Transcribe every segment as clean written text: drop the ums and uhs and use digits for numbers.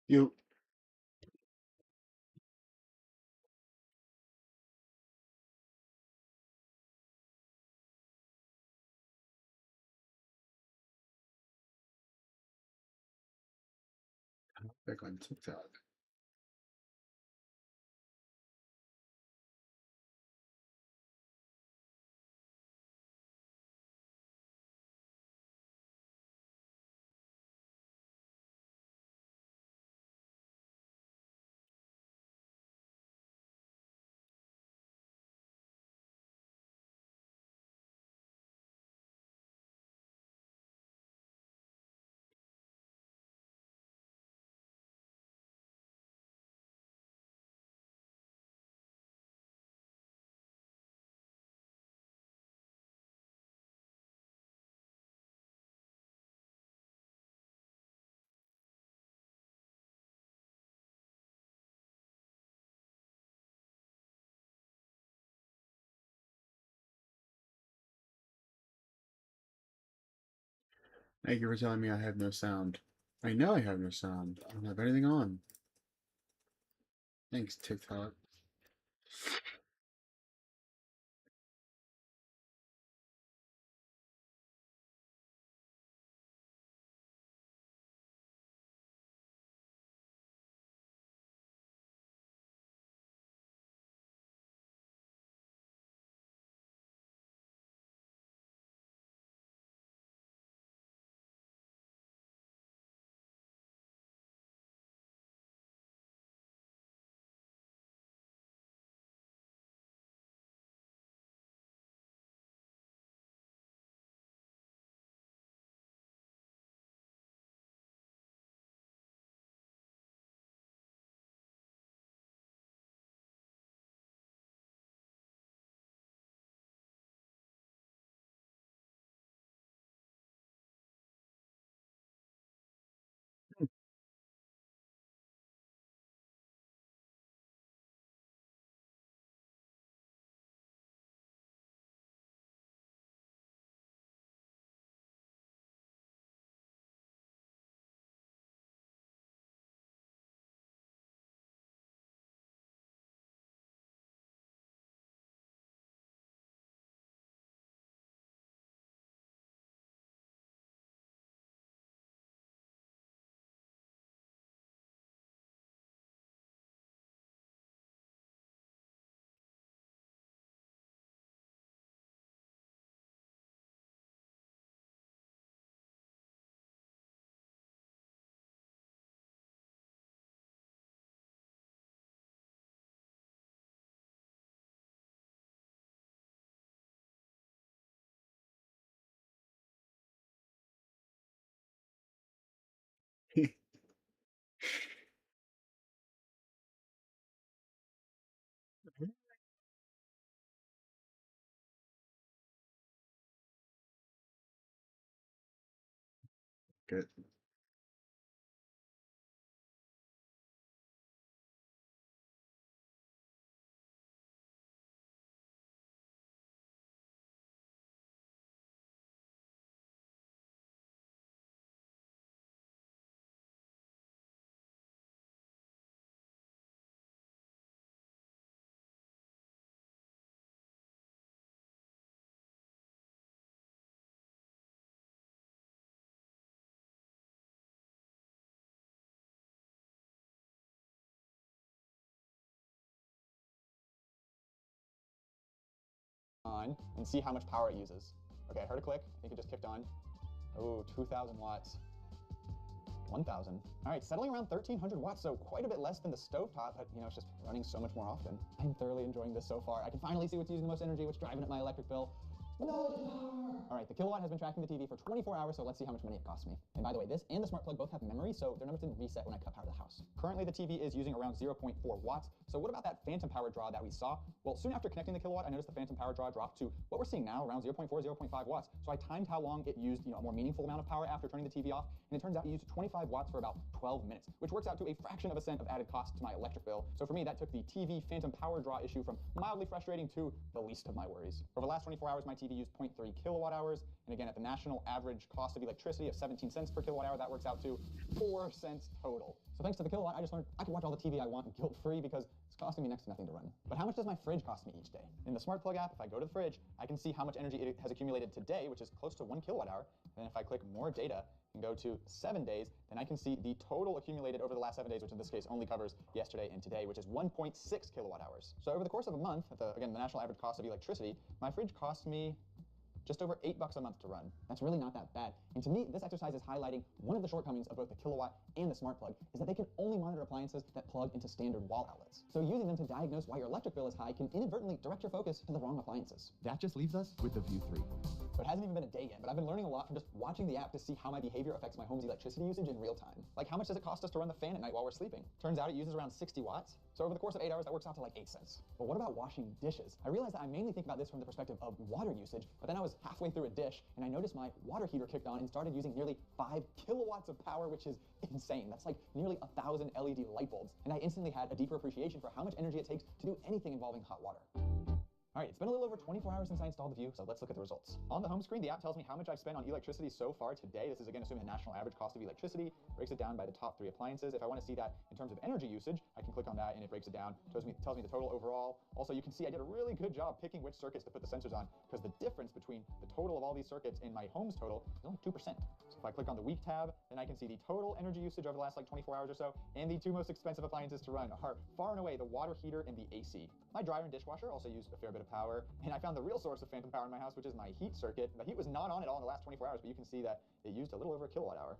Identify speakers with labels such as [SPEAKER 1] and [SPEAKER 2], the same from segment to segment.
[SPEAKER 1] You back on TikTok. Thank you for telling me I have no sound. I know I have no sound. I don't have anything on. Thanks, TikTok. Good.
[SPEAKER 2] On and see how much power it uses. Okay, I heard a click. I think it just kicked on. Oh, 2,000 watts. 1,000. All right, settling around 1,300 watts, so quite a bit less than the stovetop, but it's just running so much more often. I'm thoroughly enjoying this so far. I can finally see what's using the most energy, what's driving up my electric bill. All right, the Kilowatt has been tracking the TV for 24 hours, so let's see how much money it costs me. And by the way, this and the smart plug both have memory, so their numbers didn't reset when I cut power to the house. Currently, the TV is using around 0.4 watts, so what about that phantom power draw that we saw? Well, soon after connecting the Kilowatt, I noticed the phantom power draw dropped to what we're seeing now, around 0.4, 0.5 watts. So I timed how long it used, a more meaningful amount of power after turning the TV off, and it turns out it used 25 watts for about 12 minutes, which works out to a fraction of a cent of added cost to my electric bill. So for me, that took the TV phantom power draw issue from mildly frustrating to the least of my worries. Over the last 24 hours, my TV used 0.3 kilowatt hours, and again, at the national average cost of electricity of 17 cents per kilowatt hour, that works out to 4 cents total. So thanks to the kilowatt, I just learned I can watch all the TV I want guilt-free because it's costing me next to nothing to run. But how much does my fridge cost me each day? In the Smart Plug app, if I go to the fridge, I can see how much energy it has accumulated today, which is close to 1 kilowatt hour. Then if I click more data and go to 7 days, then I can see the total accumulated over the last 7 days, which in this case only covers yesterday and today, which is 1.6 kilowatt hours. So over the course of a month, at the national average cost of electricity, my fridge costs me just over $8 a month to run. That's really not that bad. And to me, this exercise is highlighting one of the shortcomings of both the kilowatt and the smart plug, is that they can only monitor appliances that plug into standard wall outlets. So using them to diagnose why your electric bill is high can inadvertently direct your focus to the wrong appliances.
[SPEAKER 3] That just leaves us with the View 3.
[SPEAKER 2] So it hasn't even been a day yet, but I've been learning a lot from just watching the app to see how my behavior affects my home's electricity usage in real time. Like, how much does it cost us to run the fan at night while we're sleeping? Turns out it uses around 60 watts. So over the course of 8 hours, that works out to like 8 cents. But what about washing dishes? I realized that I mainly think about this from the perspective of water usage, but then I was halfway through a dish and I noticed my water heater kicked on and started using nearly 5 kilowatts of power, which is insane. That's like nearly 1,000 LED light bulbs. And I instantly had a deeper appreciation for how much energy it takes to do anything involving hot water. All right, it's been a little over 24 hours since I installed the View, so let's look at the results. On the home screen, the app tells me how much I've spent on electricity so far today. This is again assuming the national average cost of electricity, breaks it down by the top 3 appliances. If I want to see that in terms of energy usage, I can click on that and it breaks it down, tells me the total overall. Also, you can see I did a really good job picking which circuits to put the sensors on, because the difference between the total of all these circuits and my home's total is only 2%. So if I click on the week tab, then I can see the total energy usage over the last like 24 hours or so, and the 2 most expensive appliances to run are far and away the water heater and the AC. My dryer and dishwasher also used a fair bit of power, and I found the real source of phantom power in my house, which is my heat circuit. The heat was not on at all in the last 24 hours, but you can see that it used a little over a kilowatt hour.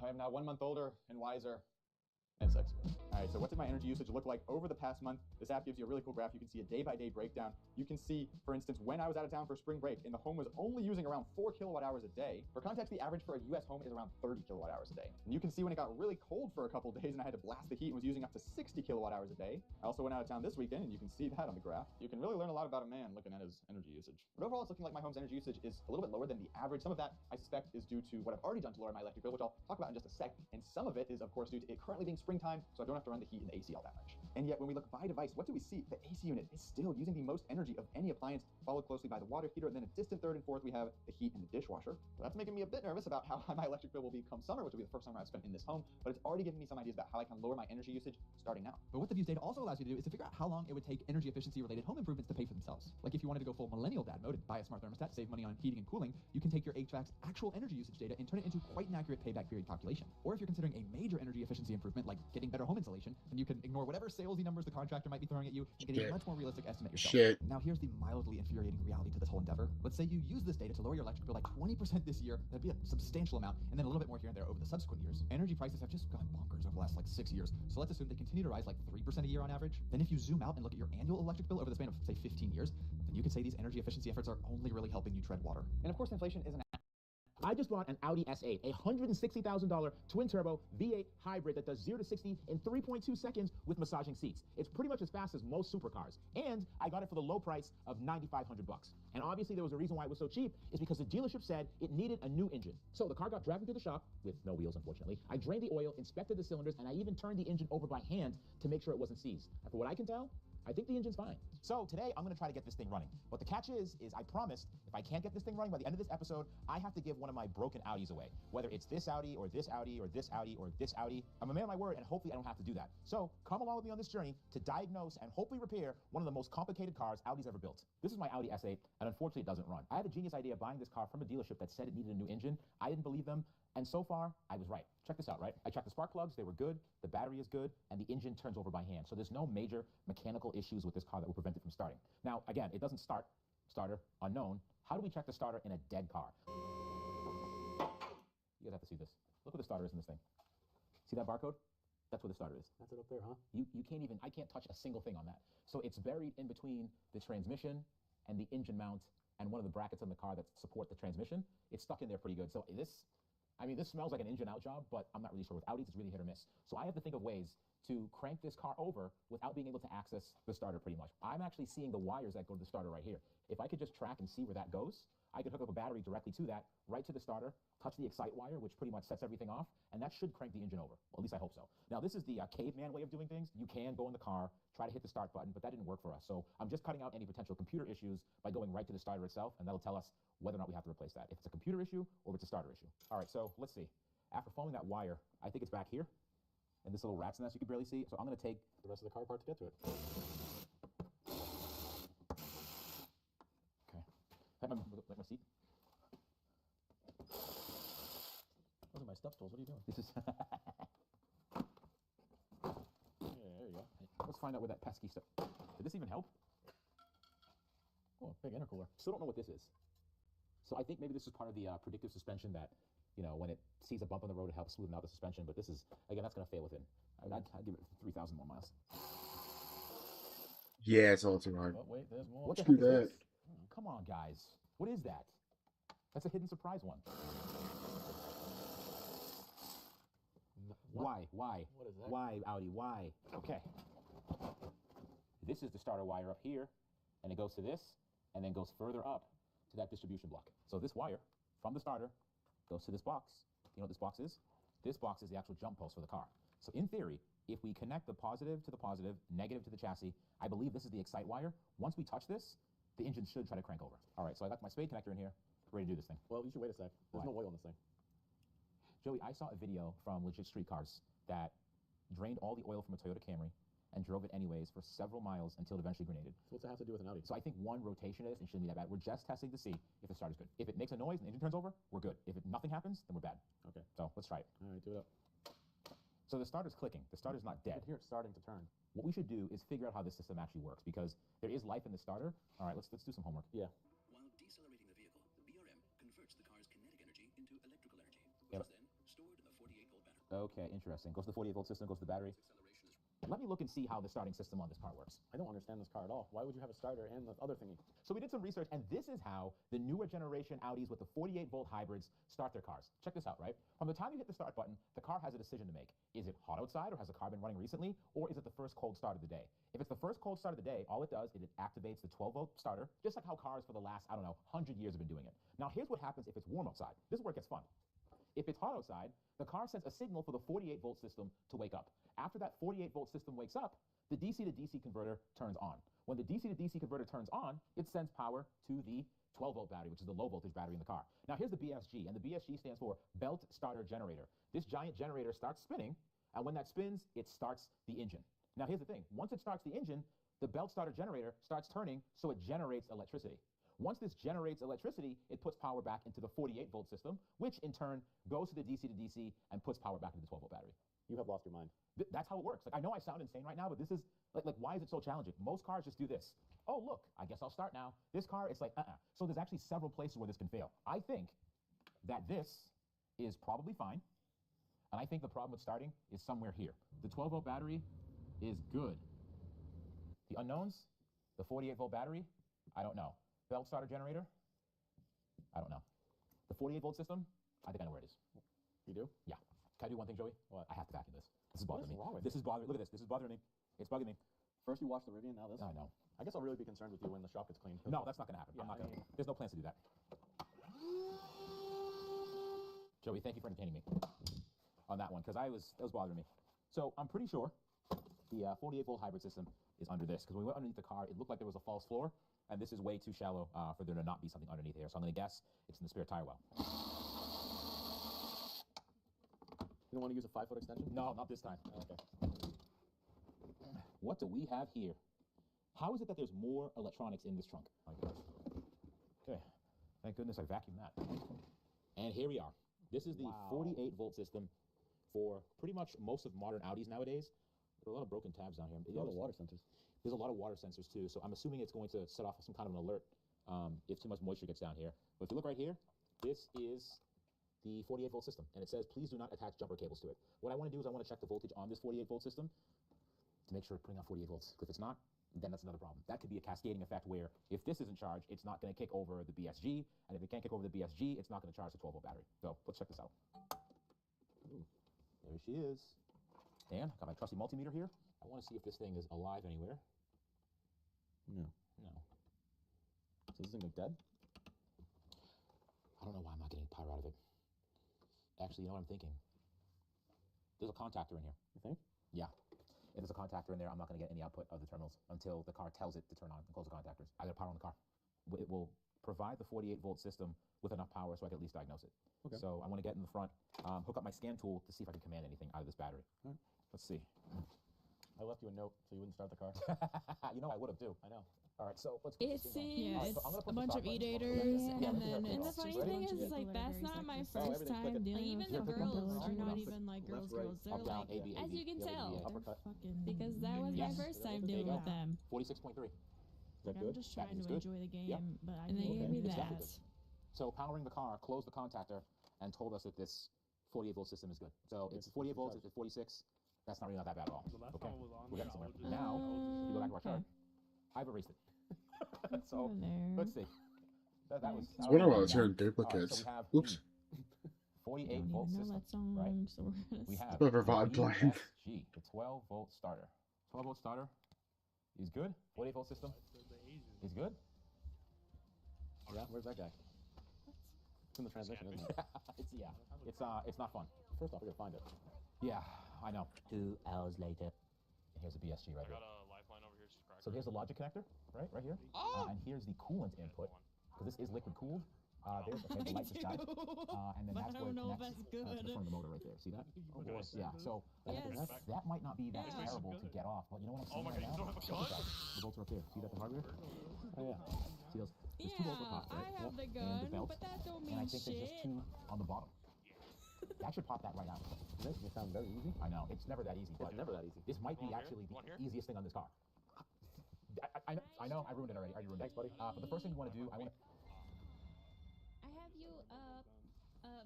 [SPEAKER 2] I am now 1 month older and wiser and sexier. All right, so what did my energy usage look like over the past month? This app gives you a really cool graph. You can see a day-by-day breakdown. You can see, for instance, when I was out of town for spring break and the home was only using around 4 kilowatt hours a day. For context, the average for a US home is around 30 kilowatt hours a day. And you can see when it got really cold for a couple days and I had to blast the heat and was using up to 60 kilowatt hours a day. I also went out of town this weekend, and you can see that on the graph. You can really learn a lot about a man looking at his energy usage. But overall, it's looking like my home's energy usage is a little bit lower than the average. Some of that, I suspect, is due to what I've already done to lower my electric bill, which I'll talk about in just a sec. And some of it is, of course, due to it currently being springtime, so I don't have to run the heat and the AC all that much. And yet, when we look by device, what do we see? The AC unit is still using the most energy of any appliance, followed closely by the water heater, and then a distant third and fourth, we have the heat and the dishwasher. So that's making me a bit nervous about how high my electric bill will be come summer, which will be the first summer I've spent in this home, but it's already giving me some ideas about how I can lower my energy usage starting now.
[SPEAKER 3] But what the View's data also allows you to do is to figure out how long it would take energy efficiency related home improvements to pay for themselves. Like if you wanted to go full millennial dad mode and buy a smart thermostat, save money on heating and cooling, you can take your HVAC's actual energy usage data and turn it into quite an accurate payback period calculation. Or if you're considering a major energy efficiency improvement like getting better home insulation, then you can ignore whatever salesy numbers the contractor might be throwing at you and get a much more realistic estimate yourself.
[SPEAKER 1] Shit.
[SPEAKER 3] Now here's the mildly infuriating reality to this whole endeavor. Let's say you use this data to lower your electric bill like 20% this year. That'd be a substantial amount, and then a little bit more here and there over the subsequent years. Energy prices have just gone bonkers over the last like 6 years. So let's assume they continue to rise like 3% a year on average. Then if you zoom out and look at your annual electric bill over the span of say 15 years, then you could say these energy efficiency efforts are only really helping you tread water.
[SPEAKER 2] And of course, inflation isn't.
[SPEAKER 4] I just bought an Audi S8, a $160,000 twin-turbo V8 hybrid that does 0 to 60 in 3.2 seconds with massaging seats. It's pretty much as fast as most supercars, and I got it for the low price of $9,500. And obviously there was a reason why it was so cheap, is because the dealership said it needed a new engine. So the car got dragged into the shop, with no wheels unfortunately. I drained the oil, inspected the cylinders, and I even turned the engine over by hand to make sure it wasn't seized. And for what I can tell, I think the engine's fine. So today I'm gonna try to get this thing running. But the catch is I promised if I can't get this thing running by the end of this episode, I have to give one of my broken Audis away. Whether it's this Audi or this Audi or this Audi or this Audi, I'm a man of my word, and hopefully I don't have to do that. So come along with me on this journey to diagnose and hopefully repair one of the most complicated cars Audi's ever built. This is my Audi S8, and unfortunately it doesn't run. I had a genius idea of buying this car from a dealership that said it needed a new engine. I didn't believe them, and so far I was right. Check this out, right? I checked the spark plugs, they were good, the battery is good, and the engine turns over by hand. So there's no major mechanical issues with this car that will prevent it from starting. Now, again, it doesn't start. Starter, unknown. How do we check the starter in a dead car? You guys have to see this. Look what the starter is in this thing. See that barcode? That's what the starter is.
[SPEAKER 2] That's it up there, huh?
[SPEAKER 4] You can't even, I can't touch a single thing on that. So it's buried in between the transmission and the engine mount and one of the brackets on the car that support the transmission. It's stuck in there pretty good. So this smells like an engine out job, but I'm not really sure. With Audis, it's really hit or miss. So I have to think of ways to crank this car over without being able to access the starter pretty much. I'm actually seeing the wires that go to the starter right here. If I could just track and see where that goes, I could hook up a battery directly to that, right to the starter, touch the excite wire, which pretty much sets everything off, and that should crank the engine over. Well, at least I hope so. Now, this is the caveman way of doing things. You can go in the car, try to hit the start button, but that didn't work for us. So I'm just cutting out any potential computer issues by going right to the starter itself, and that'll tell us whether or not we have to replace that, if it's a computer issue or if it's a starter issue. All right, so let's see. After following that wire, I think it's back here, and this little rat's nest you can barely see. So I'm going to take the rest of the car apart to get to it. Okay. Like my seat.
[SPEAKER 5] Those are my step tools. What are you doing?
[SPEAKER 4] This is.
[SPEAKER 5] Yeah, there you go.
[SPEAKER 4] Let's find out where that pesky stuff. Did this even help?
[SPEAKER 5] Oh, big intercooler.
[SPEAKER 4] Still don't know what this is. So I think maybe this is part of the predictive suspension that, you know, when it sees a bump on the road, it helps smoothen out the suspension. But this is, again, that's going to fail within. I'd give it 3,000 more miles.
[SPEAKER 1] Yeah, it's a little too hard.
[SPEAKER 5] But wait, there's more.
[SPEAKER 4] What the
[SPEAKER 1] Do
[SPEAKER 4] heck is
[SPEAKER 1] that.
[SPEAKER 4] this? Come on, guys. What is that? That's a hidden surprise one.
[SPEAKER 5] What?
[SPEAKER 4] Why?
[SPEAKER 5] What is that?
[SPEAKER 4] Why, Audi? Why? Okay. This is the starter wire up here, and it goes to this, and then goes further up to that distribution block. So this wire from the starter goes to this box. You know what this box is? This box is the actual jump post for the car. So in theory, if we connect the positive to the positive, negative to the chassis, I believe this is the excite wire. Once we touch this, the engine should try to crank over. All right, so I got my spade connector in here, ready to do this thing.
[SPEAKER 5] Well, you should wait a sec. There's
[SPEAKER 4] Why?
[SPEAKER 5] no oil in this thing.
[SPEAKER 4] Joey, I saw a video from Legit Street Cars that drained all the oil from a Toyota Camry and drove it anyways for several miles until it eventually grenaded.
[SPEAKER 5] So what's it have to do with an Audi?
[SPEAKER 4] So I think one rotation of this, and it shouldn't be that bad. We're just testing to see if the starter's good. If it makes a noise and the engine turns over, we're good. If nothing happens, then we're bad.
[SPEAKER 5] Okay.
[SPEAKER 4] So let's try it.
[SPEAKER 5] All right, do it up.
[SPEAKER 4] So the starter's clicking. The starter's not
[SPEAKER 5] I
[SPEAKER 4] dead.
[SPEAKER 5] can hear it starting to turn.
[SPEAKER 4] What we should do is figure out how this system actually works, because there is life in the starter. All right, let's do some homework.
[SPEAKER 5] Yeah.
[SPEAKER 6] While decelerating the vehicle, the BRM converts the car's kinetic energy into electrical energy, which
[SPEAKER 4] Yep.
[SPEAKER 6] is then stored in the 48-volt battery.
[SPEAKER 4] Okay, interesting. Goes to the 48-volt system, goes to the battery.
[SPEAKER 6] Acceleration is
[SPEAKER 4] Let me look and see how the starting system on this car works.
[SPEAKER 5] I don't understand this car at all. Why would you have a starter and the other thingy?
[SPEAKER 4] So we did some research, and this is how the newer generation Audis with the 48-volt hybrids start their cars. Check this out, right? From the time you hit the start button, the car has a decision to make. Is it hot outside, or has the car been running recently, or is it the first cold start of the day? If it's the first cold start of the day, all it does is it activates the 12-volt starter, just like how cars for the last, 100 years have been doing it. Now, here's what happens if it's warm outside. This is where it gets fun. If it's hot outside, the car sends a signal for the 48-volt system to wake up. After that 48-volt system wakes up, the DC to DC converter turns on. When the DC to DC converter turns on, it sends power to the 12-volt battery, which is the low-voltage battery in the car. Now, here's the BSG, and the BSG stands for Belt Starter Generator. This giant generator starts spinning, and when that spins, it starts the engine. Now, here's the thing. Once it starts the engine, the Belt Starter Generator starts turning, so it generates electricity. Once this generates electricity, it puts power back into the 48-volt system, which in turn goes to the DC to DC and puts power back into the 12-volt battery.
[SPEAKER 5] You have lost your mind.
[SPEAKER 4] That's how it works. Like, I know I sound insane right now, but this is, like, why is it so challenging? Most cars just do this. Oh, look, I guess I'll start now. This car, it's like, So there's actually several places where this can fail. I think that this is probably fine, and I think the problem with starting is somewhere here. The 12-volt battery is good. The unknowns, the 48-volt battery, I don't know. Belt starter generator, I don't know. The 48-volt system, I think I know where it is.
[SPEAKER 5] You do?
[SPEAKER 4] Yeah. Can I do one thing, Joey?
[SPEAKER 5] What?
[SPEAKER 4] I have to vacuum this. This is
[SPEAKER 5] What
[SPEAKER 4] bothering
[SPEAKER 5] is
[SPEAKER 4] me.
[SPEAKER 5] wrong with
[SPEAKER 4] This is bothering. Look at this. This is bothering me. It's bugging me.
[SPEAKER 5] First you wash the Rivian, now this?
[SPEAKER 4] I know.
[SPEAKER 5] I guess I'll really be concerned with you when the shop gets clean.
[SPEAKER 4] No, that's not going to happen.
[SPEAKER 5] Yeah,
[SPEAKER 4] I'm not
[SPEAKER 5] I
[SPEAKER 4] going to.
[SPEAKER 5] mean-
[SPEAKER 4] There's no plans to do that. Joey, thank you for entertaining me on that one, because that was bothering me. So I'm pretty sure the 48-volt hybrid system is under this, because when we went underneath the car, it looked like there was a false floor, and this is way too shallow for there to not be something underneath here. So I'm going to guess it's in the spare tire well.
[SPEAKER 5] You don't want to use a 5-foot extension?
[SPEAKER 4] No, not this time.
[SPEAKER 5] Okay.
[SPEAKER 4] What do we have here? How is it that there's more electronics in this trunk? My goodness. Okay. Thank goodness I vacuumed that. And here we are. This is the
[SPEAKER 5] Wow.
[SPEAKER 4] 48-volt system for pretty much most of modern Audis nowadays. There are a lot of broken tabs down here.
[SPEAKER 5] A lot of water sensors.
[SPEAKER 4] There's a lot of water sensors too, so I'm assuming it's going to set off some kind of an alert if too much moisture gets down here. But if you look right here, this is the 48-volt system, and it says, please do not attach jumper cables to it. What I want to do is I want to check the voltage on this 48-volt system to make sure it's putting out 48 volts. If it's not, then that's another problem. That could be a cascading effect where if this isn't charged, it's not going to kick over the BSG, and if it can't kick over the BSG, it's not going to charge the 12-volt battery. So let's check this out. Ooh, there she is. And I got my trusty multimeter here. I want to see if this thing is alive anywhere.
[SPEAKER 5] No.
[SPEAKER 4] No.
[SPEAKER 5] So this thing look dead?
[SPEAKER 4] I don't know why I'm not getting power out of it. Actually, you know what I'm thinking? There's a contactor in here.
[SPEAKER 5] You think?
[SPEAKER 4] Yeah. If there's a contactor in there, I'm not going to get any output of the terminals until the car tells it to turn on and close the contactors. I got to power on the car. It will provide the 48-volt system with enough power so I can at least diagnose it.
[SPEAKER 5] Okay.
[SPEAKER 4] So I want to get in the front, hook up my scan tool to see if I can command anything out of this battery.
[SPEAKER 5] All right.
[SPEAKER 4] Let's see.
[SPEAKER 5] I left you a note so you wouldn't start the car.
[SPEAKER 4] You know I would have too.
[SPEAKER 5] I know.
[SPEAKER 4] All right, so let's put
[SPEAKER 7] It
[SPEAKER 4] this thing on.
[SPEAKER 7] seems
[SPEAKER 8] Yeah,
[SPEAKER 4] All right,
[SPEAKER 8] it's
[SPEAKER 4] so I'm gonna
[SPEAKER 8] a
[SPEAKER 4] push the
[SPEAKER 8] bunch
[SPEAKER 4] start
[SPEAKER 8] of
[SPEAKER 4] button.
[SPEAKER 8] e-daters,
[SPEAKER 4] Yeah,
[SPEAKER 8] and
[SPEAKER 4] we can
[SPEAKER 8] then
[SPEAKER 4] hear
[SPEAKER 7] And the
[SPEAKER 4] it.
[SPEAKER 7] funny
[SPEAKER 8] just a
[SPEAKER 7] thing
[SPEAKER 8] bunch of
[SPEAKER 7] is, like,
[SPEAKER 8] people that are
[SPEAKER 7] that's
[SPEAKER 8] very
[SPEAKER 7] not my
[SPEAKER 8] second-
[SPEAKER 5] Oh,
[SPEAKER 7] first
[SPEAKER 5] everything's
[SPEAKER 7] time
[SPEAKER 5] clicking.
[SPEAKER 7] dealing
[SPEAKER 8] Even
[SPEAKER 7] with
[SPEAKER 8] the
[SPEAKER 4] You're picking up
[SPEAKER 8] girls
[SPEAKER 4] the-
[SPEAKER 8] are
[SPEAKER 4] hold
[SPEAKER 8] not
[SPEAKER 4] on.
[SPEAKER 8] even like girls,
[SPEAKER 5] Left, right,
[SPEAKER 8] girls. They're
[SPEAKER 4] Up, down,
[SPEAKER 8] like
[SPEAKER 4] A, B, A,
[SPEAKER 7] As
[SPEAKER 4] B.
[SPEAKER 7] you can
[SPEAKER 4] Yeah,
[SPEAKER 7] tell.
[SPEAKER 4] yeah,
[SPEAKER 8] they're
[SPEAKER 4] uppercut.
[SPEAKER 8] fucking
[SPEAKER 7] because that was
[SPEAKER 4] Yes.
[SPEAKER 7] my first time
[SPEAKER 5] There you
[SPEAKER 7] dealing
[SPEAKER 5] go.
[SPEAKER 7] with them.
[SPEAKER 4] 46.3.
[SPEAKER 5] Is that
[SPEAKER 8] I'm
[SPEAKER 5] good?
[SPEAKER 8] just
[SPEAKER 4] That
[SPEAKER 8] trying
[SPEAKER 4] is
[SPEAKER 8] to
[SPEAKER 4] good.
[SPEAKER 8] enjoy the game,
[SPEAKER 4] Yep.
[SPEAKER 8] but I
[SPEAKER 7] And they
[SPEAKER 8] need
[SPEAKER 7] gave me
[SPEAKER 4] It's
[SPEAKER 7] that.
[SPEAKER 4] definitely good. So powering the car, closed the contactor, and told us that this 48-volt system is good. So it's 48 volts, it's 46. That's not really not that bad at all.
[SPEAKER 9] The last
[SPEAKER 4] Okay,
[SPEAKER 9] time I was on
[SPEAKER 4] we're
[SPEAKER 9] there,
[SPEAKER 4] getting somewhere.
[SPEAKER 9] I was just,
[SPEAKER 4] Now,
[SPEAKER 9] I was just
[SPEAKER 4] if you go back to our chart,
[SPEAKER 7] Okay.
[SPEAKER 4] I've erased it.
[SPEAKER 7] It's
[SPEAKER 4] So
[SPEAKER 7] over there.
[SPEAKER 4] let's see. That was.
[SPEAKER 1] I wonder why
[SPEAKER 4] that
[SPEAKER 1] it's hearing
[SPEAKER 4] All right,
[SPEAKER 1] duplicates.
[SPEAKER 4] so we have
[SPEAKER 1] Oops.
[SPEAKER 4] the
[SPEAKER 7] I don't
[SPEAKER 4] 48-volt
[SPEAKER 7] even know
[SPEAKER 4] system.
[SPEAKER 7] that song,
[SPEAKER 4] right?
[SPEAKER 7] so we're gonna
[SPEAKER 4] We
[SPEAKER 7] skip
[SPEAKER 4] have
[SPEAKER 1] Clever
[SPEAKER 4] the
[SPEAKER 1] vibe playing.
[SPEAKER 4] ESG, the 12-volt starter. 12-volt starter is good. 48-volt system
[SPEAKER 9] the Asian.
[SPEAKER 4] is good.
[SPEAKER 5] Yeah, where's that guy? It's in the transmission, isn't it?
[SPEAKER 4] It's not fun.
[SPEAKER 5] First off, we gotta find it.
[SPEAKER 4] Yeah, I know. 2 hours later. And here's a BSG right here.
[SPEAKER 10] a lifeline over here. Just
[SPEAKER 4] So here's the logic connector, right here. And here's the coolant input, because this is liquid cooled. There's okay, the light just died. And then
[SPEAKER 8] But
[SPEAKER 4] that's
[SPEAKER 8] I
[SPEAKER 4] where
[SPEAKER 8] don't
[SPEAKER 4] it
[SPEAKER 8] know if
[SPEAKER 4] connects
[SPEAKER 8] that's good.
[SPEAKER 4] to the front of the motor right there. See that?
[SPEAKER 5] Oh boy.
[SPEAKER 4] Yeah. So
[SPEAKER 7] Yes.
[SPEAKER 4] that might not be that
[SPEAKER 7] Yeah.
[SPEAKER 4] terrible to get off, but you know what I'm saying
[SPEAKER 10] my
[SPEAKER 4] right
[SPEAKER 10] God, you
[SPEAKER 4] now?
[SPEAKER 10] don't have a
[SPEAKER 4] Check this
[SPEAKER 10] gun?
[SPEAKER 4] out. The bolts are up there. See that the hardware?
[SPEAKER 5] Oh yeah.
[SPEAKER 4] See those? There's 2 bolts per pop,
[SPEAKER 7] Yeah,
[SPEAKER 4] right?
[SPEAKER 7] I have the
[SPEAKER 4] And
[SPEAKER 7] gun,
[SPEAKER 4] the belt.
[SPEAKER 7] but that don't
[SPEAKER 4] And I
[SPEAKER 7] mean
[SPEAKER 4] think there's just
[SPEAKER 7] shit.
[SPEAKER 4] 2 on the bottom. That should pop that right out.
[SPEAKER 5] It makes it sound very easy.
[SPEAKER 4] I know it's never that easy. But
[SPEAKER 5] It's never that easy.
[SPEAKER 4] this might be
[SPEAKER 10] One here?
[SPEAKER 4] actually the
[SPEAKER 10] One here?
[SPEAKER 4] easiest thing on this car. I know I ruined it already. I ruined it. Thanks, buddy. But the first thing you want to do, I want to.
[SPEAKER 7] I have you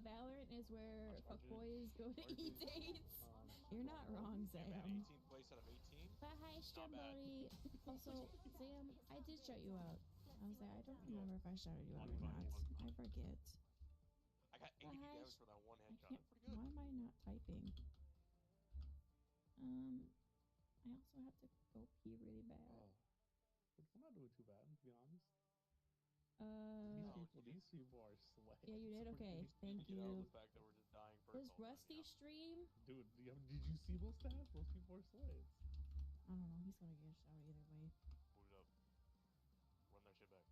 [SPEAKER 7] Valorant is where fuckboys go to eat dates. You're not wrong, Sam.
[SPEAKER 10] 18th place out of 18.
[SPEAKER 7] But hi, Strawberry. Also, Sam, I did shout you out. I was like, I don't remember if I shouted you out or not. I forget.
[SPEAKER 10] I got
[SPEAKER 7] But
[SPEAKER 10] 80
[SPEAKER 7] hi,
[SPEAKER 10] damage for that one
[SPEAKER 7] I
[SPEAKER 10] headshot.
[SPEAKER 7] can't.
[SPEAKER 10] That's pretty good.
[SPEAKER 7] Why am I not typing? I also have to go pee really bad.
[SPEAKER 9] I'm not doing too bad, to be honest.
[SPEAKER 7] Uh,
[SPEAKER 9] These people are sweating.
[SPEAKER 7] yeah, you did. Okay, thank
[SPEAKER 10] You know,
[SPEAKER 7] you.
[SPEAKER 10] the fact that we're just dying
[SPEAKER 7] Was
[SPEAKER 10] first all the time,
[SPEAKER 7] Rusty
[SPEAKER 10] yeah.
[SPEAKER 7] stream?
[SPEAKER 9] Dude, did you see those stats? Those people are sweating.
[SPEAKER 8] I don't know. He's gonna get a shower either way.
[SPEAKER 10] Boot it up. Run that shit back.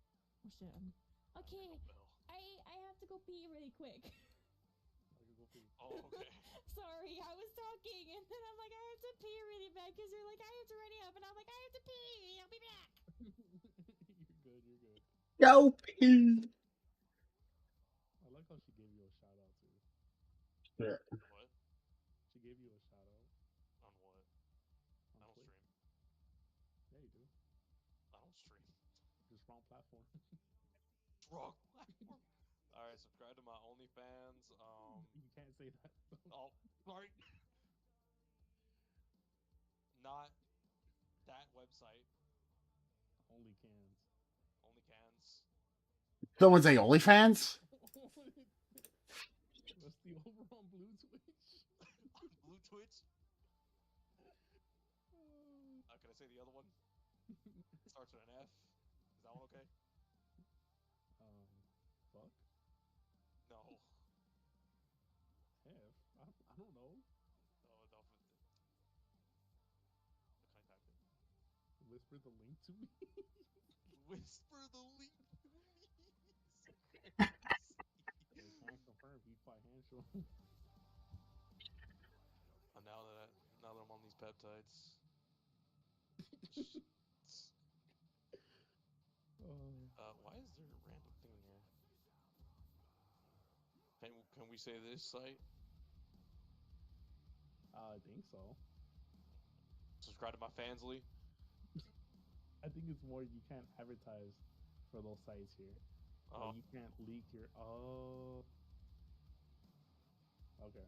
[SPEAKER 7] Oh shit. Okay.
[SPEAKER 10] Bell.
[SPEAKER 7] I have to go pee really quick.
[SPEAKER 9] I could go pee.
[SPEAKER 10] Oh, okay.
[SPEAKER 7] Sorry, I was talking and then I'm like, I have to pee really bad because you're like, I have to ready up, and I'm like, I have to pee. I'll be back.
[SPEAKER 9] You're good, you're good.
[SPEAKER 1] Go pee.
[SPEAKER 9] I like how she gave you a shout out too.
[SPEAKER 1] Yeah.
[SPEAKER 10] What?
[SPEAKER 9] She gave you a shout out
[SPEAKER 10] On what?
[SPEAKER 9] on
[SPEAKER 10] I don't
[SPEAKER 9] Twitch.
[SPEAKER 10] stream.
[SPEAKER 9] Yeah, you do.
[SPEAKER 10] I don't stream.
[SPEAKER 9] Just wrong platform.
[SPEAKER 10] Wrong platform. All right, subscribe to my OnlyFans.
[SPEAKER 9] You can't say that.
[SPEAKER 10] Oh, sorry. Not that website.
[SPEAKER 9] Only cans.
[SPEAKER 10] Only cans.
[SPEAKER 1] Someone say OnlyFans?
[SPEAKER 9] What's the over on Blue Twitch?
[SPEAKER 10] Blue Twitch. Can I say the other one? Starts with an F. Is that one okay?
[SPEAKER 9] Fuck.
[SPEAKER 10] No.
[SPEAKER 9] F. I don't know.
[SPEAKER 10] No, no. Can I type it?
[SPEAKER 9] Whisper the link to me.
[SPEAKER 10] Whisper the link to me.
[SPEAKER 9] I can't confirm. He financial.
[SPEAKER 10] Now that I'm on these peptides. Why is there a random thing here? Can we say this site?
[SPEAKER 9] I think so.
[SPEAKER 10] Subscribe to my Fansly.
[SPEAKER 9] I think it's more you can't advertise for those sites here.
[SPEAKER 10] Oh.
[SPEAKER 9] Like you can't leak your. Oh. Okay.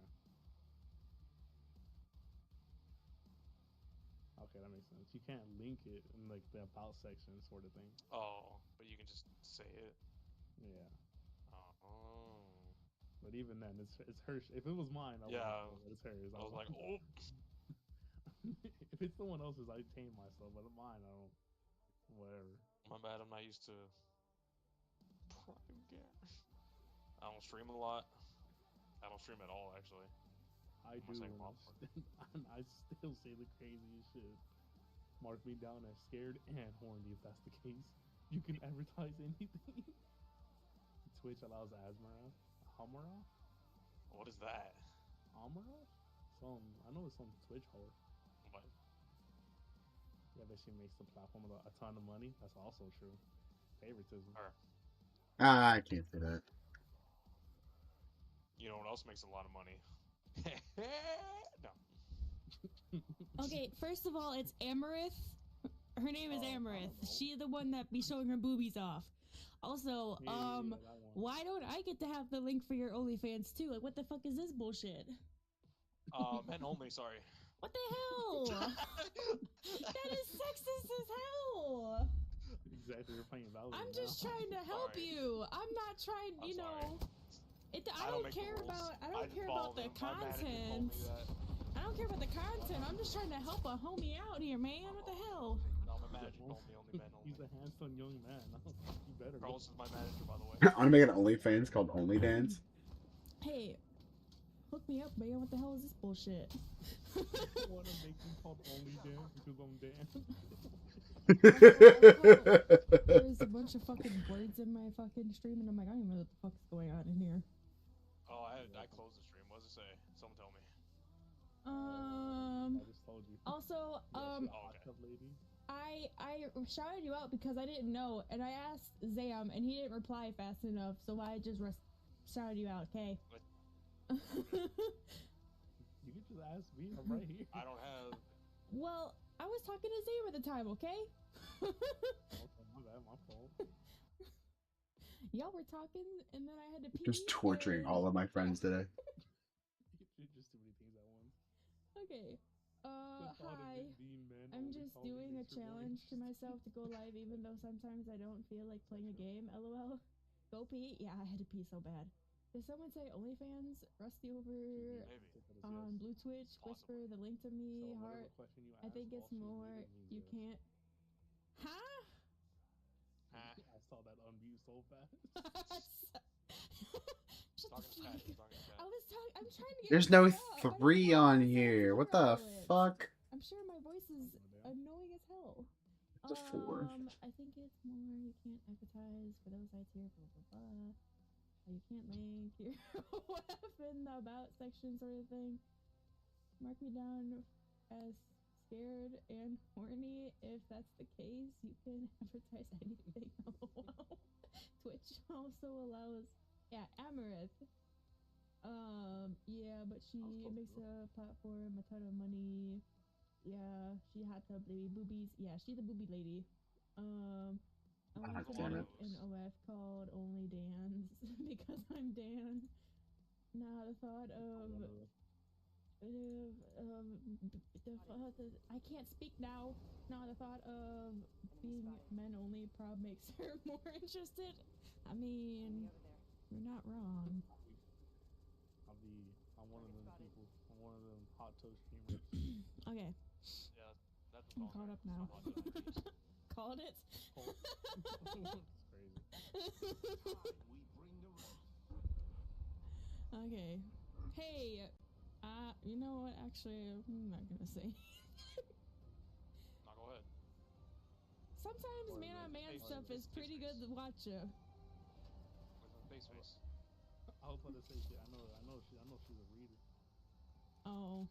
[SPEAKER 9] Okay, that makes sense. You can't link it in like the about section sort of thing.
[SPEAKER 10] Oh, but you can just say it.
[SPEAKER 9] Yeah.
[SPEAKER 10] Oh.
[SPEAKER 9] But even then, it's her. If it was mine, I would
[SPEAKER 10] Yeah.
[SPEAKER 9] but it's hers.
[SPEAKER 10] I was like, oh.
[SPEAKER 9] If it's someone else's, I tame myself. But mine, I don't. Whatever.
[SPEAKER 10] My bad. I'm not used to Prime Gas. I don't stream a lot. I don't stream at all, actually.
[SPEAKER 9] I do. And I still say the craziest shit. Mark me down as scared and horny if that's the case. You can advertise anything. Twitch allows Asmara. Hamara?
[SPEAKER 10] What is that?
[SPEAKER 9] Amara? I know it's some Twitch whore.
[SPEAKER 10] What?
[SPEAKER 9] Yeah, that she makes the platform a ton of money. That's also true. Favoritism.
[SPEAKER 10] Her.
[SPEAKER 1] I can't say that.
[SPEAKER 10] You know what else makes a lot of money? No.
[SPEAKER 7] Okay, first of all, it's Amarith. Her name is
[SPEAKER 9] I don't
[SPEAKER 7] Amarith.
[SPEAKER 9] know.
[SPEAKER 7] She's the one that be showing her boobies off. Also,
[SPEAKER 9] Yeah, that one.
[SPEAKER 7] why don't I get to have the link for your OnlyFans too? Like, what the fuck is this bullshit?
[SPEAKER 10] Men only, sorry.
[SPEAKER 7] What the hell? That is sexist as hell.
[SPEAKER 9] Exactly, you're playing valid.
[SPEAKER 7] I'm just trying to help
[SPEAKER 10] Sorry.
[SPEAKER 7] you. I'm not trying,
[SPEAKER 10] I'm
[SPEAKER 7] you
[SPEAKER 10] sorry.
[SPEAKER 7] know. I
[SPEAKER 10] don't
[SPEAKER 7] don't
[SPEAKER 10] make the
[SPEAKER 7] care
[SPEAKER 10] rules.
[SPEAKER 7] about. I
[SPEAKER 10] I
[SPEAKER 7] don't
[SPEAKER 10] just
[SPEAKER 7] care
[SPEAKER 10] follow
[SPEAKER 7] about the
[SPEAKER 10] them. My manager told
[SPEAKER 7] content.
[SPEAKER 10] me that.
[SPEAKER 7] I don't care about the content. I'm just trying to help a homie out here, man. What the hell?
[SPEAKER 10] No, my manager told me only men
[SPEAKER 9] He's
[SPEAKER 10] only.
[SPEAKER 9] a handsome young man. You better.
[SPEAKER 10] Carlos is my manager, by the way.
[SPEAKER 1] I want to make an OnlyFans called Only Dance.
[SPEAKER 7] Hey, hook me up, man. What the hell is this bullshit?
[SPEAKER 9] I want to make him called Only Dan because I'm Dan.
[SPEAKER 7] There's a bunch of fucking words in my fucking stream, and I'm like, I don't even know what the fuck's going on in here.
[SPEAKER 10] Oh, I closed the stream. What does it say? Someone tell me.
[SPEAKER 9] I just told you.
[SPEAKER 7] Also,
[SPEAKER 10] Oh, okay.
[SPEAKER 9] Lady.
[SPEAKER 7] I shouted you out because I didn't know, and I asked Zam, and he didn't reply fast enough, so I just shouted you out, okay?
[SPEAKER 9] You can just ask me. I'm right here.
[SPEAKER 10] I don't have.
[SPEAKER 7] Well, I was talking to Zam at the time, okay?
[SPEAKER 9] Okay, my bad, my fault.
[SPEAKER 7] Y'all were talking, and then I had to pee.
[SPEAKER 1] Just torturing all of my friends today.
[SPEAKER 9] Just too many things at once.
[SPEAKER 7] Okay.
[SPEAKER 9] The thought of
[SPEAKER 7] Hi.
[SPEAKER 9] it being men
[SPEAKER 7] I'm
[SPEAKER 9] only
[SPEAKER 7] just
[SPEAKER 9] probably
[SPEAKER 7] doing a
[SPEAKER 9] makes her more
[SPEAKER 7] challenge to
[SPEAKER 9] interesting.
[SPEAKER 7] myself to go live, even though sometimes I don't feel like playing a game. LOL. Go pee? Yeah, I had to pee so bad. Did someone say OnlyFans? Rusty over
[SPEAKER 10] Maybe.
[SPEAKER 7] on Blue Twitch?
[SPEAKER 10] Possibly.
[SPEAKER 7] Whisper the link to me.
[SPEAKER 9] So whatever
[SPEAKER 7] Heart.
[SPEAKER 9] question you
[SPEAKER 7] I
[SPEAKER 9] ask,
[SPEAKER 7] think it's
[SPEAKER 9] while she's
[SPEAKER 7] more.
[SPEAKER 9] muted means
[SPEAKER 7] You
[SPEAKER 9] yes.
[SPEAKER 7] can't. Huh?
[SPEAKER 9] I saw that unmute so fast.
[SPEAKER 7] Shut
[SPEAKER 10] Talking
[SPEAKER 7] the
[SPEAKER 10] to chat.
[SPEAKER 7] fuck.
[SPEAKER 10] Talking to chat.
[SPEAKER 7] I was talking. I'm trying to get.
[SPEAKER 1] There's no
[SPEAKER 7] caught up. I don't
[SPEAKER 1] 3
[SPEAKER 7] know
[SPEAKER 1] on
[SPEAKER 7] how to say
[SPEAKER 1] here. What the
[SPEAKER 7] zero it.
[SPEAKER 1] fuck?
[SPEAKER 7] I'm sure my voice is annoying as hell.
[SPEAKER 1] It's a 4.
[SPEAKER 7] I think it's more you can't advertise for those sites here, blah blah blah. You can't link your WF in the about section sort of thing. Mark me down as scared and horny. If that's the case, you can advertise anything. LOL. Twitch also allows Amarith. Yeah, but she makes a platform a ton of money. Yeah, she hot tub baby boobies. Yeah, she's a booby lady. I want to
[SPEAKER 1] damn
[SPEAKER 7] make
[SPEAKER 1] it.
[SPEAKER 7] an OF called Only Dan's because I'm Dan. Now the thought of I can't speak now. Now the thought of being men only prob makes her more interested. I mean, you're not wrong.
[SPEAKER 9] I'm one of them people. I'm one of them hot tub streamers.
[SPEAKER 7] Okay,
[SPEAKER 10] Yeah, that's
[SPEAKER 7] I'm caught up now. Called it.
[SPEAKER 9] It's crazy.
[SPEAKER 7] Okay. Hey, you know what? Actually, I'm not gonna say.
[SPEAKER 10] Now go ahead.
[SPEAKER 7] Sometimes man-on-man stuff is pretty good to watch.
[SPEAKER 10] Face.
[SPEAKER 9] I was about to say shit. I know she's a reader.
[SPEAKER 7] Oh,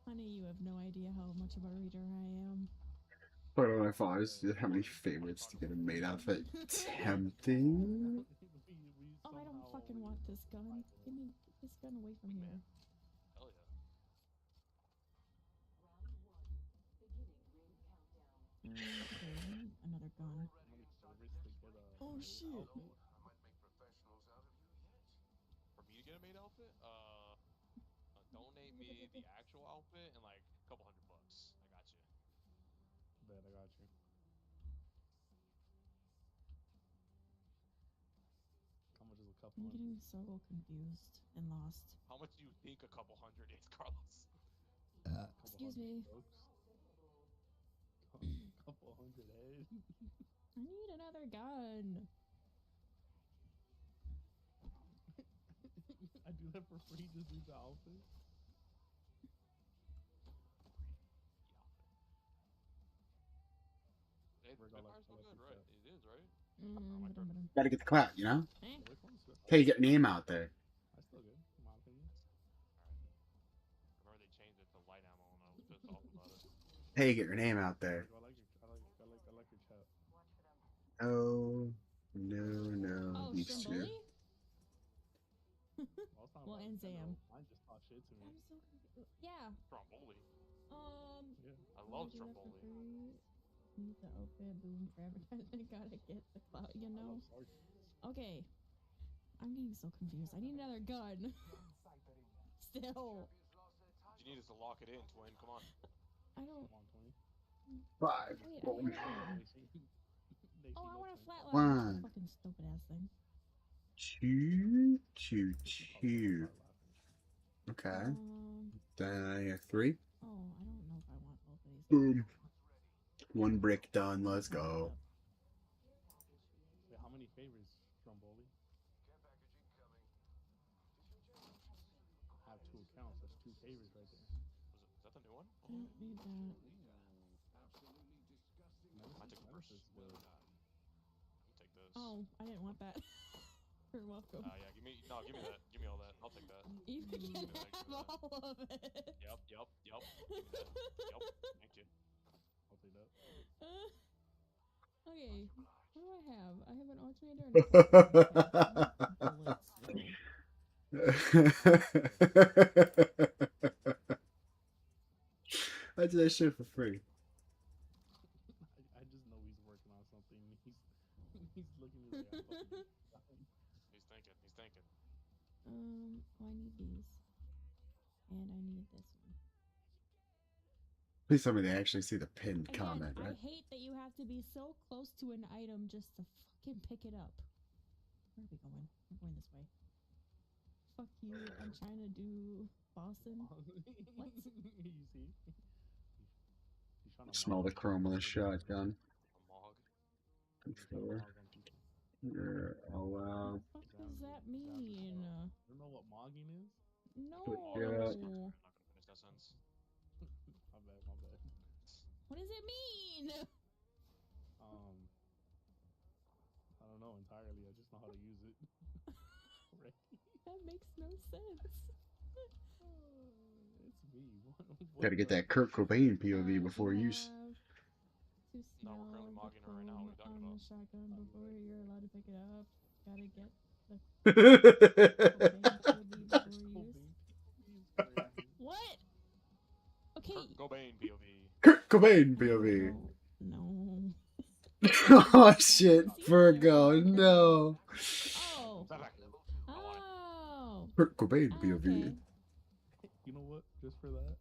[SPEAKER 7] honey, you have no idea how much of a reader I am.
[SPEAKER 1] Put on my phone. How many favorites to get a maid outfit? Tempting.
[SPEAKER 7] Oh, I don't fucking want this gun. Give me this gun away from here.
[SPEAKER 10] Hell yeah.
[SPEAKER 7] Okay, another gun. Oh shit.
[SPEAKER 10] For me to get a maid outfit, donate me the actual outfit and like a couple $100. I got you.
[SPEAKER 9] Bet I got you. How much is a couple?
[SPEAKER 7] I'm getting so confused and lost.
[SPEAKER 10] How much do you think a couple $100 is, Carlos?
[SPEAKER 7] Excuse me.
[SPEAKER 9] Couple $100.
[SPEAKER 7] I need another gun.
[SPEAKER 9] I do that for free. Just do the outfit.
[SPEAKER 10] Hey, the car's still good, right? It is, right?
[SPEAKER 1] Gotta get the clout, you know?
[SPEAKER 7] Eh?
[SPEAKER 9] Where's
[SPEAKER 1] Hey, get your name out there.
[SPEAKER 9] That's still good, in my opinion.
[SPEAKER 10] Remember they changed it to light ammo, and I was pissed off about it.
[SPEAKER 1] Hey, get your name out there.
[SPEAKER 9] I like your chat.
[SPEAKER 1] Oh, no,
[SPEAKER 7] Oh,
[SPEAKER 1] these two.
[SPEAKER 7] Stromboli?
[SPEAKER 9] Well,
[SPEAKER 7] and Zam.
[SPEAKER 9] Mine just talk shit to me.
[SPEAKER 7] I'm so confused. Yeah.
[SPEAKER 10] Stromboli.
[SPEAKER 9] Yeah.
[SPEAKER 10] I love Stromboli.
[SPEAKER 7] Need the outfit, boom, for advertisement. Gotta get the clout, you
[SPEAKER 9] I
[SPEAKER 7] know?
[SPEAKER 9] love sergeants.
[SPEAKER 7] Okay. I'm getting so confused. I need another gun. Still.
[SPEAKER 10] You need us to lock it in, twin. Come on.
[SPEAKER 7] I don't.
[SPEAKER 9] Come on, 20.
[SPEAKER 1] 5,
[SPEAKER 7] Wait,
[SPEAKER 1] 4,
[SPEAKER 7] I had it. Oh, I want a flatline.
[SPEAKER 1] 1,
[SPEAKER 7] Fucking stupid ass thing.
[SPEAKER 1] 2, 2, 2. Okay. Then I have 3.
[SPEAKER 7] Oh, I don't know if I want both of these.
[SPEAKER 1] Boom. 1 brick done. Let's go.
[SPEAKER 9] Wait, how many favors, Stromboli? I have 2 accounts. That's 2 favors right there.
[SPEAKER 10] Is that the new one?
[SPEAKER 7] I don't need that.
[SPEAKER 10] I take the first.
[SPEAKER 9] Good.
[SPEAKER 10] You take this.
[SPEAKER 7] Oh, I didn't want that. You're welcome.
[SPEAKER 10] Yeah. Give me that. Give me all that. I'll take that.
[SPEAKER 7] You
[SPEAKER 10] Give me
[SPEAKER 7] can
[SPEAKER 10] that,
[SPEAKER 7] have
[SPEAKER 10] give me that.
[SPEAKER 7] all of it.
[SPEAKER 10] Yep. Give me that. Yep. Thank you.
[SPEAKER 9] I'll take that.
[SPEAKER 7] Okay, what do I have? I have an alternator and
[SPEAKER 1] I did that shit for free.
[SPEAKER 9] I just know he's working on something. He's looking at me like I'm fucking
[SPEAKER 10] He's thinking.
[SPEAKER 7] I need these. And I need this one.
[SPEAKER 1] Please tell me they actually see the pinned
[SPEAKER 7] Again,
[SPEAKER 1] comment, right?
[SPEAKER 7] I hate that you have to be so close to an item just to fucking pick it up. Where are we going? We're going this way. Fuck you. I'm trying to do Boston. What?
[SPEAKER 9] You see? He's trying to
[SPEAKER 1] Smell the chrome with a shotgun.
[SPEAKER 10] A mog.
[SPEAKER 1] Before you're allowed.
[SPEAKER 7] What does that mean?
[SPEAKER 9] You know what mogging is?
[SPEAKER 7] No.
[SPEAKER 1] Yeah.
[SPEAKER 10] I'm not gonna finish that sentence.
[SPEAKER 9] My bad.
[SPEAKER 7] What does it mean?
[SPEAKER 9] I don't know entirely. I just know how to use it. Right?
[SPEAKER 7] That makes no sense.
[SPEAKER 9] It's me.
[SPEAKER 1] Gotta get that Kurt Cobain POV before use.
[SPEAKER 10] No, we're currently mogging her right now. What are you talking about?
[SPEAKER 7] Shotgun before you're allowed to pick it up. Gotta get What? Okay.
[SPEAKER 10] Kurt Cobain POV.
[SPEAKER 1] Kurt Cobain POV.
[SPEAKER 7] No.
[SPEAKER 1] Oh shit, Virgo, no.
[SPEAKER 7] Oh. Oh.
[SPEAKER 1] Kurt Cobain
[SPEAKER 7] Oh,
[SPEAKER 1] POV.
[SPEAKER 7] okay.
[SPEAKER 9] You know what? Just for that.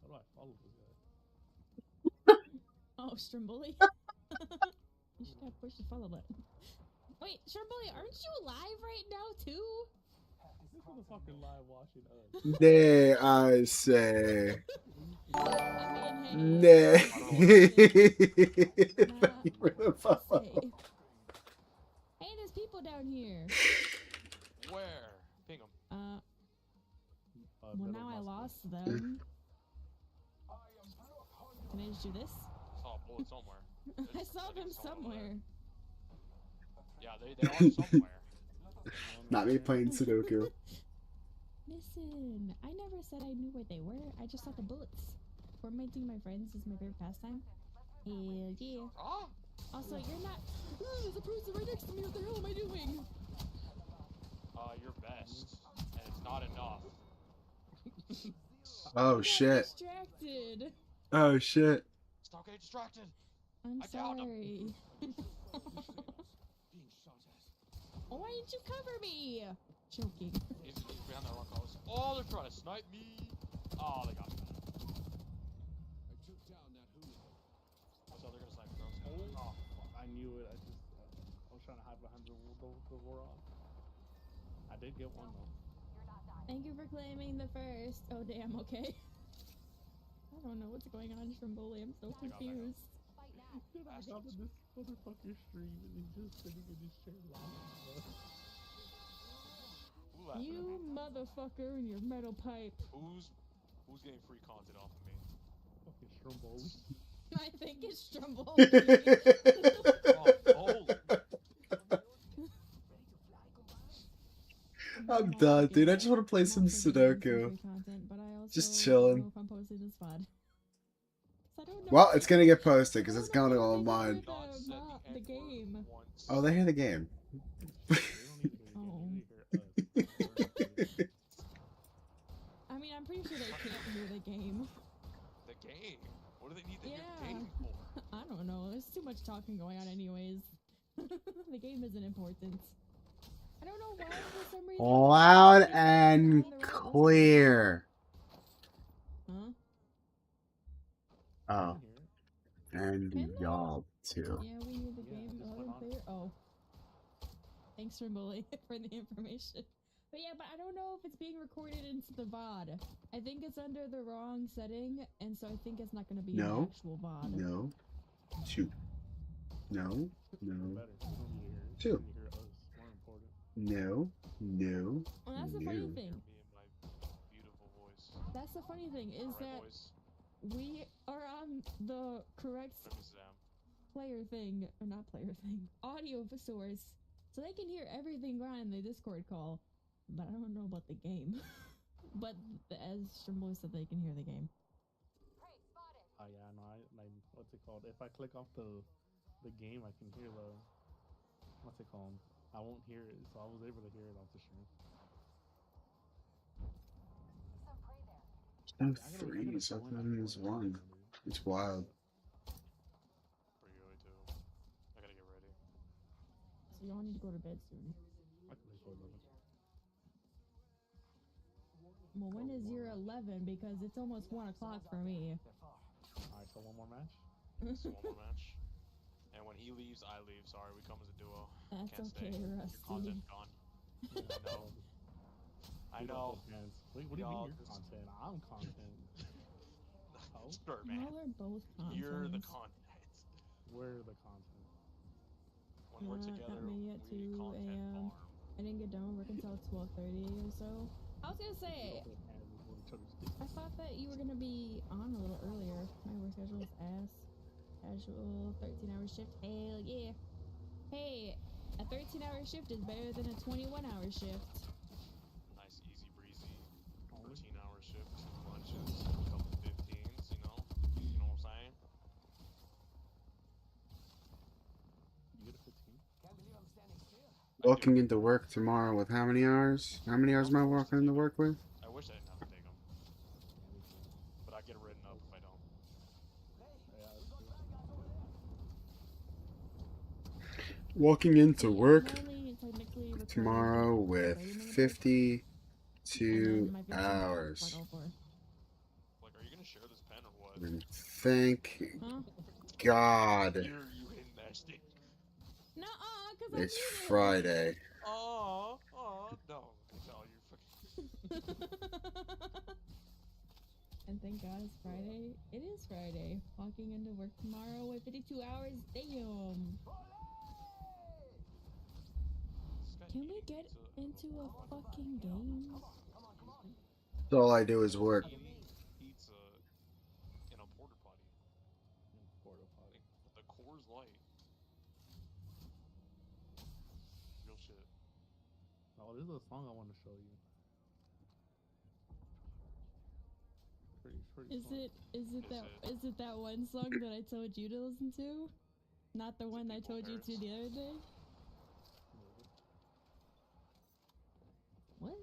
[SPEAKER 9] How do I follow this guy?
[SPEAKER 7] Oh, Stromboli. You should have pushed the follow button. Wait, Stromboli, aren't you live right now too?
[SPEAKER 9] This motherfucker live watching us.
[SPEAKER 1] There I say.
[SPEAKER 7] I
[SPEAKER 1] Nay.
[SPEAKER 7] mean, hey. Hey, there's people down here.
[SPEAKER 10] Where? Ping them.
[SPEAKER 7] Well, now I lost them. Can I just do this?
[SPEAKER 10] I saw a bullet somewhere.
[SPEAKER 7] I saw them somewhere.
[SPEAKER 10] Yeah, they are somewhere.
[SPEAKER 1] Not me playing Sudoku.
[SPEAKER 7] Listen, I never said I knew where they were. I just saw the bullets. Tormenting my friends is my favorite pastime. Hell yeah.
[SPEAKER 10] Ah!
[SPEAKER 7] Also, you're not. There's a person right next to me. What the hell am I doing?
[SPEAKER 10] Your best, and it's not enough.
[SPEAKER 1] Oh
[SPEAKER 7] I got
[SPEAKER 1] shit.
[SPEAKER 7] Distracted.
[SPEAKER 1] Oh shit.
[SPEAKER 10] Stop getting distracted.
[SPEAKER 7] I'm
[SPEAKER 10] I downed him.
[SPEAKER 7] sorry. Oh, why didn't you cover me? Joking.
[SPEAKER 10] He's behind that rock house. Oh, they're trying to snipe me. Oh, they got me. What's up? They're gonna snipe me, bro.
[SPEAKER 9] Oh, fuck. I knew it. I was trying to hide behind the wall. I did get one though.
[SPEAKER 7] Thank you for claiming the first. Oh, damn, okay. I don't know what's going on, Stromboli. I'm so confused.
[SPEAKER 9] Dude, I got in this motherfucker's stream and he's just sitting in his chair laughing.
[SPEAKER 7] You motherfucker and your metal pipe.
[SPEAKER 10] Who's getting free content off of me?
[SPEAKER 9] Fucking Stromboli.
[SPEAKER 7] I think it's Stromboli.
[SPEAKER 10] Oh,
[SPEAKER 7] watch
[SPEAKER 1] done,
[SPEAKER 7] the
[SPEAKER 1] dude. I
[SPEAKER 7] game.
[SPEAKER 1] just want to play
[SPEAKER 7] I'm
[SPEAKER 1] some
[SPEAKER 7] also doing
[SPEAKER 1] Sudoku.
[SPEAKER 7] free content, but I also
[SPEAKER 1] Just
[SPEAKER 7] don't know
[SPEAKER 1] chilling.
[SPEAKER 7] if I'm posting this VOD. 'Cause I don't know
[SPEAKER 1] Well,
[SPEAKER 7] if
[SPEAKER 1] it's
[SPEAKER 7] they-
[SPEAKER 1] gonna get posted
[SPEAKER 7] I
[SPEAKER 1] because
[SPEAKER 7] don't
[SPEAKER 1] it's
[SPEAKER 7] know
[SPEAKER 1] gonna
[SPEAKER 7] if
[SPEAKER 1] go
[SPEAKER 7] they
[SPEAKER 1] on
[SPEAKER 7] can
[SPEAKER 1] mine.
[SPEAKER 7] hear
[SPEAKER 10] Not said
[SPEAKER 7] the
[SPEAKER 10] N-word
[SPEAKER 7] game.
[SPEAKER 10] once.
[SPEAKER 1] Oh, they hear the game.
[SPEAKER 9] They don't need to hear the game. They need to hear us. We're important.
[SPEAKER 7] I mean, I'm pretty sure they can't hear the game.
[SPEAKER 10] The game. What do they need to hear the
[SPEAKER 7] Yeah.
[SPEAKER 10] game for?
[SPEAKER 7] I don't know. There's too much talking going on, anyways. The game isn't important. I don't know why for some reason.
[SPEAKER 1] Loud
[SPEAKER 7] it's
[SPEAKER 1] and
[SPEAKER 7] on the right list.
[SPEAKER 1] clear.
[SPEAKER 7] Huh?
[SPEAKER 1] Oh,
[SPEAKER 9] Can hear it.
[SPEAKER 1] and
[SPEAKER 7] Can they?
[SPEAKER 1] y'all too.
[SPEAKER 7] Yeah, we hear the
[SPEAKER 9] Yeah, I
[SPEAKER 7] game
[SPEAKER 9] just
[SPEAKER 7] loud
[SPEAKER 9] went
[SPEAKER 7] and
[SPEAKER 9] on.
[SPEAKER 7] clear. Oh. Thanks for for the information. But yeah, but I don't know if it's being recorded into the VOD. I think it's under the wrong setting, and so I think it's not going to be an
[SPEAKER 1] No.
[SPEAKER 7] actual VOD.
[SPEAKER 1] No. Shoot. No.
[SPEAKER 9] No
[SPEAKER 1] No.
[SPEAKER 9] better. We don't need to hear it.
[SPEAKER 1] Two.
[SPEAKER 9] We need to hear us. More important.
[SPEAKER 1] No. No.
[SPEAKER 7] Well, that's the funny
[SPEAKER 1] No.
[SPEAKER 7] thing.
[SPEAKER 10] Me and my beautiful voice.
[SPEAKER 7] That's the funny thing is
[SPEAKER 10] Alright,
[SPEAKER 7] that
[SPEAKER 10] boys.
[SPEAKER 7] we are on the correct
[SPEAKER 10] Let me Sam.
[SPEAKER 7] player thing, or not player thing, audio source, so they can hear everything going on in the Discord call. But I don't know about the game. But as Shimbo said, they can hear the game.
[SPEAKER 9] Oh yeah, no, I like what's it called? If I click off the game, I can hear the what's it called? I won't hear it, so I was able to hear it off the stream.
[SPEAKER 1] No
[SPEAKER 9] Yeah, I gotta
[SPEAKER 1] three. So
[SPEAKER 9] go in
[SPEAKER 1] that
[SPEAKER 9] on
[SPEAKER 1] is
[SPEAKER 9] Fortnite,
[SPEAKER 1] one.
[SPEAKER 9] dude.
[SPEAKER 1] It's wild.
[SPEAKER 10] Pretty early too. I gotta get ready.
[SPEAKER 7] So y'all need to go to bed soon.
[SPEAKER 9] I can play for 11.
[SPEAKER 7] Well, when is your 11? Because it's almost 1 o'clock for me.
[SPEAKER 9] Alright, so one more match.
[SPEAKER 10] So one more match. And when he leaves, I leave. Sorry, we come as a duo.
[SPEAKER 7] That's
[SPEAKER 10] Can't
[SPEAKER 7] okay,
[SPEAKER 10] stay. Your
[SPEAKER 7] Rusty.
[SPEAKER 10] content's gone. I know.
[SPEAKER 9] What do you
[SPEAKER 10] Y'all
[SPEAKER 9] mean you're
[SPEAKER 10] just-
[SPEAKER 9] content? I'm content. Oh,
[SPEAKER 10] Sure, man.
[SPEAKER 7] Y'all are both content.
[SPEAKER 10] You're the content.
[SPEAKER 9] we're the content.
[SPEAKER 10] When we're
[SPEAKER 7] Got
[SPEAKER 10] together,
[SPEAKER 7] me at
[SPEAKER 10] we
[SPEAKER 7] 2
[SPEAKER 10] content
[SPEAKER 7] a.m.
[SPEAKER 10] farm.
[SPEAKER 7] I didn't get done work until 12:30 or so. I was gonna say, I thought that you were gonna be on a little earlier. My work schedule is ass. Casual 13-hour shift. Hell yeah. Hey, a 13-hour shift is better than a 21-hour shift.
[SPEAKER 10] Nice, easy breezy, 13-hour shift, lunches, a couple 15s, you know what I'm saying?
[SPEAKER 9] You get a 15?
[SPEAKER 1] Walking into work tomorrow with how many hours? How many hours am I walking into work with?
[SPEAKER 10] I wish I didn't have to take them, but I get written up if I don't.
[SPEAKER 9] Yeah, that's true.
[SPEAKER 1] Walking into work
[SPEAKER 7] I'm only technically recording
[SPEAKER 1] tomorrow
[SPEAKER 7] for
[SPEAKER 1] with
[SPEAKER 7] 30 minutes,
[SPEAKER 1] 52
[SPEAKER 7] and then my 15 minutes
[SPEAKER 1] hours.
[SPEAKER 7] is like all for.
[SPEAKER 10] Like, are you gonna share this pen or what?
[SPEAKER 1] And thank
[SPEAKER 7] Huh?
[SPEAKER 1] God
[SPEAKER 10] You hitting that stick.
[SPEAKER 7] Nuh-uh, because I
[SPEAKER 1] it's
[SPEAKER 7] need it.
[SPEAKER 1] Friday.
[SPEAKER 10] Oh, no. No, you fucking.
[SPEAKER 7] And thank God it's Friday. It is Friday. Walking into work tomorrow with 52 hours. Damn. Can we get into a fucking game?
[SPEAKER 1] That's all I do is work.
[SPEAKER 10] Eating pizza in a porta potty.
[SPEAKER 9] Porta potty.
[SPEAKER 10] With the Coors Light. Real shit.
[SPEAKER 9] Oh, this is a song I want to show you. Pretty
[SPEAKER 7] Is it that one song that I told you to listen to? Not the one I told you to the other day? What?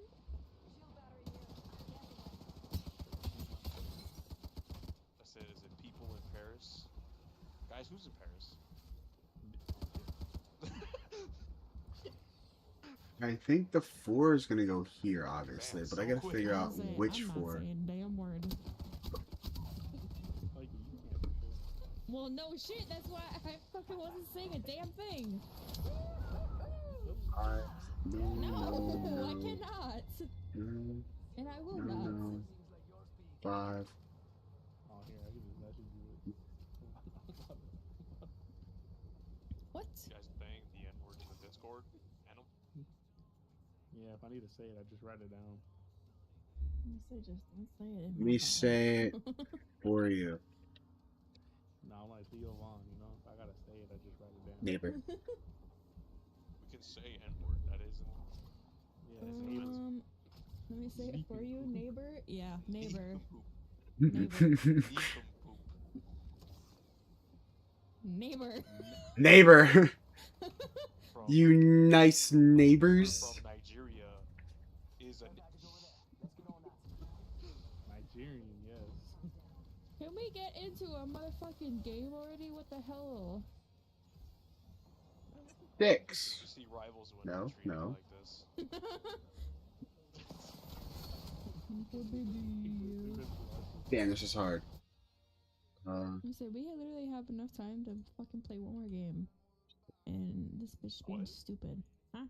[SPEAKER 10] I said, is it people in Paris? Guys, who's in Paris?
[SPEAKER 1] I think the 4 is gonna go here, obviously, but I gotta
[SPEAKER 10] So
[SPEAKER 1] figure
[SPEAKER 10] quick.
[SPEAKER 1] out which
[SPEAKER 7] I'm not
[SPEAKER 1] 4.
[SPEAKER 7] saying a damn word.
[SPEAKER 9] Like, you can't do shit.
[SPEAKER 7] Well, no shit. That's why I fucking wasn't saying a damn thing. No, I cannot.
[SPEAKER 1] No,
[SPEAKER 7] And I will
[SPEAKER 1] no,
[SPEAKER 7] not.
[SPEAKER 1] no. 5.
[SPEAKER 9] Oh, here, I should do it.
[SPEAKER 7] What?
[SPEAKER 10] You guys bang the N-word in the Discord? And
[SPEAKER 9] Yeah, if I need to say it, I just write it down.
[SPEAKER 7] Just don't say it.
[SPEAKER 1] Let me say it for you,
[SPEAKER 9] No, I'm like Theo Vaughn, you know? If I gotta say it, I just write it down.
[SPEAKER 1] neighbor.
[SPEAKER 10] we can say N-word. That isn't.
[SPEAKER 9] Yeah, it's neighbor.
[SPEAKER 7] Let me say it for you, neighbor. Yeah, neighbor.
[SPEAKER 10] Nincompoop.
[SPEAKER 7] Neighbor.
[SPEAKER 1] Neighbor.
[SPEAKER 10] From,
[SPEAKER 1] You nice neighbors.
[SPEAKER 10] from Nigeria is a
[SPEAKER 9] Nigerian, yes.
[SPEAKER 7] Can we get into a motherfucking game already? What the hell?
[SPEAKER 1] Six.
[SPEAKER 10] You see rivals when
[SPEAKER 1] No,
[SPEAKER 10] treated
[SPEAKER 1] no.
[SPEAKER 10] like this.
[SPEAKER 1] Damn, this is hard.
[SPEAKER 7] You said we literally have enough time to fucking play one more game. And this bitch being
[SPEAKER 10] What?
[SPEAKER 7] stupid. Huh?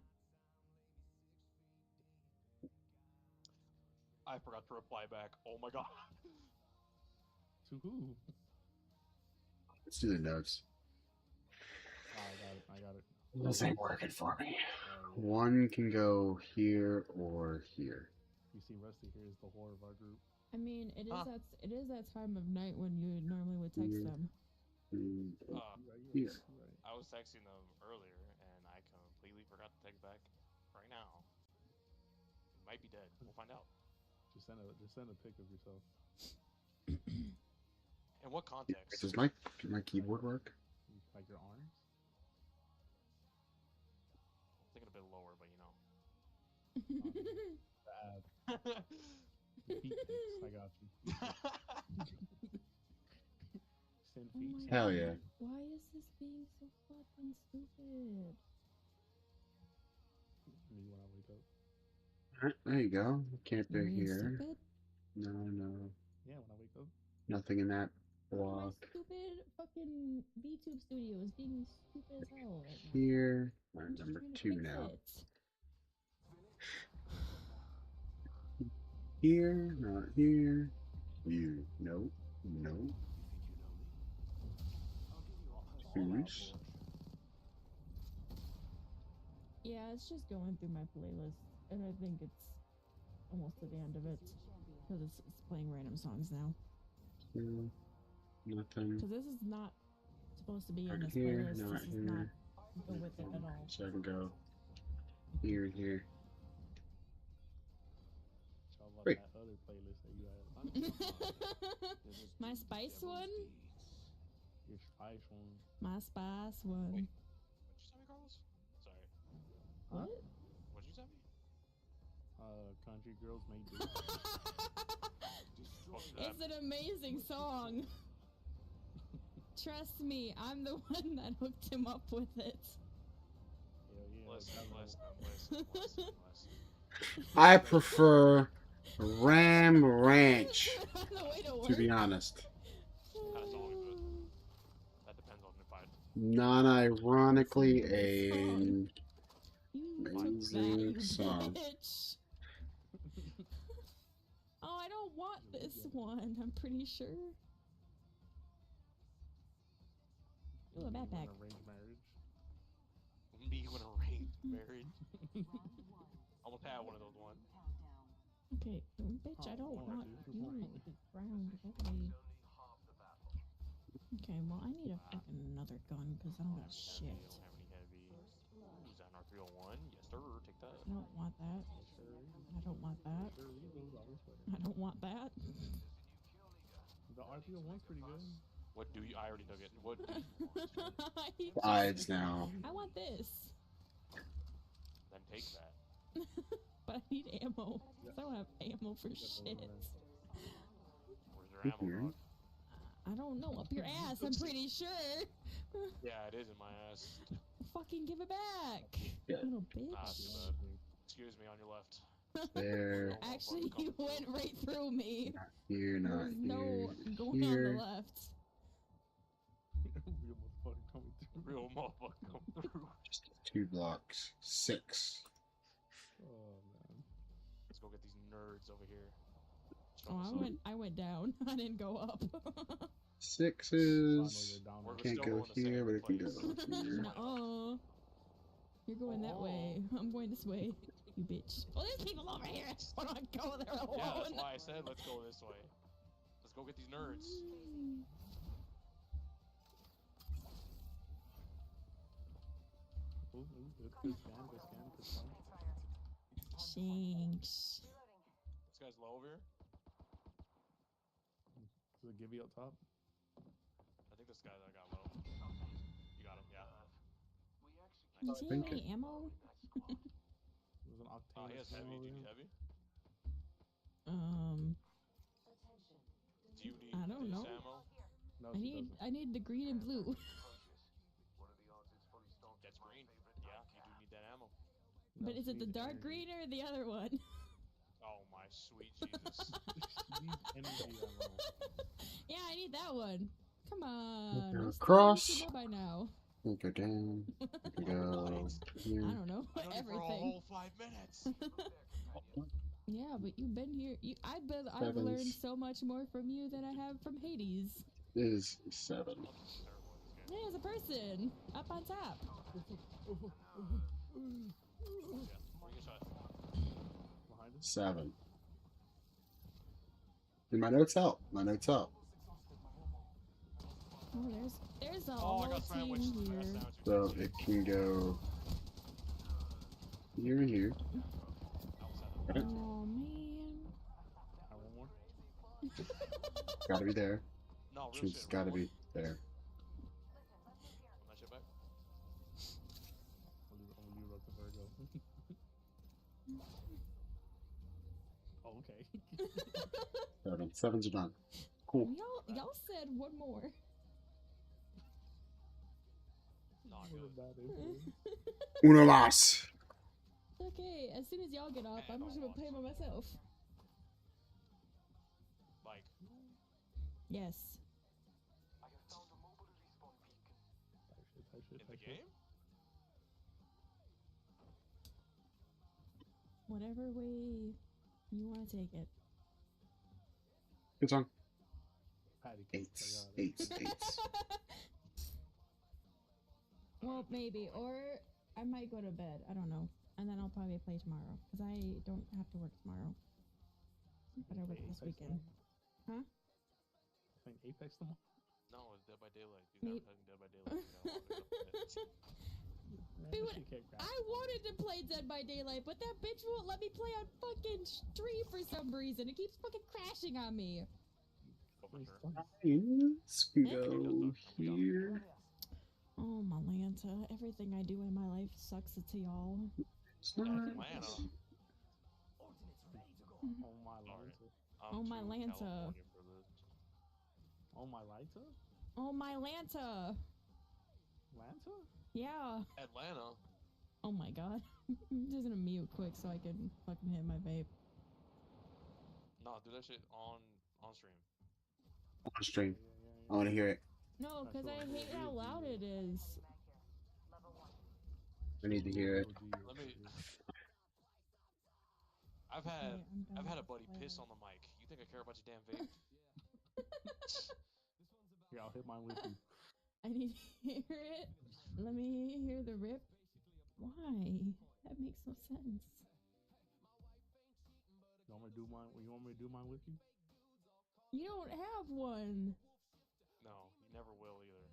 [SPEAKER 10] I forgot to reply back. Oh my god.
[SPEAKER 9] To who?
[SPEAKER 1] Let's do the notes.
[SPEAKER 9] Oh, I got it.
[SPEAKER 1] This ain't working for me.
[SPEAKER 9] Oh, yeah.
[SPEAKER 1] One can go here or here.
[SPEAKER 9] You see, Rusty here is the whore of our group.
[SPEAKER 7] I mean, it is
[SPEAKER 10] Huh?
[SPEAKER 7] it is that time of night when you normally would text
[SPEAKER 1] Yeah.
[SPEAKER 7] them.
[SPEAKER 1] Here.
[SPEAKER 10] I was texting them earlier and I completely forgot to text back right now. You might be dead. We'll find out.
[SPEAKER 9] Just send a pic of yourself.
[SPEAKER 10] In what context?
[SPEAKER 1] Does my keyboard work?
[SPEAKER 9] Like your arms?
[SPEAKER 10] I'm thinking a bit lower, but you know.
[SPEAKER 9] Bad. Feet pics, I got you. Send
[SPEAKER 7] Oh
[SPEAKER 9] feet.
[SPEAKER 7] my
[SPEAKER 1] Hell
[SPEAKER 7] God.
[SPEAKER 1] yeah.
[SPEAKER 7] Why is this being so fucking stupid?
[SPEAKER 9] Me when I wake up.
[SPEAKER 1] Alright, there you go. Can't
[SPEAKER 7] You
[SPEAKER 1] do
[SPEAKER 7] being
[SPEAKER 1] here.
[SPEAKER 7] stupid?
[SPEAKER 1] No.
[SPEAKER 9] Yeah, when I wake up.
[SPEAKER 1] Nothing in that
[SPEAKER 7] My
[SPEAKER 1] block.
[SPEAKER 7] stupid fucking VTube studio is being stupid as hell right now.
[SPEAKER 1] Here. Alright,
[SPEAKER 7] I'm just
[SPEAKER 1] number
[SPEAKER 7] trying to
[SPEAKER 1] 2
[SPEAKER 7] fix
[SPEAKER 1] now.
[SPEAKER 7] it.
[SPEAKER 1] Here, not here. You. Nope. Nope. Finish.
[SPEAKER 7] Yeah, it's just going through my playlist, and I think it's almost to the end of it because it's playing random songs now.
[SPEAKER 1] Two. Nothing.
[SPEAKER 7] Because this is not supposed to be in
[SPEAKER 1] Not
[SPEAKER 7] this
[SPEAKER 1] here,
[SPEAKER 7] playlist.
[SPEAKER 1] not
[SPEAKER 7] This is
[SPEAKER 1] here.
[SPEAKER 7] not go with it at all.
[SPEAKER 1] So I can go here and here.
[SPEAKER 9] Tell about
[SPEAKER 1] Wait.
[SPEAKER 9] that other playlist that you had.
[SPEAKER 7] My spice one?
[SPEAKER 9] Your spice one.
[SPEAKER 7] My spice one.
[SPEAKER 10] Wait. What'd you send me, Carlos? Sorry.
[SPEAKER 7] What?
[SPEAKER 10] What'd you send me?
[SPEAKER 9] Country Girls May Do.
[SPEAKER 7] It's an amazing song. Trust me, I'm the one that hooked him up with it.
[SPEAKER 9] Hell yeah.
[SPEAKER 10] Listen.
[SPEAKER 1] I prefer Ram Ranch,
[SPEAKER 7] On the way to
[SPEAKER 1] to
[SPEAKER 7] work.
[SPEAKER 1] be honest.
[SPEAKER 10] That song is good. That depends on if I.
[SPEAKER 1] Non-ironically,
[SPEAKER 7] It's a
[SPEAKER 1] an
[SPEAKER 7] You took that,
[SPEAKER 1] amazing
[SPEAKER 7] you
[SPEAKER 1] song.
[SPEAKER 7] bitch. Oh, I don't want this one. I'm pretty sure. Ooh, a backpack.
[SPEAKER 9] Arranged marriage.
[SPEAKER 10] Me when arranged marriage. Almost had one of those ones.
[SPEAKER 7] Okay, bitch, I don't want you round away. Okay, well, I need a fucking another gun because I don't got shit.
[SPEAKER 10] Don't have any heavy. Use that R301. Yes, sir. Take that.
[SPEAKER 7] I don't want that. I don't want that. I don't want that.
[SPEAKER 9] The R301's pretty good.
[SPEAKER 10] What do you? I already took it. What do you want?
[SPEAKER 1] Sides now.
[SPEAKER 7] I want this.
[SPEAKER 10] Then take that.
[SPEAKER 7] But I need ammo. 'Cause I don't have ammo for shit.
[SPEAKER 10] Where's your ammo,
[SPEAKER 1] Here.
[SPEAKER 10] dog?
[SPEAKER 7] I don't know. Up your ass, I'm pretty sure.
[SPEAKER 10] Yeah, it is in my ass.
[SPEAKER 7] Fucking give it back.
[SPEAKER 1] Yeah.
[SPEAKER 7] Little
[SPEAKER 10] Ah,
[SPEAKER 7] bitch.
[SPEAKER 10] too bad. Excuse me, on your left.
[SPEAKER 1] There.
[SPEAKER 7] Actually, you went right through me.
[SPEAKER 1] Not here, not
[SPEAKER 7] There's no
[SPEAKER 1] here.
[SPEAKER 7] going
[SPEAKER 1] Here.
[SPEAKER 7] on the left.
[SPEAKER 9] Real motherfucker coming through.
[SPEAKER 10] Real motherfucker come through.
[SPEAKER 1] Just 2 blocks. 6.
[SPEAKER 9] Oh man.
[SPEAKER 10] Let's go get these nerds over here.
[SPEAKER 7] Oh, I went down. I didn't go up.
[SPEAKER 1] 6s.
[SPEAKER 10] We're
[SPEAKER 1] Can't
[SPEAKER 10] still
[SPEAKER 1] go
[SPEAKER 10] going the
[SPEAKER 1] here,
[SPEAKER 10] same
[SPEAKER 1] but it can go
[SPEAKER 10] place.
[SPEAKER 1] here.
[SPEAKER 7] No. You're going that way. I'm going this way. You bitch. Oh, there's people over here. Why don't I go there alone?
[SPEAKER 10] Yeah, that's why I said let's go this way. Let's go get these nerds.
[SPEAKER 9] Ooh, good scan, good scan, good scan.
[SPEAKER 7] Shanks.
[SPEAKER 10] This guy's low over here.
[SPEAKER 9] Does it give you up top?
[SPEAKER 10] I think this guy that got low. You got him, yeah.
[SPEAKER 7] Does he have any ammo?
[SPEAKER 9] There's an octane.
[SPEAKER 10] He has heavy. Do you need heavy? Do you need
[SPEAKER 7] I don't
[SPEAKER 10] this
[SPEAKER 7] know.
[SPEAKER 10] ammo?
[SPEAKER 9] No,
[SPEAKER 7] I
[SPEAKER 9] she
[SPEAKER 7] need
[SPEAKER 9] doesn't.
[SPEAKER 7] I need the green and blue.
[SPEAKER 10] That's green. Yeah, you do need that ammo.
[SPEAKER 9] No,
[SPEAKER 7] But is
[SPEAKER 9] she
[SPEAKER 7] it the
[SPEAKER 9] needs
[SPEAKER 7] dark
[SPEAKER 9] energy.
[SPEAKER 7] green or the other one?
[SPEAKER 10] Oh my sweet Jesus.
[SPEAKER 9] She needs energy ammo.
[SPEAKER 7] Yeah, I need that one. Come on.
[SPEAKER 1] Go
[SPEAKER 7] What's the
[SPEAKER 1] across.
[SPEAKER 7] you should know by now?
[SPEAKER 1] We go down. We go
[SPEAKER 7] I
[SPEAKER 1] here.
[SPEAKER 7] don't know.
[SPEAKER 10] I don't for a
[SPEAKER 7] Everything.
[SPEAKER 10] whole 5 minutes.
[SPEAKER 7] Yeah, but you've been here. I've
[SPEAKER 1] Sevens.
[SPEAKER 7] learned so much more from you than I have from Hades.
[SPEAKER 1] Is 7.
[SPEAKER 10] I'm just terrible at this game.
[SPEAKER 7] Hey, as a person, up on top.
[SPEAKER 10] Yeah, where you shot?
[SPEAKER 9] Behind us.
[SPEAKER 1] 7. Did my notes out? My notes out.
[SPEAKER 7] Oh, there's a
[SPEAKER 10] Oh, I
[SPEAKER 7] whole
[SPEAKER 10] got
[SPEAKER 7] team
[SPEAKER 10] sandwiched. I got
[SPEAKER 7] here.
[SPEAKER 10] sandwiched.
[SPEAKER 1] So it can go here and here.
[SPEAKER 10] Outside.
[SPEAKER 1] Right?
[SPEAKER 7] Oh man.
[SPEAKER 9] One more.
[SPEAKER 1] Gotta be there.
[SPEAKER 10] No, real
[SPEAKER 1] She's
[SPEAKER 10] shit.
[SPEAKER 1] gotta
[SPEAKER 10] real
[SPEAKER 1] be there.
[SPEAKER 10] Put my shit back.
[SPEAKER 9] I'll leave it up to Virgo. Oh, okay.
[SPEAKER 1] 7. 7's are done. Cool.
[SPEAKER 7] Y'all said one more.
[SPEAKER 10] Not
[SPEAKER 9] What
[SPEAKER 10] good.
[SPEAKER 9] about it?
[SPEAKER 1] Uno más.
[SPEAKER 7] Okay, as soon as y'all get off, I'm just gonna play by myself.
[SPEAKER 10] Like,
[SPEAKER 7] Yes.
[SPEAKER 9] Type shit.
[SPEAKER 10] in the game?
[SPEAKER 7] Whatever way you want to take it.
[SPEAKER 1] Good song.
[SPEAKER 9] Patty cake.
[SPEAKER 1] 8s. 8s.
[SPEAKER 7] Well, maybe, or I might go to bed. I don't know, and then I'll probably play tomorrow because I don't have to work tomorrow. But I work this weekend. Huh?
[SPEAKER 9] Playing Apex tomorrow?
[SPEAKER 10] No, it's Dead by Daylight. Dude,
[SPEAKER 7] Maybe.
[SPEAKER 10] Dead by Daylight. You gotta log in.
[SPEAKER 7] Dude, I wanted to play Dead by Daylight, but that bitch won't let me play on fucking stream for some reason. It keeps fucking crashing on me.
[SPEAKER 10] Oh, for sure.
[SPEAKER 1] 9s can go here.
[SPEAKER 7] Oh, Malanta. Everything I do in my life sucks to y'all.
[SPEAKER 1] It's not.
[SPEAKER 10] Atlanta.
[SPEAKER 9] Oh my Lanta.
[SPEAKER 10] I'm
[SPEAKER 7] Oh, my
[SPEAKER 10] too
[SPEAKER 7] Lanta.
[SPEAKER 10] California for this.
[SPEAKER 9] Oh my Lanta?
[SPEAKER 7] Oh, my Lanta.
[SPEAKER 9] Lanta?
[SPEAKER 7] Yeah.
[SPEAKER 10] Atlanta.
[SPEAKER 7] Oh my god. I'm just gonna mute quick so I can fucking hit my vape.
[SPEAKER 10] No, do that shit on stream.
[SPEAKER 1] On stream. I want to hear it.
[SPEAKER 7] No, because I hate how loud it is.
[SPEAKER 1] I need to hear it.
[SPEAKER 10] Let me. I've had a buddy piss on the mic. You think I care about your damn vape?
[SPEAKER 9] Here, I'll hit mine with you.
[SPEAKER 7] I need to hear it. Let me hear the rip. Why? That makes no sense.
[SPEAKER 9] You want me to do mine? You want me to do mine with you?
[SPEAKER 7] You don't have one.
[SPEAKER 10] No, you never will either.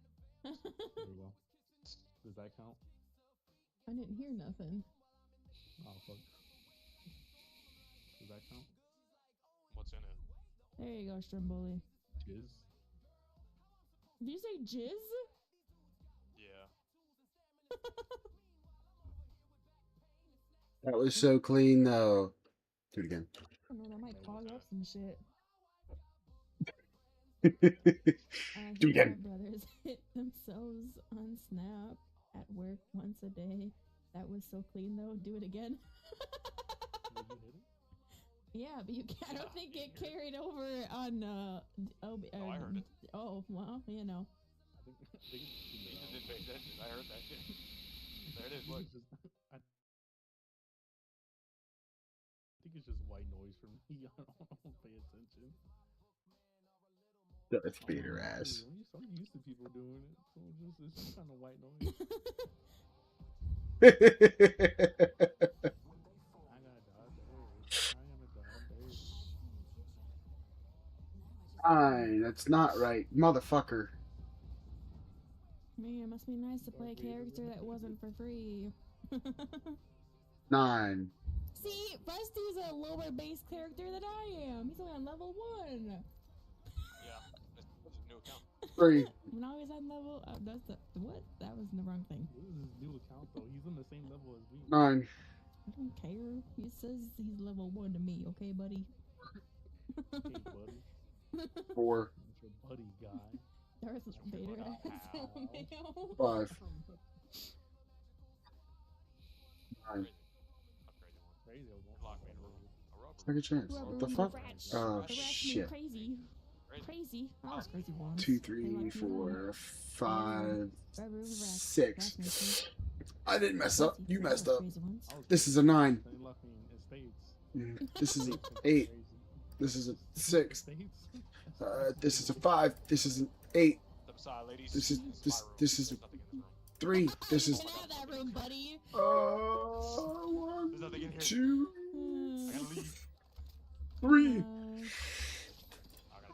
[SPEAKER 9] There you go. Does that count?
[SPEAKER 7] I didn't hear nothing.
[SPEAKER 9] Oh fuck. Does that count?
[SPEAKER 10] What's in it?
[SPEAKER 7] There you go, Stromboli.
[SPEAKER 9] Jizz.
[SPEAKER 7] Did you say jizz?
[SPEAKER 10] Yeah.
[SPEAKER 1] That was so clean, though. Do it again.
[SPEAKER 7] I don't know, that might clog up some shit.
[SPEAKER 1] Do it again.
[SPEAKER 7] Brothers hit themselves on Snap at work once a day. That was so clean, though. Do it again.
[SPEAKER 9] Did you hit it?
[SPEAKER 7] Yeah, but you can't, I don't think it carried over on
[SPEAKER 10] I heard it.
[SPEAKER 7] Oh, well, you know.
[SPEAKER 9] I think it's
[SPEAKER 10] You just didn't pay attention. I heard that shit. There it is. Look.
[SPEAKER 9] I think it's just white noise for me. I don't pay attention.
[SPEAKER 1] Darth Vader ass.
[SPEAKER 9] I'm used to people doing it, so it's just kind of white noise. I gotta dodge there. I gotta dodge there.
[SPEAKER 1] Fine, that's not right, motherfucker.
[SPEAKER 7] Man, it must be nice to play a character that wasn't for free.
[SPEAKER 1] 9.
[SPEAKER 7] See, Rusty's a lower base character than I am. He's only on level 1.
[SPEAKER 10] Yeah, it's a new account.
[SPEAKER 1] 3.
[SPEAKER 7] When I was on level, that's the what? That was the wrong thing.
[SPEAKER 9] This is his new account though. He's on the same level as me.
[SPEAKER 1] 9.
[SPEAKER 7] I don't care. He says he's level 1 to me, okay, buddy?
[SPEAKER 9] Okay, buddy.
[SPEAKER 1] 4.
[SPEAKER 9] It's your buddy guy.
[SPEAKER 7] Darth Vader
[SPEAKER 10] What the
[SPEAKER 7] ass
[SPEAKER 10] hell?
[SPEAKER 7] Romeo.
[SPEAKER 1] 5. 9.
[SPEAKER 10] Crazy one.
[SPEAKER 9] Crazy.
[SPEAKER 10] Lock me in a rubber.
[SPEAKER 1] Second chance.
[SPEAKER 7] Whoever
[SPEAKER 1] What the
[SPEAKER 7] was
[SPEAKER 1] fuck?
[SPEAKER 7] Ratch.
[SPEAKER 1] Oh,
[SPEAKER 7] The Ratch made
[SPEAKER 1] shit.
[SPEAKER 7] crazy. Crazy. I was crazy once.
[SPEAKER 1] 2,
[SPEAKER 7] They
[SPEAKER 1] 3,
[SPEAKER 7] locked me
[SPEAKER 1] 4,
[SPEAKER 7] down.
[SPEAKER 1] 5,
[SPEAKER 7] Whoever was Ratch.
[SPEAKER 1] 6.
[SPEAKER 7] Ratch made crazy.
[SPEAKER 1] I didn't mess up. You
[SPEAKER 7] I
[SPEAKER 1] messed
[SPEAKER 7] was
[SPEAKER 1] up.
[SPEAKER 7] crazy once.
[SPEAKER 1] This is a 9.
[SPEAKER 9] They locked me in States.
[SPEAKER 1] This is an 8. This is a 6.
[SPEAKER 9] States?
[SPEAKER 1] This is a 5. This is an 8.
[SPEAKER 10] Step aside, ladies.
[SPEAKER 1] This is
[SPEAKER 10] my room.
[SPEAKER 1] this is
[SPEAKER 10] There's nothing in this room.
[SPEAKER 1] 3. This
[SPEAKER 7] You
[SPEAKER 1] is
[SPEAKER 7] can have that room, buddy.
[SPEAKER 1] 1,
[SPEAKER 10] There's nothing in here.
[SPEAKER 1] 2,
[SPEAKER 10] I gotta leave.
[SPEAKER 1] 3.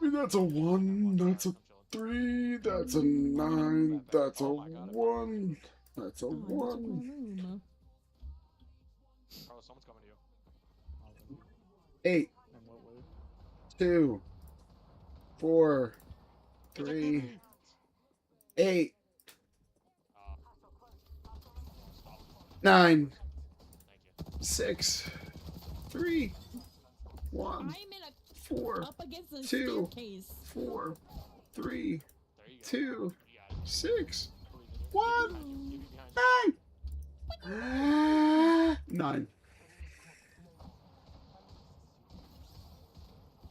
[SPEAKER 1] I mean, that's a 1. That's a 3. That's a 9. That's a 1. That's a 1.
[SPEAKER 7] room.
[SPEAKER 10] Carlos, someone's coming to you.
[SPEAKER 1] 8,
[SPEAKER 9] In what way?
[SPEAKER 1] 2, 4, 3, 8, 9, 6, 3, 1,
[SPEAKER 7] I'm in
[SPEAKER 1] 4,
[SPEAKER 7] up against the
[SPEAKER 1] 2,
[SPEAKER 7] staircase.
[SPEAKER 1] 4, 3,
[SPEAKER 10] There you go.
[SPEAKER 1] 2,
[SPEAKER 10] You got it.
[SPEAKER 1] 6,
[SPEAKER 10] Believe in you.
[SPEAKER 1] 1,
[SPEAKER 10] Keep it behind you.
[SPEAKER 1] 9. 9.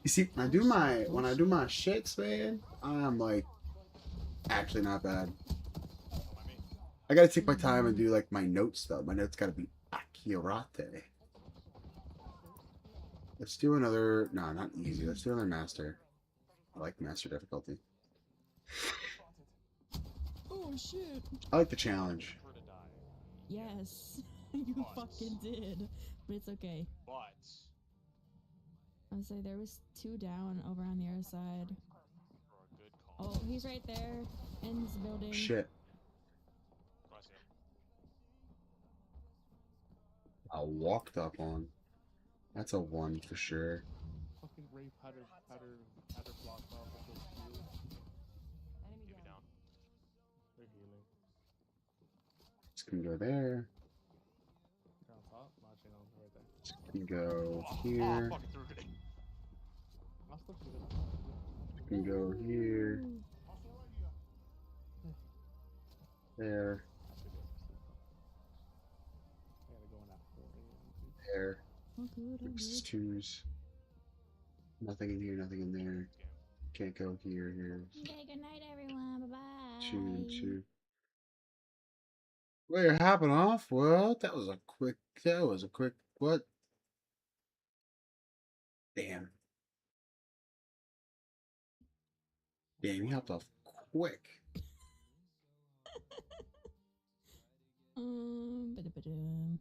[SPEAKER 1] You see, when I do my shits, man, I'm like actually not bad. I gotta take my time and do like my notes though. My notes gotta be accurate. Let's do another. No, not easy. Let's do another master. I like master difficulty.
[SPEAKER 7] Oh shit.
[SPEAKER 1] I like the challenge.
[SPEAKER 10] For to die.
[SPEAKER 7] Yes. You fucking did. But it's okay.
[SPEAKER 10] But
[SPEAKER 7] I was say there was 2 down over on the other side.
[SPEAKER 10] for a good cause.
[SPEAKER 7] Oh, he's right there in this building.
[SPEAKER 1] Shit.
[SPEAKER 10] I see him.
[SPEAKER 1] I walked up on. That's a 1 for sure.
[SPEAKER 9] Fucking Ray Potter blocked off with those shields.
[SPEAKER 10] Give me down.
[SPEAKER 9] They're healing.
[SPEAKER 1] Just can go there.
[SPEAKER 9] They're on top. Watching on right there.
[SPEAKER 1] Can go
[SPEAKER 10] Oh,
[SPEAKER 1] here.
[SPEAKER 10] fucking threw a grenade.
[SPEAKER 9] I'll still shoot it.
[SPEAKER 1] Can go here. There.
[SPEAKER 9] I gotta go in at 4 a.m.
[SPEAKER 1] There.
[SPEAKER 7] Oh, good. Oh,
[SPEAKER 1] Sixes,
[SPEAKER 7] good.
[SPEAKER 1] 2s. Nothing in here. Nothing in there. Can't go here. Here.
[SPEAKER 7] Okay, good night, everyone. Bye-bye.
[SPEAKER 1] 2 and 2. Well, you're hopping off. Well, that was a quick. That was a quick. What? Damn. Damn, he hopped off quick.
[SPEAKER 7] Ba-da-ba-dum.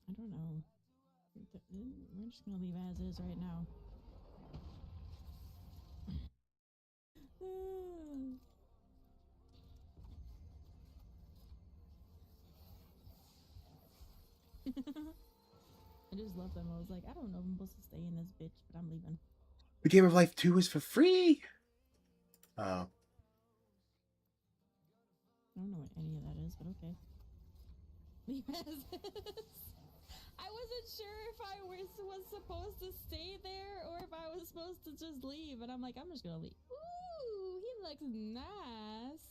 [SPEAKER 7] I don't know. We're just gonna leave as is right now. I just love them. I was like, I don't know if I'm supposed to stay in this bitch, but I'm leaving.
[SPEAKER 1] The Game of Life 2 is for free. Oh.
[SPEAKER 7] I don't know what any of that is, but okay. Leave as is. I wasn't sure if I was supposed to stay there or if I was supposed to just leave, and I'm like, I'm just gonna leave. Ooh, he looks nice.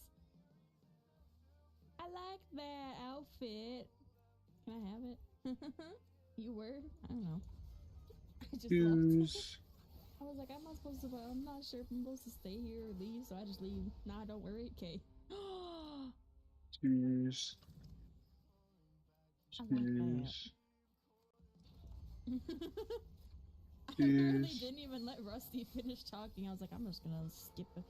[SPEAKER 7] I like that outfit. Can I have it? You were? I don't know. I just left.
[SPEAKER 1] Choose.
[SPEAKER 7] I was like, I'm not supposed to, but I'm not sure if I'm supposed to stay here or leave, so I just leave. Nah, don't worry. Okay.
[SPEAKER 1] Choose.
[SPEAKER 7] I like that.
[SPEAKER 1] Choose.
[SPEAKER 7] I literally
[SPEAKER 1] Choose.
[SPEAKER 7] didn't even let Rusty finish talking. I was like, I'm just gonna skip it.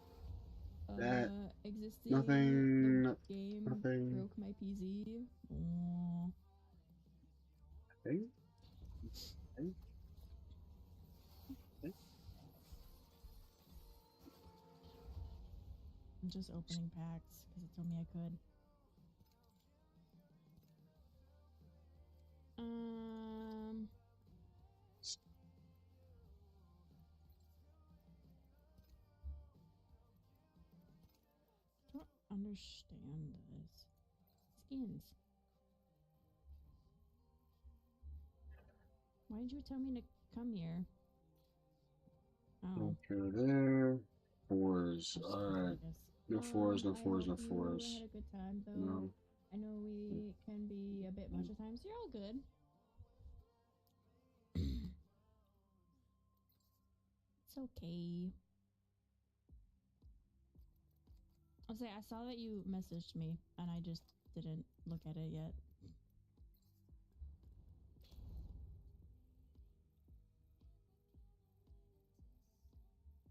[SPEAKER 1] That.
[SPEAKER 7] Existing.
[SPEAKER 1] Nothing.
[SPEAKER 7] The game
[SPEAKER 1] Nothing.
[SPEAKER 7] broke my PC. Aw.
[SPEAKER 1] Thing?
[SPEAKER 7] I'm just opening packs because it told me I could. I don't understand this. Skins. Why did you tell me to come here? Oh.
[SPEAKER 1] Okay, there. Fours.
[SPEAKER 7] That's
[SPEAKER 1] All
[SPEAKER 7] stupid,
[SPEAKER 1] right.
[SPEAKER 7] I guess.
[SPEAKER 1] No fours, no
[SPEAKER 7] I
[SPEAKER 1] fours,
[SPEAKER 7] hope
[SPEAKER 1] no
[SPEAKER 7] you
[SPEAKER 1] fours.
[SPEAKER 7] had a good time, though.
[SPEAKER 1] No.
[SPEAKER 7] I know we can be a bit much at times. You're all good. It's okay. I'll say I saw that you messaged me, and I just didn't look at it yet.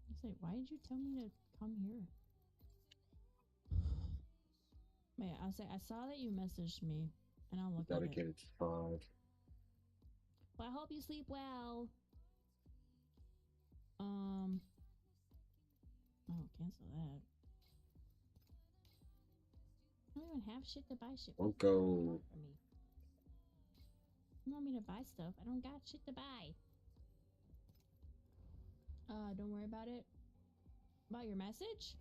[SPEAKER 7] I'll say, why did you tell me to come here? Wait, I'll say I saw that you messaged me, and I'll look at it.
[SPEAKER 1] Dedicated to 5.
[SPEAKER 7] Well, I hope you sleep well. Oh, cancel that. I don't even have shit to buy shit.
[SPEAKER 1] Don't go.
[SPEAKER 7] For me. You want me to buy stuff? I don't got shit to buy. Don't worry about it. About your message?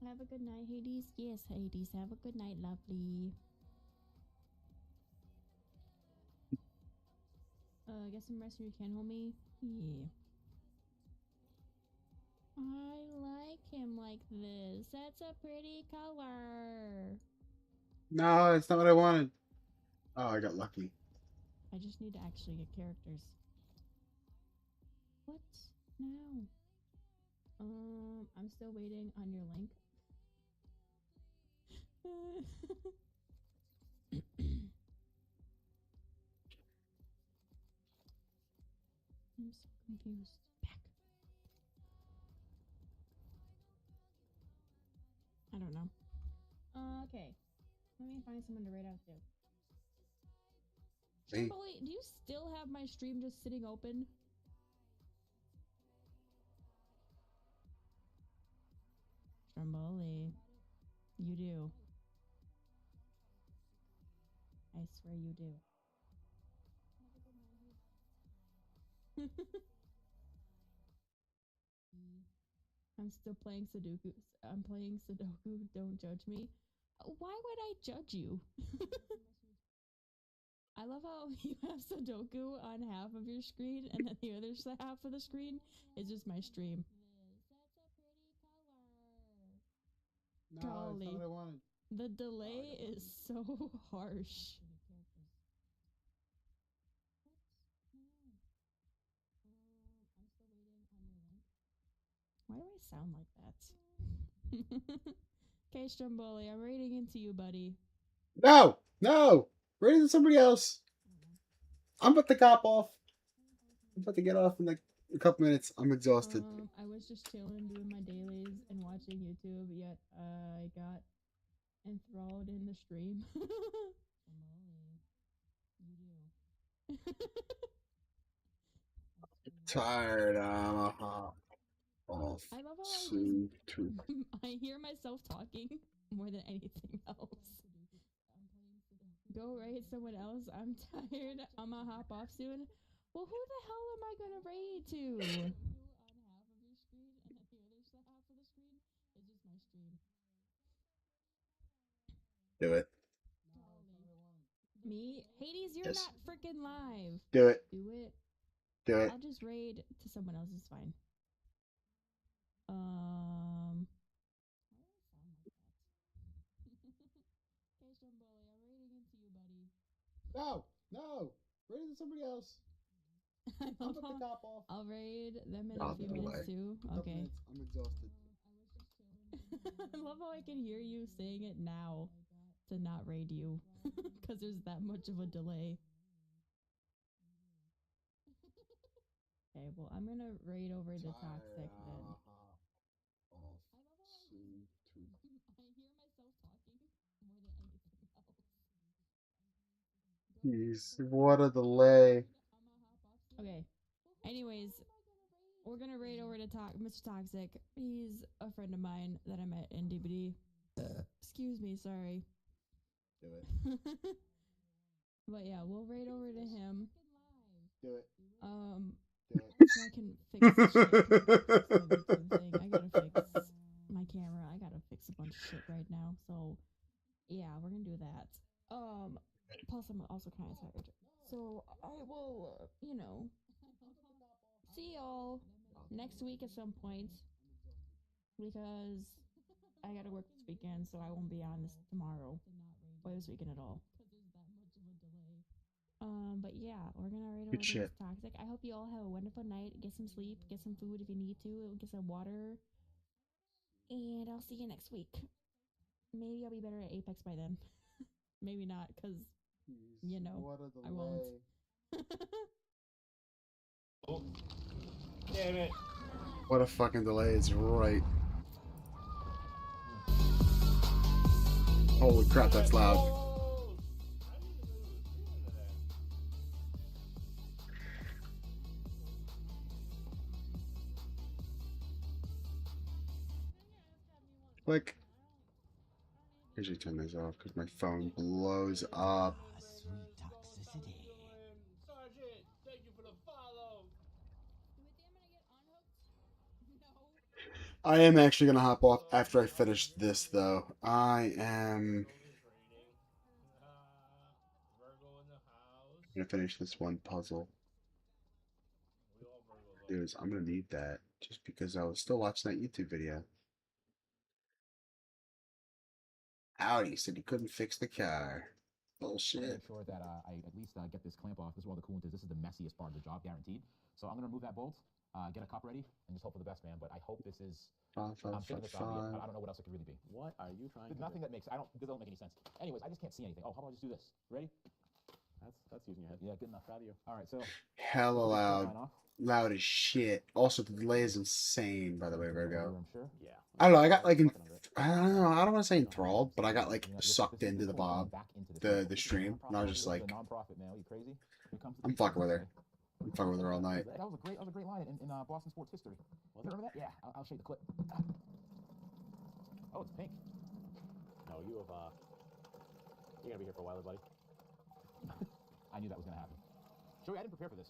[SPEAKER 7] Have a good night, Hades. Yes, Hades. Have a good night, lovely. Get some rest if you can, homie. Yeah. I like him like this. That's a pretty color.
[SPEAKER 1] No, it's not what I wanted. Oh, I got lucky.
[SPEAKER 7] I just need to actually get characters. What now? I'm still waiting on your link. I'm so confused. Back. I don't know. Okay. Let me find someone to raid out to.
[SPEAKER 1] Hey.
[SPEAKER 7] Stromboli, do you still have my stream just sitting open? Stromboli. You do. I swear you do. I'm still playing Sudoku. I'm playing Sudoku. Don't judge me. Why would I judge you? I love how you have Sudoku on half of your screen, and then the other half of the screen is just my stream.
[SPEAKER 1] No, it's not
[SPEAKER 7] Golly.
[SPEAKER 1] what I wanted.
[SPEAKER 7] The delay is so harsh. Why do I sound like that? Okay, Stromboli, I'm raiding into you, buddy.
[SPEAKER 1] No! No! Raid into somebody else. I'm about to cop off. I'm about to get off in like a couple minutes. I'm exhausted.
[SPEAKER 7] I was just chilling, doing my dailies and watching YouTube, yet I got enthralled in the stream. You do.
[SPEAKER 1] Tired. I'm off.
[SPEAKER 7] I love how
[SPEAKER 1] Soon to.
[SPEAKER 7] I hear myself talking more than anything else. Go raid someone else. I'm tired. I'm gonna hop off soon. Well, who the hell am I gonna raid to?
[SPEAKER 1] Do it.
[SPEAKER 7] Me? Hades, you're
[SPEAKER 1] Yes.
[SPEAKER 7] not freaking live.
[SPEAKER 1] Do it.
[SPEAKER 7] Do it.
[SPEAKER 1] Do it.
[SPEAKER 7] I'll just raid to someone else. It's fine. Okay, Stromboli, I'm raiding into you, buddy.
[SPEAKER 1] No! No! Raid into somebody else. I'm about to cop off.
[SPEAKER 7] I'll raid them in
[SPEAKER 1] I'll
[SPEAKER 7] a few
[SPEAKER 1] do
[SPEAKER 7] minutes
[SPEAKER 1] it.
[SPEAKER 7] too. Okay.
[SPEAKER 1] Minutes. I'm exhausted.
[SPEAKER 7] I love how I can hear you saying it now to not raid you because there's that much of a delay. Okay, well, I'm gonna raid over the toxic then.
[SPEAKER 1] Off. Soon to.
[SPEAKER 7] I hear myself talking more than anything else.
[SPEAKER 1] Jeez, what a delay.
[SPEAKER 7] Okay. Anyways, we're gonna raid over to Mr. Toxic. He's a friend of mine that I met in DBD. Excuse me, sorry.
[SPEAKER 1] Do it.
[SPEAKER 7] But yeah, we'll raid over to him.
[SPEAKER 1] Do it.
[SPEAKER 7] Um,
[SPEAKER 1] Do it.
[SPEAKER 7] so I can fix the shit for the YouTube thing. I gotta fix my camera. I gotta fix a bunch of shit right now. So yeah, we're gonna do that. Plus I'm also kind of tired. So I will, see y'all next week at some point because I gotta work this weekend, so I won't be on this tomorrow or this weekend at all. But yeah, we're gonna raid over
[SPEAKER 1] Good
[SPEAKER 7] to
[SPEAKER 1] shit.
[SPEAKER 7] this toxic. I hope you all have a wonderful night. Get some sleep, get some food if you need to, get some water, and I'll see you next week. Maybe I'll be better at Apex by then. Maybe not, cause
[SPEAKER 1] What a
[SPEAKER 7] I won't.
[SPEAKER 5] Damn it.
[SPEAKER 1] What a fucking delay is right. Holy crap, that's loud. Click. I usually turn this off because my phone blows up.
[SPEAKER 4] Sweet toxicity.
[SPEAKER 5] Sergeant, thank you for the follow.
[SPEAKER 1] I am actually gonna hop off after I finish this, though. I am
[SPEAKER 5] Virgo in the house.
[SPEAKER 1] gonna finish this one puzzle.
[SPEAKER 5] We all Virgos.
[SPEAKER 1] Dude, I'm gonna need that just because I was still watching that YouTube video. Howdy said he couldn't fix the car. Bullshit.
[SPEAKER 4] Make sure that I at least get this clamp off. This is where all the coolant is. This is the messiest part of the job, guaranteed. So I'm gonna remove that bolt, get a cup ready, and just hope for the best, man. But I hope this is. I'm figuring this out. I don't know what else it could really be.
[SPEAKER 5] What are you trying
[SPEAKER 4] There's
[SPEAKER 5] to
[SPEAKER 4] nothing
[SPEAKER 5] do?
[SPEAKER 4] that makes. This doesn't make any sense. Anyways, I just can't see anything. Oh, how about I just do this? Ready?
[SPEAKER 5] That's using your head.
[SPEAKER 4] Yeah, good enough.
[SPEAKER 5] Proud of you.
[SPEAKER 4] All right, so.
[SPEAKER 1] Hella
[SPEAKER 4] Turn
[SPEAKER 1] loud.
[SPEAKER 4] mine off.
[SPEAKER 1] Loud as shit. Also, the delay is insane, by the way, Virgo.
[SPEAKER 4] I'm sure.
[SPEAKER 5] Yeah.
[SPEAKER 1] I don't know, I got like,
[SPEAKER 5] Fucking under it.
[SPEAKER 1] I don't know, I don't want to say enthralled, but I got like sucked into the Bob, the stream, and I was just like,
[SPEAKER 4] non-profit, man. Are you crazy?
[SPEAKER 1] I'm fucking with her. I'm fucking with her all night.
[SPEAKER 4] That was a great line in Boston sports history. Was it? Remember that? Yeah, I'll show you the clip. Oh, it's pink.
[SPEAKER 5] No, you have you're gonna be here for a while, buddy.
[SPEAKER 4] I knew that was gonna happen. Joey, I didn't prepare for this.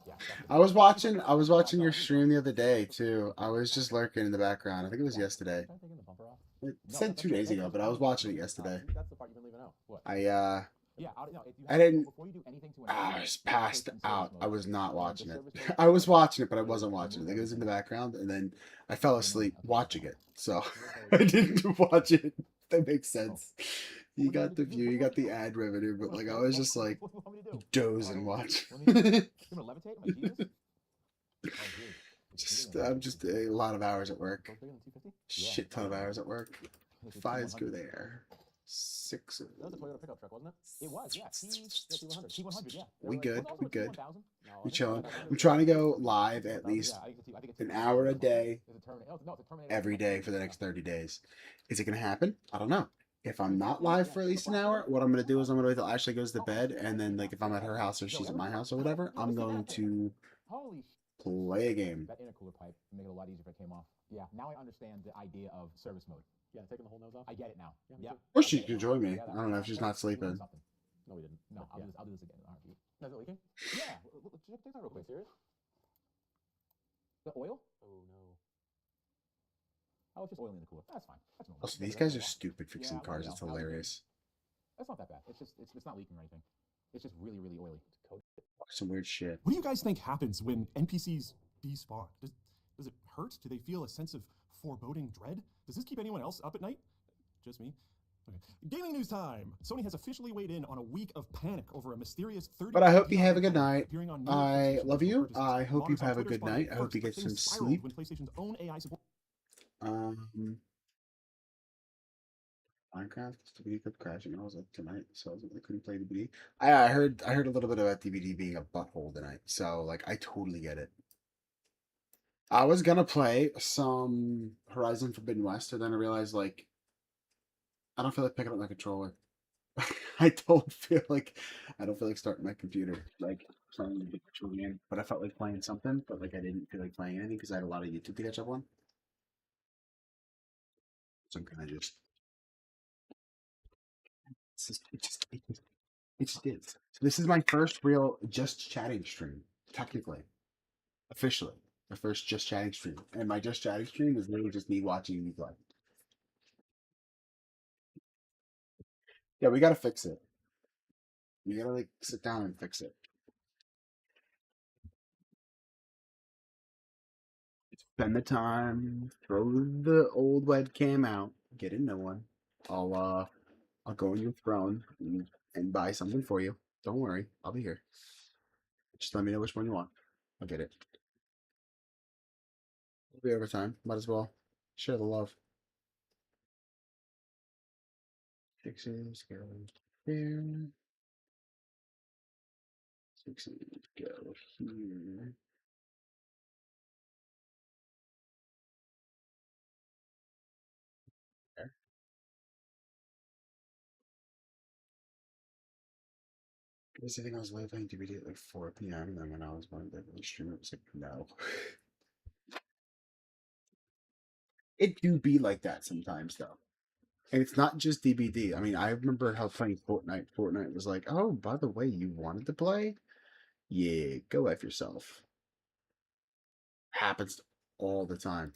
[SPEAKER 4] Yeah.
[SPEAKER 1] I was watching your stream the other day too. I was just lurking in the background. I think it was yesterday.
[SPEAKER 5] Try taking the bumper off.
[SPEAKER 1] It said 2 days ago, but I was watching it yesterday.
[SPEAKER 5] That's the part you've been leaving out. What?
[SPEAKER 4] Yeah,
[SPEAKER 1] I didn't.
[SPEAKER 4] before you do anything to
[SPEAKER 1] I was passed out. I was not watching it. I was watching it, but I wasn't watching it. Like, it was in the background, and then I fell asleep watching it. So I didn't watch it. That makes sense. You got the view, you got the ad revenue, but like I was just like dozing watching.
[SPEAKER 4] You want to levitate? I'm like, Jesus.
[SPEAKER 1] I'm just a lot of hours at work.
[SPEAKER 4] Bigger than 250?
[SPEAKER 1] Shit ton of hours at work. 5s go there. 6.
[SPEAKER 4] That was a Toyota pickup truck, wasn't it? It was, yeah. T100. T100, yeah.
[SPEAKER 1] We good.
[SPEAKER 4] Also
[SPEAKER 1] We
[SPEAKER 4] a
[SPEAKER 1] good.
[SPEAKER 4] T1000? No,
[SPEAKER 1] We
[SPEAKER 4] I think
[SPEAKER 1] chilling.
[SPEAKER 4] that's
[SPEAKER 1] I'm trying to go live at least
[SPEAKER 4] yeah, I think it's
[SPEAKER 1] an hour a day
[SPEAKER 4] It's a Terminator. Oh, no, it's a Terminator.
[SPEAKER 1] every day for the next 30 days. Is it gonna happen? I don't know. If I'm not live for at least an hour, what I'm gonna do is I'm gonna wait till Ashley goes to bed, and then like if I'm at her house or she's at my house or whatever, I'm going to
[SPEAKER 4] Holy
[SPEAKER 1] play a game.
[SPEAKER 4] That intercooler pipe would make it a lot easier if it came off. Yeah, now I understand the idea of service mode.
[SPEAKER 5] Yeah, taking the whole nose off.
[SPEAKER 4] I get it now.
[SPEAKER 5] Yeah, me
[SPEAKER 4] Yeah.
[SPEAKER 5] too.
[SPEAKER 1] Or she can join me. I don't know if she's not
[SPEAKER 4] We learned
[SPEAKER 1] sleeping.
[SPEAKER 4] something.
[SPEAKER 5] No, we didn't.
[SPEAKER 4] No, I'll
[SPEAKER 5] Yeah.
[SPEAKER 4] do this again in a heartbeat.
[SPEAKER 5] Is it leaking?
[SPEAKER 4] Yeah, check that real quick.
[SPEAKER 5] Serious?
[SPEAKER 4] The oil?
[SPEAKER 5] Oh no.
[SPEAKER 4] Oh, it's just oil in the cooler. That's fine. That's normal.
[SPEAKER 1] Also, these guys are stupid fixing
[SPEAKER 4] Yeah,
[SPEAKER 1] cars.
[SPEAKER 4] well,
[SPEAKER 1] It's
[SPEAKER 4] you know,
[SPEAKER 1] hilarious.
[SPEAKER 4] That's not that bad. It's not leaking or anything. It's just really, really oily.
[SPEAKER 1] Some weird shit.
[SPEAKER 11] What do you guys think happens when NPCs despawn? Does it hurt? Do they feel a sense of foreboding dread? Does this keep anyone else up at night? Just me? Okay. Gaming news time! Sony has officially weighed in on a week of panic over a mysterious 30.
[SPEAKER 1] But I hope you have a good night.
[SPEAKER 11] appearing on new
[SPEAKER 1] I
[SPEAKER 11] PlayStation
[SPEAKER 1] love you.
[SPEAKER 11] purchases.
[SPEAKER 1] I hope you
[SPEAKER 11] Bloggers on
[SPEAKER 1] have a
[SPEAKER 11] Twitter
[SPEAKER 1] good
[SPEAKER 11] spotted
[SPEAKER 1] night. I hope
[SPEAKER 11] first,
[SPEAKER 1] you
[SPEAKER 11] but
[SPEAKER 1] get some
[SPEAKER 11] things spiraled
[SPEAKER 1] sleep.
[SPEAKER 11] When PlayStation's own AI support.
[SPEAKER 1] Minecraft DVD kept crashing. I was up tonight, so I couldn't play DVD. I heard a little bit about DVD being a butthole tonight, so like I totally get it. I was gonna play some Horizon Forbidden West, and then I realized like I don't feel like picking up my controller. I don't feel like starting my computer like playing the controller game. But I felt like playing something, but like I didn't feel like playing anything because I had a lot of YouTube to catch up on. So I'm kind of just It just is. So this is my first real just chatting stream, technically, officially. My first just chatting stream, and my just chatting stream is literally just me watching you play. Yeah, we gotta fix it. We gotta like sit down and fix it. Spend the time, throw the old webcam out, get a new one. I'll go in your throne and buy something for you. Don't worry, I'll be here. Just let me know which one you want. I'll get it. It'll be overtime. Might as well share the love. Sixes go here. Sixes go here. There. Because I think I was live playing DVD at like 4 p.m. and then when I was going to the stream, it was like, no. It do be like that sometimes though. And it's not just DBD. I mean, I remember how playing Fortnite. Fortnite was like, oh, by the way, you wanted to play? Yeah, go F yourself. Happens all the time.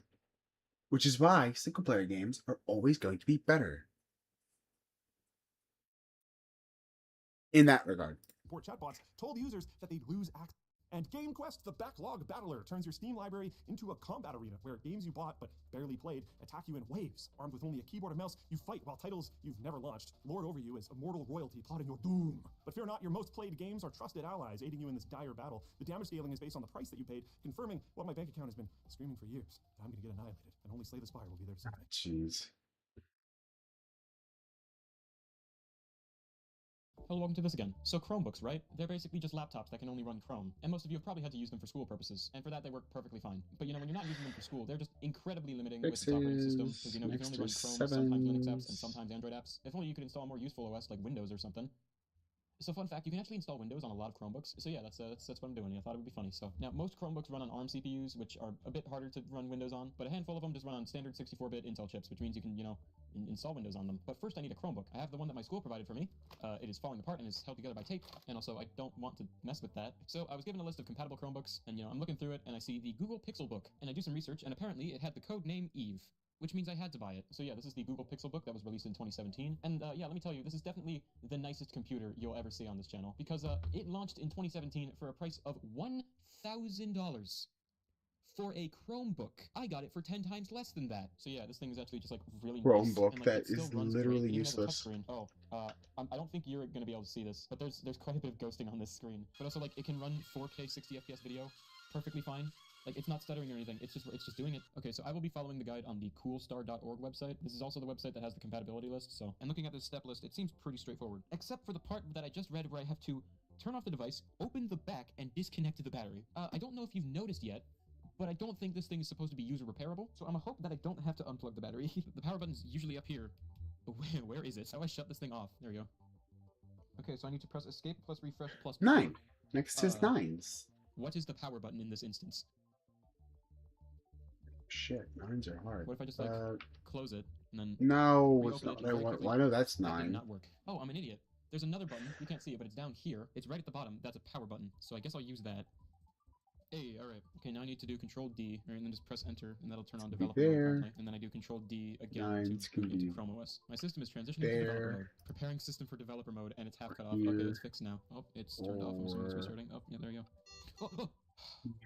[SPEAKER 1] Which is why single player games are always going to be better. In that regard.
[SPEAKER 11] Support chatbots told users that they'd lose access. And Game Quest, the backlog battler, turns your Steam library into a combat arena where games you bought but barely played attack you in waves. Armed with only a keyboard and mouse, you fight while titles you've never launched lord over you as immortal royalty plotting your doom. But fear not, your most played games are trusted allies aiding you in this dire battle. The damage scaling is based on the price that you paid, confirming what my bank account has been screaming for years. I'm going to get annihilated, and only Slay the Spire will be there to save me.
[SPEAKER 1] Jeez.
[SPEAKER 12] Hello, welcome to this again. So Chromebooks, right? They're basically just laptops that can only run Chrome. And most of you have probably had to use them for school purposes. And for that, they work perfectly fine. But you know, when you're not using them for school, they're just incredibly limiting with its operating system. Because you know, you can only run Chrome, sometimes Linux apps, and sometimes Android apps. If only you could install a more useful OS like Windows or something. So fun fact, you can actually install Windows on a lot of Chromebooks. So yeah, that's what I'm doing. I thought it would be funny. So now most Chromebooks run on ARM CPUs, which are a bit harder to run Windows on, but a handful of them just run on standard 64-bit Intel chips, which means you can, you know, install Windows on them. But first I need a Chromebook. I have the one that my school provided for me. It is falling apart and is held together by tape, and also I don't want to mess with that. So I was given a list of compatible Chromebooks, and you know, I'm looking through it, and I see the Google Pixelbook, and I do some research, and apparently it had the code name Eve, which means I had to buy it. So yeah, this is the Google Pixelbook that was released in 2017. And yeah, let me tell you, this is definitely the nicest computer you'll ever see on this channel, because it launched in 2017 for a price of $1,000 for a Chromebook. I got it for 10 times less than that. So yeah, this thing is actually just like really
[SPEAKER 1] Chromebook
[SPEAKER 12] nice. And, like,
[SPEAKER 1] that
[SPEAKER 12] it still
[SPEAKER 1] is
[SPEAKER 12] runs
[SPEAKER 1] literally
[SPEAKER 12] great. It even has a
[SPEAKER 1] useless.
[SPEAKER 12] touchscreen. Oh, I don't think you're gonna be able to see this, but there's quite a bit of ghosting on this screen. But also, like, it can run 4K 60 FPS video perfectly fine. Like, it's not stuttering or anything, it's just doing it. Okay, so I will be following the guide on the coolstar.org website. This is also the website that has the compatibility list, so. And looking at this step list, it seems pretty straightforward. Except for the part that I just read where I have to turn off the device, open the back, and disconnect the battery. I don't know if you've noticed yet, but I don't think this thing is supposed to be user repairable, so I'm a hope that I don't have to unplug the battery. The power button's usually up here. Where is it? How do I shut this thing off? There we go. Okay, so I need to press escape plus refresh plus
[SPEAKER 1] 9. Next to his 9s.
[SPEAKER 12] What is the power button in this instance?
[SPEAKER 1] Shit, 9s are hard.
[SPEAKER 12] What if I just, like, close it, and then
[SPEAKER 1] no,
[SPEAKER 12] reopen
[SPEAKER 1] it's not
[SPEAKER 12] it
[SPEAKER 1] what I
[SPEAKER 12] very
[SPEAKER 1] want.
[SPEAKER 12] quickly?
[SPEAKER 1] Why no, that's
[SPEAKER 12] That did
[SPEAKER 1] 9.
[SPEAKER 12] not work. Oh, I'm an idiot. There's another button. You can't see it, but it's down here. It's right at the bottom. That's a power button. So I guess I'll use that. Hey, alright. Okay, now I need to do Control D, right, and then just press Enter, and that'll turn on developer mode, apparently. And then I do Control D again to boot into Chrome OS. My system is transitioning to developer mode. Preparing system for developer mode, and it's half cut off. Okay, it's fixed now. Oh, it's turned off. I'm assuming it's restarting. Oh, yeah, there you go. Oh.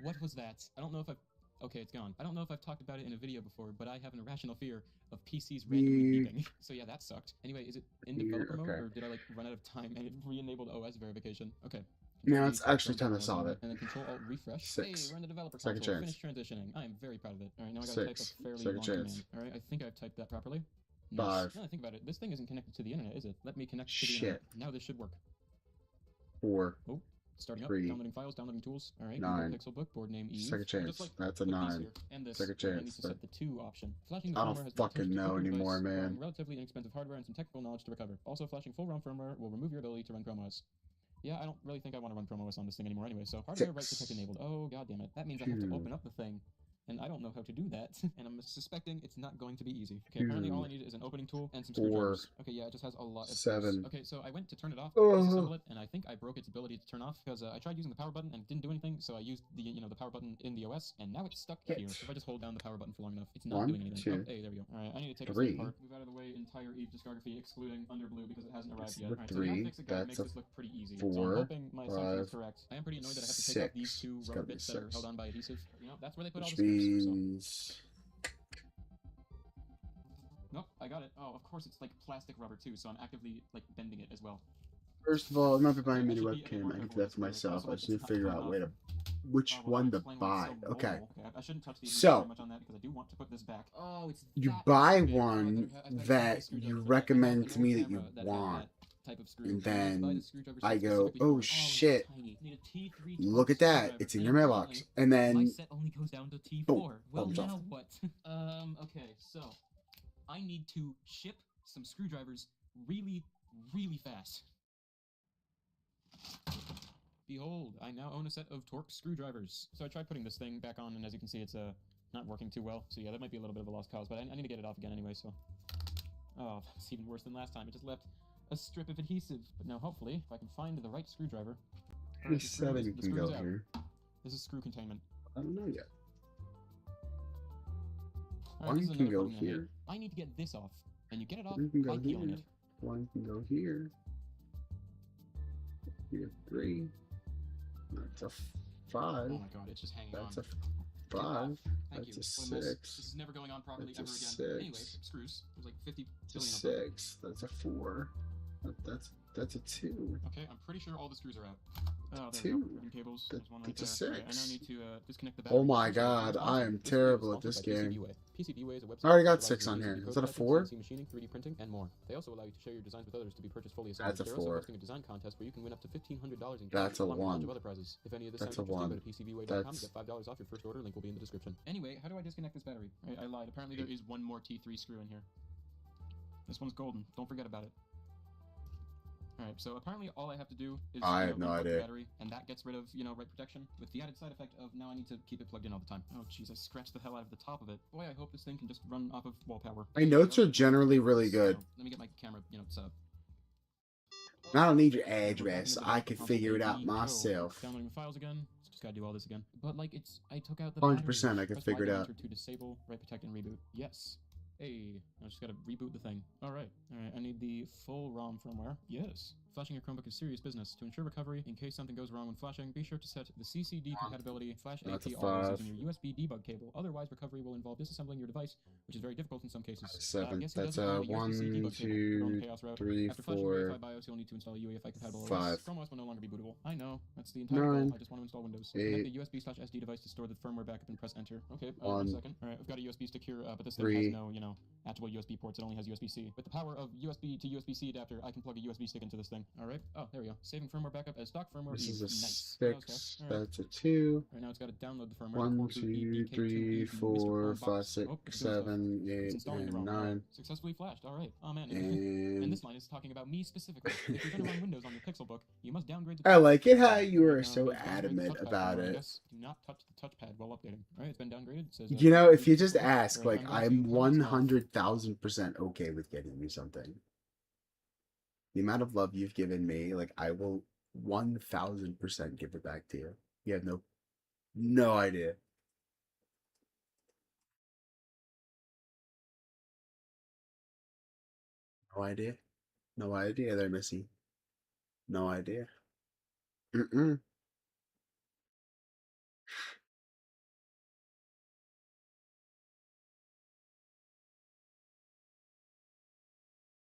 [SPEAKER 12] What was that? I don't know if I've... Okay, it's gone. I don't know if I've talked about it in a video before, but I have an irrational fear of PCs randomly beeping. So yeah, that sucked. Anyway, is it in developer mode, or did I, like, run out of time and it re-enabled OS verification? Okay.
[SPEAKER 1] Now it's actually time to solve it.
[SPEAKER 12] And then Control Alt refresh.
[SPEAKER 1] 6.
[SPEAKER 12] Hey, we're in the developer
[SPEAKER 1] Second
[SPEAKER 12] console.
[SPEAKER 1] chance.
[SPEAKER 12] Finish transitioning. I am very proud of it. All right, now I gotta type
[SPEAKER 1] 6.
[SPEAKER 12] a fairly
[SPEAKER 1] Second
[SPEAKER 12] long
[SPEAKER 1] chance.
[SPEAKER 12] command. All right, I think I've typed that properly.
[SPEAKER 1] 5.
[SPEAKER 12] Now I think about it, this thing isn't connected to the internet, is it? Let me connect to the
[SPEAKER 1] Shit.
[SPEAKER 12] internet. Now this should work.
[SPEAKER 1] 4.
[SPEAKER 12] Oh, starting
[SPEAKER 1] 3.
[SPEAKER 12] up. Downloading files. Downloading tools. All right.
[SPEAKER 1] 9.
[SPEAKER 12] Google Pixelbook. Board name Eve.
[SPEAKER 1] Second chance.
[SPEAKER 12] Like,
[SPEAKER 1] That's a
[SPEAKER 12] put these
[SPEAKER 1] 9.
[SPEAKER 12] here, and this.
[SPEAKER 1] Second
[SPEAKER 12] And I need
[SPEAKER 1] chance.
[SPEAKER 12] to set the 2 option. Flashing the
[SPEAKER 1] I
[SPEAKER 12] firmware
[SPEAKER 1] don't
[SPEAKER 12] has the
[SPEAKER 1] fucking
[SPEAKER 12] potential to
[SPEAKER 1] know
[SPEAKER 12] break your
[SPEAKER 1] anymore,
[SPEAKER 12] device,
[SPEAKER 1] man.
[SPEAKER 12] Relatively inexpensive hardware and some technical knowledge to recover. Also, flashing full ROM firmware will remove your ability to run Chrome OS. Yeah, I don't really think I want to run Chrome OS on this thing anymore anyway, so hardware
[SPEAKER 1] 6.
[SPEAKER 12] write protect enabled. Oh, god damn it. That means I have to
[SPEAKER 1] 2.
[SPEAKER 12] open up the thing and I don't know how to do that, and I'm suspecting it's not going to be easy. Okay, apparently all I need is an opening tool and some
[SPEAKER 1] 4,
[SPEAKER 12] screwdrivers. Okay, yeah, it just has a lot of screws.
[SPEAKER 1] 7.
[SPEAKER 12] Okay, so I went to turn it off, disassemble it, and I think I broke its ability to turn off because I tried using the power button and it didn't do anything, so I used the the power button in the OS, and now it's stuck here. If I just hold down the power button for long enough, it's not
[SPEAKER 1] 1,
[SPEAKER 12] doing anything.
[SPEAKER 1] 2,
[SPEAKER 12] Oh, hey, there we go. All right, I need to take
[SPEAKER 1] 3.
[SPEAKER 12] this thing apart, move out of the way entire Eve discography, excluding Underblue because it hasn't arrived yet. All right, so
[SPEAKER 1] 3,
[SPEAKER 12] the fix it guy
[SPEAKER 1] that's
[SPEAKER 12] makes
[SPEAKER 1] a
[SPEAKER 12] this look pretty easy.
[SPEAKER 1] 4,
[SPEAKER 12] so I'm hoping my assumption is
[SPEAKER 1] 5,
[SPEAKER 12] correct. I am pretty annoyed that I have to take off these
[SPEAKER 1] 6.
[SPEAKER 12] two
[SPEAKER 1] It's
[SPEAKER 12] rubber
[SPEAKER 1] gotta be
[SPEAKER 12] bits that are
[SPEAKER 1] 6.
[SPEAKER 12] held on by adhesive. That's where they put all
[SPEAKER 1] Which
[SPEAKER 12] the screws. So.
[SPEAKER 1] means
[SPEAKER 12] Nope, I got it. Oh, of course it's like plastic rubber too, so I'm actively like bending it as well.
[SPEAKER 1] first of all, I'm not
[SPEAKER 12] Okay,
[SPEAKER 1] buying a
[SPEAKER 12] I
[SPEAKER 1] mini
[SPEAKER 12] should be a bit
[SPEAKER 1] webcam.
[SPEAKER 12] more
[SPEAKER 1] I can
[SPEAKER 12] careful
[SPEAKER 1] do
[SPEAKER 12] with
[SPEAKER 1] that for
[SPEAKER 12] this
[SPEAKER 1] myself.
[SPEAKER 12] also
[SPEAKER 1] I
[SPEAKER 12] it's
[SPEAKER 1] just need to
[SPEAKER 12] not
[SPEAKER 1] figure
[SPEAKER 12] coming
[SPEAKER 1] out
[SPEAKER 12] off.
[SPEAKER 1] which
[SPEAKER 12] Oh, well,
[SPEAKER 1] one
[SPEAKER 12] I'll
[SPEAKER 1] to
[SPEAKER 12] explain why
[SPEAKER 1] buy.
[SPEAKER 12] it's so
[SPEAKER 1] Okay.
[SPEAKER 12] mobile. Okay, I shouldn't touch the adhesive
[SPEAKER 1] So,
[SPEAKER 12] very much on that because I do want to put this back. Oh, it's
[SPEAKER 1] you
[SPEAKER 12] that
[SPEAKER 1] buy
[SPEAKER 12] big.
[SPEAKER 1] one that you recommend to me that you want,
[SPEAKER 12] type of screw.
[SPEAKER 1] and
[SPEAKER 12] I had to buy
[SPEAKER 1] then
[SPEAKER 12] the screwdriver
[SPEAKER 1] I
[SPEAKER 12] set
[SPEAKER 1] go,
[SPEAKER 12] specifically for
[SPEAKER 1] oh
[SPEAKER 12] it. It's
[SPEAKER 1] shit,
[SPEAKER 12] tiny. Need a T3
[SPEAKER 1] look at
[SPEAKER 12] torque
[SPEAKER 1] that,
[SPEAKER 12] screwdriver.
[SPEAKER 1] it's in
[SPEAKER 12] And
[SPEAKER 1] your mailbox.
[SPEAKER 12] apparently,
[SPEAKER 1] And
[SPEAKER 12] my
[SPEAKER 1] then,
[SPEAKER 12] set only goes down to T4.
[SPEAKER 1] boom,
[SPEAKER 12] Well,
[SPEAKER 1] problems
[SPEAKER 12] now
[SPEAKER 1] off.
[SPEAKER 12] what? Okay, so I need to ship some screwdrivers really, really fast. Behold, I now own a set of torque screwdrivers. So I tried putting this thing back on, and as you can see, it's not working too well. So yeah, that might be a little bit of a lost cause, but I need to get it off again anyway, so... Oh, it's even worse than last time. It just left a strip of adhesive. But now, hopefully, if I can find the right screwdriver...
[SPEAKER 1] how many
[SPEAKER 12] The screw
[SPEAKER 1] 7
[SPEAKER 12] is-
[SPEAKER 1] you
[SPEAKER 12] the
[SPEAKER 1] can
[SPEAKER 12] screw
[SPEAKER 1] go
[SPEAKER 12] is out.
[SPEAKER 1] here?
[SPEAKER 12] This is screw containment.
[SPEAKER 1] I don't know yet.
[SPEAKER 12] All right,
[SPEAKER 1] One
[SPEAKER 12] this is
[SPEAKER 1] can
[SPEAKER 12] another
[SPEAKER 1] go
[SPEAKER 12] problem I hate.
[SPEAKER 1] here.
[SPEAKER 12] I need to get this off, and you get it off
[SPEAKER 1] One can
[SPEAKER 12] by
[SPEAKER 1] go
[SPEAKER 12] peeling
[SPEAKER 1] here.
[SPEAKER 12] it.
[SPEAKER 1] One can go here. Here, 3. That's a 5.
[SPEAKER 12] Oh my god, it's just hanging
[SPEAKER 1] That's
[SPEAKER 12] on.
[SPEAKER 1] a 5.
[SPEAKER 12] Thank
[SPEAKER 1] That's
[SPEAKER 12] you.
[SPEAKER 1] a
[SPEAKER 12] What a mess.
[SPEAKER 1] 6.
[SPEAKER 12] This is never going on properly
[SPEAKER 1] That's a
[SPEAKER 12] ever again. Anyway,
[SPEAKER 1] 6.
[SPEAKER 12] screws. There's like 50
[SPEAKER 1] That's a
[SPEAKER 12] billion of them.
[SPEAKER 1] 6. That's a 4. That's a 2.
[SPEAKER 12] Okay, I'm pretty sure all the screws are out. Oh, there we
[SPEAKER 1] 2.
[SPEAKER 12] go. Ribbon cables. There's one right
[SPEAKER 1] That's
[SPEAKER 12] there.
[SPEAKER 1] a
[SPEAKER 12] Alright, I now
[SPEAKER 1] 6.
[SPEAKER 12] need to disconnect the battery.
[SPEAKER 1] Oh my
[SPEAKER 12] Also,
[SPEAKER 1] god,
[SPEAKER 12] sponsor.
[SPEAKER 1] I am
[SPEAKER 12] This video is
[SPEAKER 1] terrible at
[SPEAKER 12] sponsored
[SPEAKER 1] this
[SPEAKER 12] by
[SPEAKER 1] game.
[SPEAKER 12] PCBWay. PCBWay is a website
[SPEAKER 1] I already got
[SPEAKER 12] that allows
[SPEAKER 1] 6
[SPEAKER 12] you
[SPEAKER 1] on
[SPEAKER 12] to
[SPEAKER 1] here.
[SPEAKER 12] use your
[SPEAKER 1] Is that a
[SPEAKER 12] prototype,
[SPEAKER 1] 4?
[SPEAKER 12] CNC machining, 3D printing, and more. They also allow you to share your designs with others to be purchased fully assembled.
[SPEAKER 1] That's a
[SPEAKER 12] They're also
[SPEAKER 1] 4.
[SPEAKER 12] hosting a design contest where you can win up to $1,500 in cash,
[SPEAKER 1] That's a
[SPEAKER 12] along with a bunch
[SPEAKER 1] 1.
[SPEAKER 12] of other prizes. If any of this
[SPEAKER 1] That's
[SPEAKER 12] sounds
[SPEAKER 1] a
[SPEAKER 12] interesting,
[SPEAKER 1] 1.
[SPEAKER 12] go to PCBWay.com to
[SPEAKER 1] That's
[SPEAKER 12] get $5 off your first order. Link will be in the description. Anyway, how do I disconnect this battery? I lied. Apparently there is one more T3 screw in here. This one's golden. Don't forget about it. Alright, so apparently all I have to do is
[SPEAKER 1] I have no
[SPEAKER 12] unplug the
[SPEAKER 1] idea.
[SPEAKER 12] battery, and that gets rid of, right protection, with the added side effect of now I need to keep it plugged in all the time. Oh jeez, I scratched the hell out of the top of it. Boy, I hope this thing can just run off of wall power.
[SPEAKER 1] My notes are generally really good.
[SPEAKER 12] So, let me get my camera, set up.
[SPEAKER 1] I don't need your address. I can figure it out myself.
[SPEAKER 12] Downloading the files again. Just gotta do all this again. But like I took out the
[SPEAKER 1] 100%
[SPEAKER 12] battery.
[SPEAKER 1] I can
[SPEAKER 12] Press
[SPEAKER 1] figure it
[SPEAKER 12] Y to
[SPEAKER 1] out.
[SPEAKER 12] enter to disable, write, protect, and reboot. Yes. Hey, I just gotta reboot the thing. Alright, I need the full ROM firmware. Yes. Flashing your Chromebook is serious business. To ensure recovery, in case something goes wrong when flashing, be sure to set the CCD compatibility flash
[SPEAKER 1] That's a
[SPEAKER 12] AP always
[SPEAKER 1] 5.
[SPEAKER 12] using your USB debug cable. Otherwise, recovery will involve disassembling your device, which is very difficult in some cases.
[SPEAKER 1] 7.
[SPEAKER 12] Guess who
[SPEAKER 1] That's
[SPEAKER 12] doesn't
[SPEAKER 1] a
[SPEAKER 12] own a USB
[SPEAKER 1] 1,
[SPEAKER 12] debug cable? You're on the
[SPEAKER 1] 2,
[SPEAKER 12] chaos route.
[SPEAKER 1] 3,
[SPEAKER 12] After flashing
[SPEAKER 1] 4,
[SPEAKER 12] UEFI BIOS, you'll need to install a UEFI compatible OS.
[SPEAKER 1] 5.
[SPEAKER 12] Chrome OS will no longer be bootable. I know. That's the entire
[SPEAKER 1] 9,
[SPEAKER 12] goal. I just want to install Windows.
[SPEAKER 1] 8,
[SPEAKER 12] Connect the USB/SD device to store the firmware backup and press enter. Okay,
[SPEAKER 1] 1,
[SPEAKER 12] one second. Alright, I've got a USB stick here, but this thing
[SPEAKER 1] 3.
[SPEAKER 12] has no, actual USB ports. It only has USB-C. With the power of USB to USB-C adapter, I can plug a USB stick into this thing. Alright. Oh, there we go. Saving firmware backup as stock firmware
[SPEAKER 1] This is a
[SPEAKER 12] nice.
[SPEAKER 1] 6.
[SPEAKER 12] Alright.
[SPEAKER 1] That's a 2.
[SPEAKER 12] Right now it's got to download the firmware.
[SPEAKER 1] 1,
[SPEAKER 12] Core boot
[SPEAKER 1] 2,
[SPEAKER 12] EPK2E
[SPEAKER 1] 3,
[SPEAKER 12] from Mr.
[SPEAKER 1] 4,
[SPEAKER 12] Chrome
[SPEAKER 1] 5,
[SPEAKER 12] box.
[SPEAKER 1] 6,
[SPEAKER 12] Oh, it's doing stuff.
[SPEAKER 1] 7,
[SPEAKER 12] It's
[SPEAKER 1] 8,
[SPEAKER 12] installing the
[SPEAKER 1] and
[SPEAKER 12] ROM.
[SPEAKER 1] 9.
[SPEAKER 12] Successfully flashed. All right. Oh man. And
[SPEAKER 1] And
[SPEAKER 12] this line is talking about me specifically. If you're gonna run Windows on your Pixelbook, you must downgrade the.
[SPEAKER 1] I like it how you
[SPEAKER 12] Right
[SPEAKER 1] are
[SPEAKER 12] now,
[SPEAKER 1] so
[SPEAKER 12] please downgrade the
[SPEAKER 1] adamant
[SPEAKER 12] touchpad
[SPEAKER 1] about
[SPEAKER 12] firmware,
[SPEAKER 1] it.
[SPEAKER 12] yes. Do not touch the touchpad while updating. All right, it's been downgraded. It says,
[SPEAKER 1] You know, if you just
[SPEAKER 12] All right,
[SPEAKER 1] ask, like,
[SPEAKER 12] I'm
[SPEAKER 1] I'm
[SPEAKER 12] going to comment off.
[SPEAKER 1] 100,000% okay with getting you something. The amount of love you've given me, like, I will 1,000% give it back to you. You have no idea. No idea. No idea there, Missy. No idea. Mm-mm.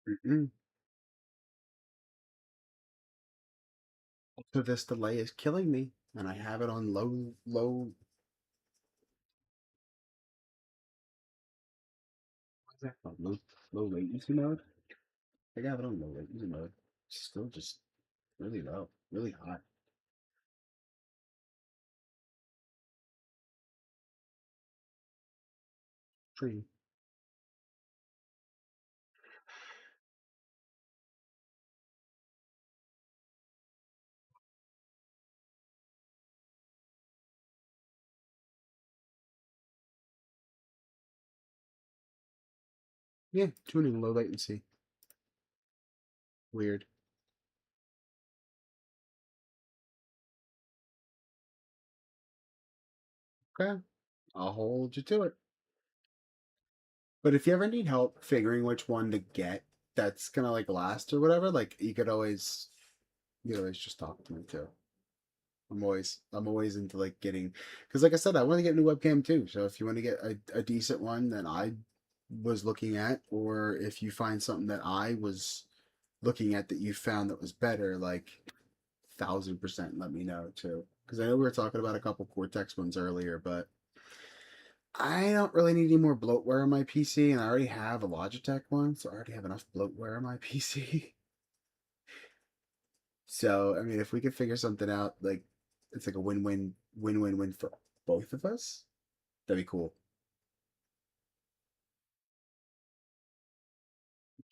[SPEAKER 1] Mm-mm. So this delay is killing me, and I have it on low. What's that called? Low latency mode. I got it on low latency mode. It's still just really low, really high. Tree. Yeah, tuning low latency. Weird. Okay, I'll hold you to it. But if you ever need help figuring which one to get that's gonna like last or whatever, like you could always just talk to me too. I'm always into like getting, because like I said, I want to get a new webcam too. So if you want to get a decent one that I was looking at, or if you find something that I was looking at that you found that was better, like 1000% let me know too. Because I know we were talking about a couple Cortex ones earlier, but I don't really need any more bloatware on my PC, and I already have a Logitech one, so I already have enough bloatware on my PC. So, I mean, if we could figure something out, like it's like a win-win-win for both of us, that'd be cool.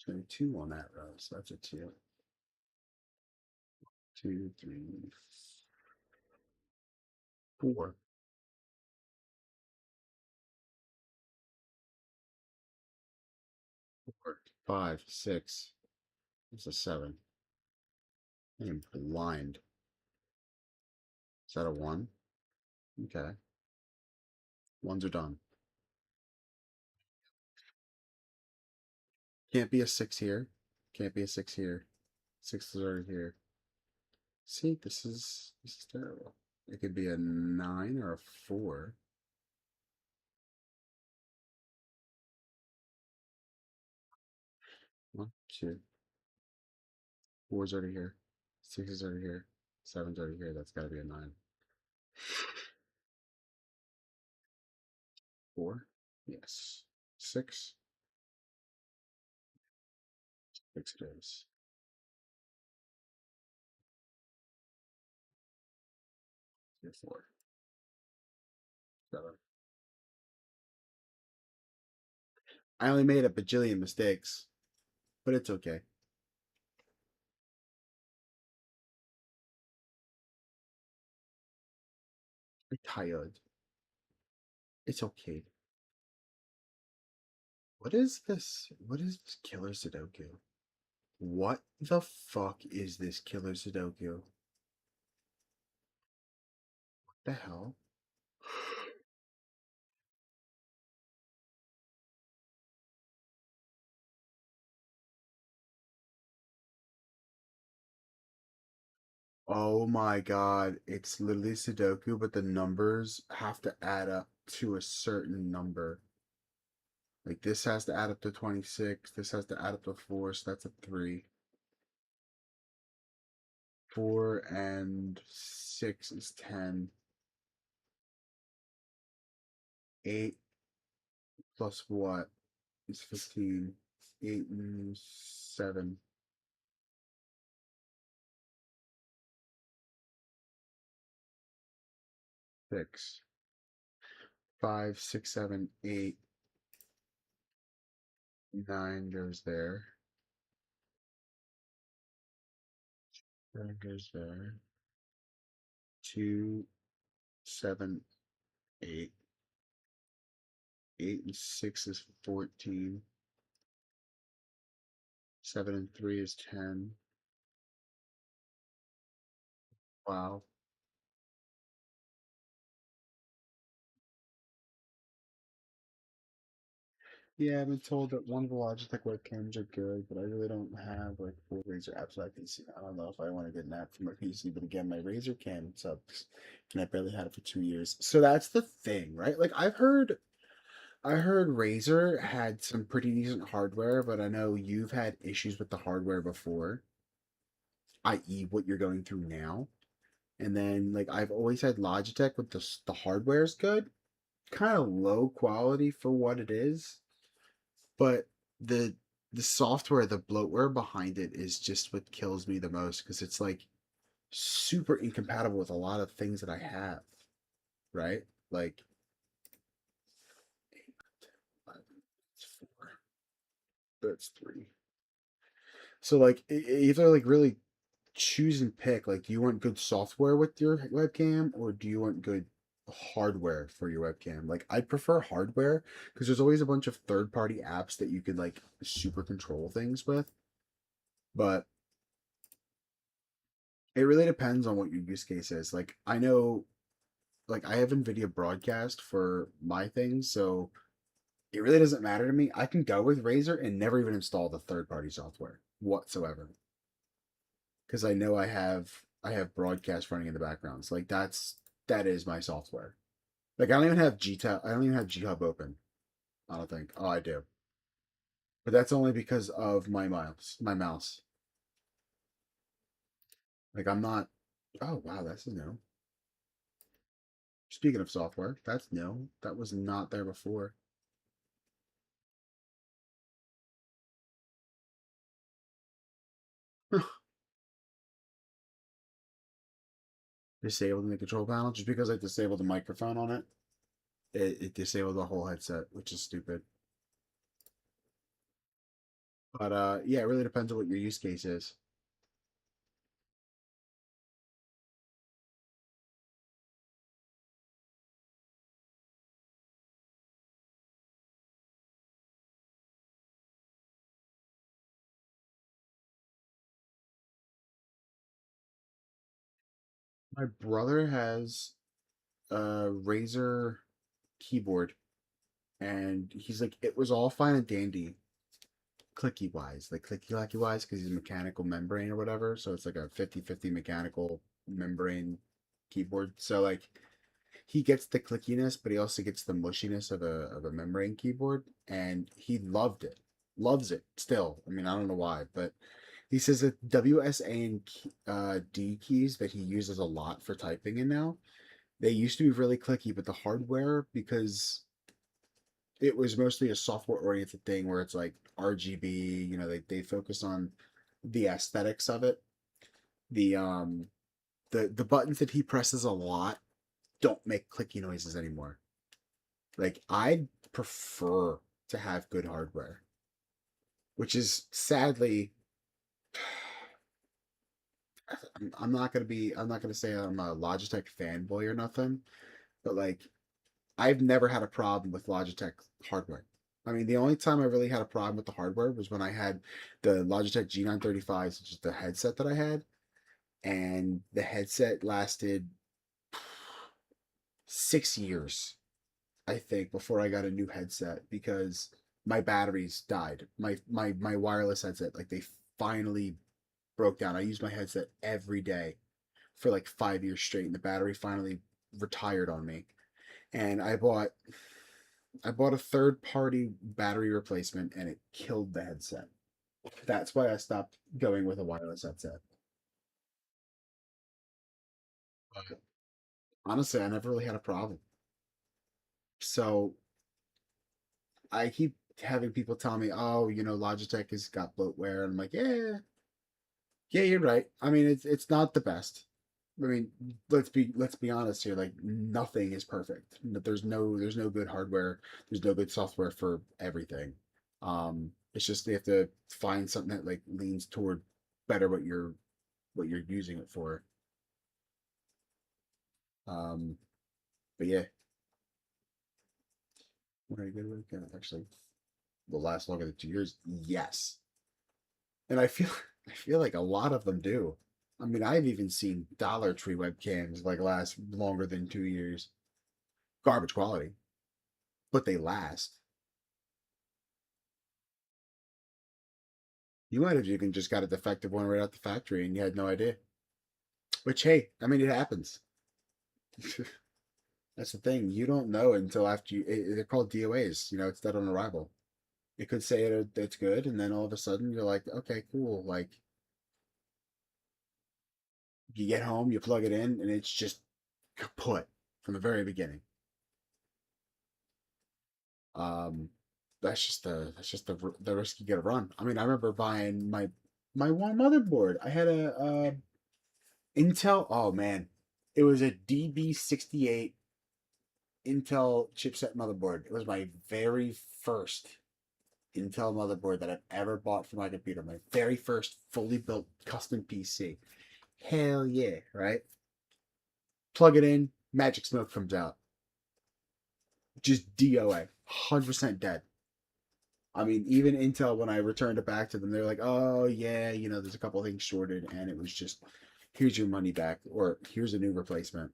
[SPEAKER 1] So two on that row, so that's a two. Two, three, four. Four, five, six. It's a seven. I am blind. Is that a one? Okay. Ones are done. Can't be a six here. Can't be a six here. Six is already here. See, this is terrible. It could be a nine or a four. One, two. Four's already here. Six is already here. Seven's already here. That's got to be a nine. Four. Yes. Six. Six it is. Here, four. Seven. I only made a bajillion mistakes, but it's okay. I'm tired. It's okay. What is this? What is this killer Sudoku? What the fuck is this killer Sudoku? What the hell? Oh my god, it's literally Sudoku, but the numbers have to add up to a certain number. Like this has to add up to 26, this has to add up to 4, so that's a 3. 4 and 6 is 10. 8 plus what is 15? 8 and 7. 6. 5, 6, 7, 8. 9 goes there. 7 goes there. 2, 7, 8. 8 and 6 is 14. 7 and 3 is 10. Wow. Yeah, I've been told that one of the Logitech webcams are good, but I really don't have like full Razer apps so I can see. I don't know if I want to get an app for my PC, but again, my Razer cam sucks, and I barely had it for 2 years. So that's the thing, right? Like I heard Razer had some pretty decent hardware, but I know you've had issues with the hardware before, i.e., what you're going through now. And then like I've always had Logitech with the hardware's good, kind of low quality for what it is, but the the software, the bloatware behind it is just what kills me the most because it's like super incompatible with a lot of things that I have, right? Like it's four, that's three. So like either like really choose and pick. Like, do you want good software with your webcam, or do you want good hardware for your webcam. Like I prefer hardware because there's always a bunch of third-party apps that you could like super control things with. But it really depends on what your use case is. Like I know like I have NVIDIA broadcast for my things, so it really doesn't matter to me. I can go with Razer and never even install the third-party software whatsoever. Because I know I have broadcast running in the background. So like that is my software. Like I don't even have GTAB. I don't even have GHub open. I don't think. Oh, I do. But that's only because of my mouse. My mouse. Like I'm not. Oh wow, that's new. Speaking of software, that's new. That was not there before. Disabled in the control panel just because I disabled the microphone on it. It disabled the whole headset, which is stupid. But yeah, it really depends on what your use case is. My brother has a Razer keyboard, and he's like, it was all fine and dandy, clicky wise, like clicky clacky wise, because he's mechanical membrane or whatever. So it's like a 50-50 mechanical membrane keyboard. So like he gets the clickiness, but he also gets the mushiness of a membrane keyboard, and he loved it, loves it still. I mean, I don't know why, but he says that WSA and D keys that he uses a lot for typing in now, they used to be really clicky, but the hardware, because it was mostly a software oriented thing where it's like RGB, they focus on the aesthetics of it. The the buttons that he presses a lot don't make clicky noises anymore. Like I prefer to have good hardware, which is sadly I'm not gonna say I'm a Logitech fanboy or nothing, but like I've never had a problem with Logitech hardware. I mean, the only time I really had a problem with the hardware was when I had the Logitech G935s, which is the headset that I had, and the headset lasted 6 years, I think, before I got a new headset because my batteries died. My wireless headset, like they finally broke down. I used my headset every day for like 5 years straight, and the battery finally retired on me. And I bought a third party battery replacement and it killed the headset. That's why I stopped going with a wireless headset. But honestly, I never really had a problem. So I keep having people tell me, "Oh, Logitech has got bloatware," and I'm like, "Yeah, yeah, you're right. I mean, it's not the best. I mean, let's be honest here. Like nothing is perfect. There's no good hardware. There's no good software for everything. It's just they have to find something that like leans toward better what you're using it for. Um, but yeah, very good work. Actually, will last longer than 2 years. Yes, and I feel like a lot of them do. I mean, I've even seen Dollar Tree webcams like last longer than 2 years. Garbage quality, but they last. You might have even just got a defective one right out the factory and you had no idea. Which, hey, I mean, it happens. That's the thing. You don't know until after they're called DOAs. It's dead on arrival. It could say it's good, and then all of a sudden you're like, okay, cool. Like, you get home, you plug it in, and it's just kaput from the very beginning. Um, that's just the risk you get to run. I mean, I remember buying my one motherboard. I had a Intel. Oh man, it was a DB68 Intel chipset motherboard. It was my very first Intel motherboard that I've ever bought for my computer. My very first fully built custom PC. Hell yeah, right? Plug it in, magic smoke comes out. Just DOA. 100% dead. I mean, even Intel, when I returned it back to them, they're like, oh, yeah, there's a couple things shorted, and it was just, here's your money back, or here's a new replacement.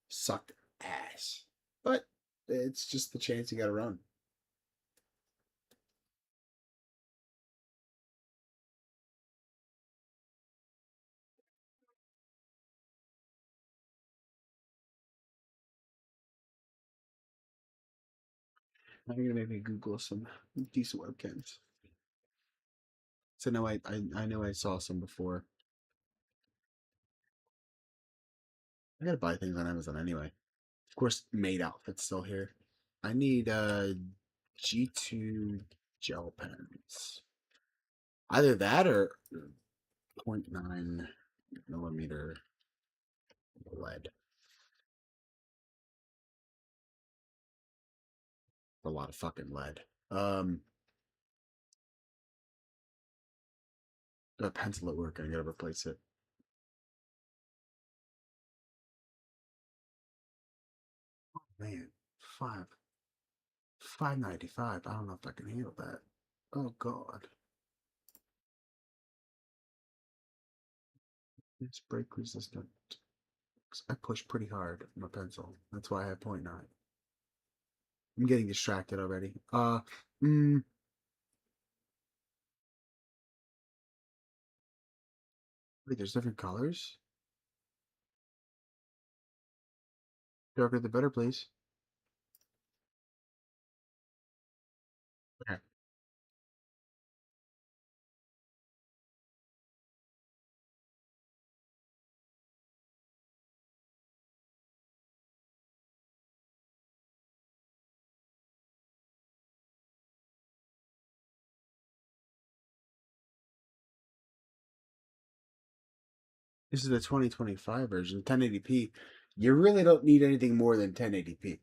[SPEAKER 1] Sucked ass. But it's just the chance you gotta run. I'm gonna maybe Google some decent webcams. So no, I know I saw some before. I gotta buy things on Amazon anyway. Of course, made outfits still here. I need G2 gel pens. Either that or 0.9 millimeter lead. A lot of fucking lead. The pencil at work. I gotta replace it. Man, 5.95. I don't know if I can handle that. Oh God. It's break resistant. I push pretty hard with my pencil. That's why I have 0.9. I'm getting distracted already. Wait, there's different colors? Darker the better, please. Okay. This is the 2025 version, 1080p. You really don't need anything more than 1080p.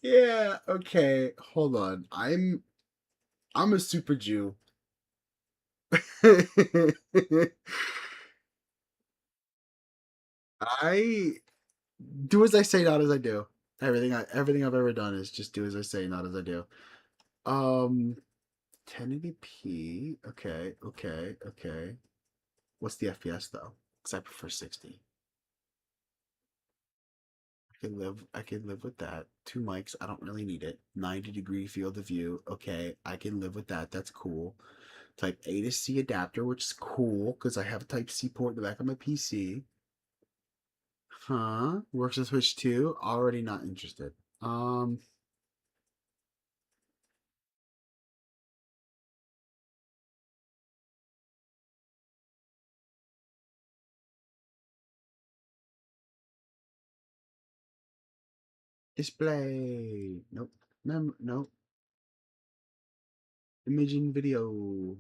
[SPEAKER 1] Yeah, okay. Hold on. I'm a super Jew. I do as I say, not as I do. Everything I've ever done is just do as I say, not as I do. Um 1080p. Okay. What's the FPS though? Because I prefer 60. I can live with that. Two mics, I don't really need it. 90-degree field of view. Okay, I can live with that. That's cool. Type A to C adapter, which is cool because I have a Type C port in the back of my PC. Huh? Works with Switch 2. Already not interested. Um, Display. Nope. Nope. Imaging video.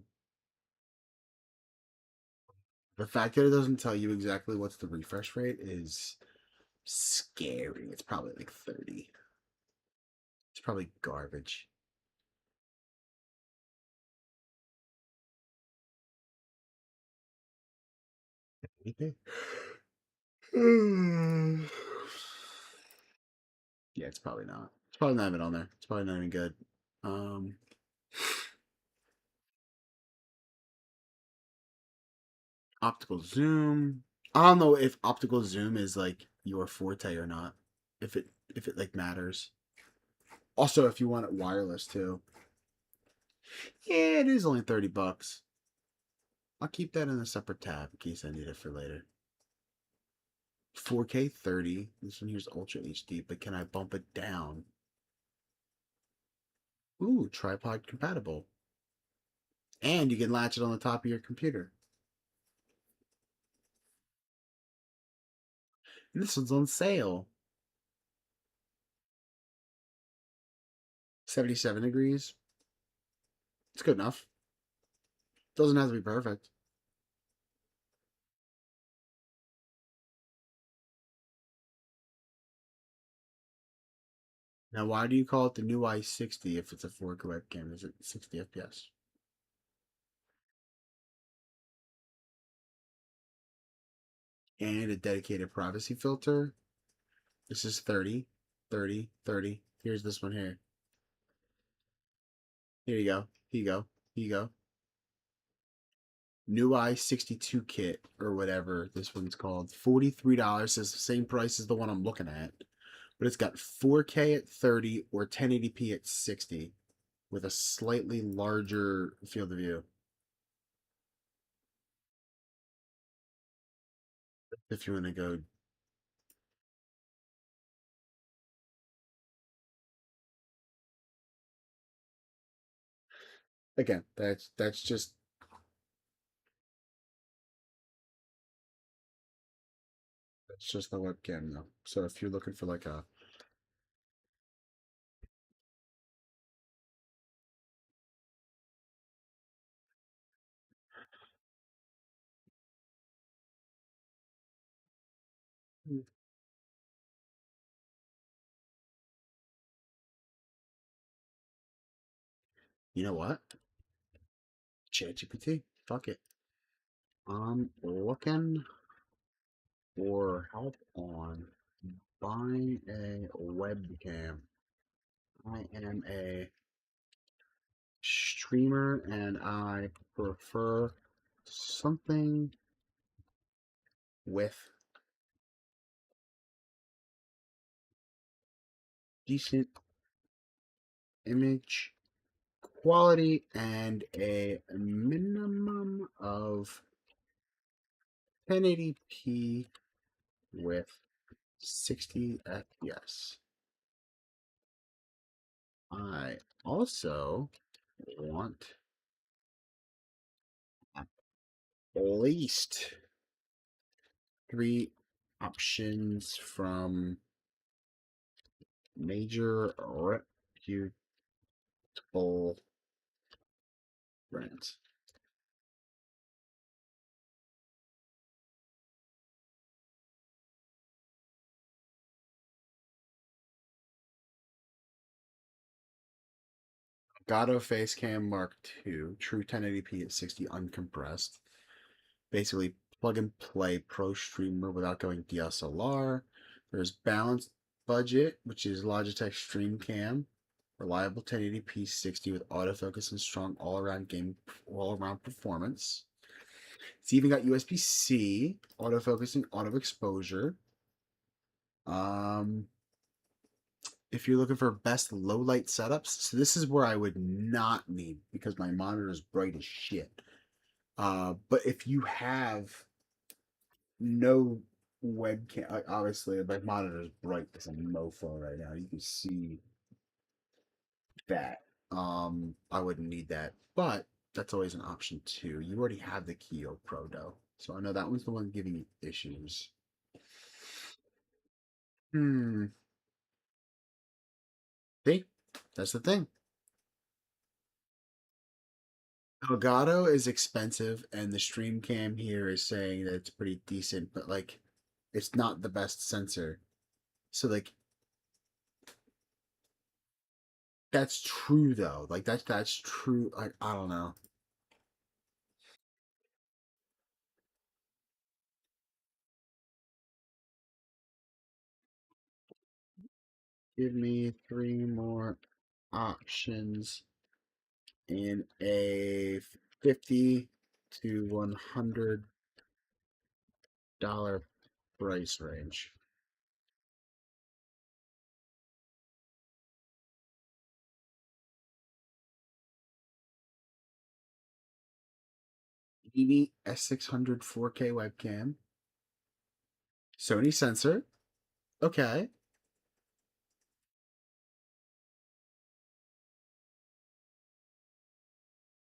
[SPEAKER 1] The fact that it doesn't tell you exactly what's the refresh rate is scary. It's probably like 30. It's probably garbage. Okay. Yeah, it's probably not. It's probably not even on there. It's probably not even good. Um, Optical zoom. I don't know if optical zoom is like your forte or not. If it like matters. Also, if you want it wireless too. Yeah, it is only $30. I'll keep that in a separate tab in case I need it for later. 4K 30. This one here's Ultra HD, but can I bump it down? Ooh, tripod compatible. And you can latch it on the top of your computer. And this one's on sale. 77 degrees. It's good enough. Doesn't have to be perfect. Now, why do you call it the new i60 if it's a 4K webcam? Is it 60 FPS? And a dedicated privacy filter. This is 30, 30, 30. Here's this one here. Here you go. Here you go. Here you go. New i62 kit or whatever this one's called. $43 is the same price as the one I'm looking at. But it's got 4K at 30 or 1080p at 60 with a slightly larger field of view. If you want to go again, that's just the webcam though. So if you're looking for like a you know what? ChatGPT. Fuck it. I'm looking for help on buying a webcam. I am a streamer and I prefer something with decent image quality and a minimum of 1080p with 60 FPS. I also want at least 3 options from major reputable brands. Elgato Facecam Mark II, true 1080p at 60 uncompressed. Basically, plug and play pro streamer without going DSLR. There's balanced budget, which is Logitech StreamCam, reliable 1080p 60 with autofocus and strong all around performance. It's even got USB-C, autofocusing, auto exposure. If you're looking for best low light setups, so this is where I would not need because my monitor is bright as shit. But if you have no webcam, like obviously my monitor is bright as a mofo right now. You can see that. I wouldn't need that, but that's always an option too. You already have the Keo Pro though, so I know that one's the one giving you issues. Hmm. See, that's the thing. Elgato is expensive, and the stream cam here is saying that it's pretty decent, but like, it's not the best sensor. So like, that's true though. Like that's true. Like I don't know. Give me 3 more options in a 50 to $100 price range. Vibin S600 4K webcam. Sony sensor. Okay.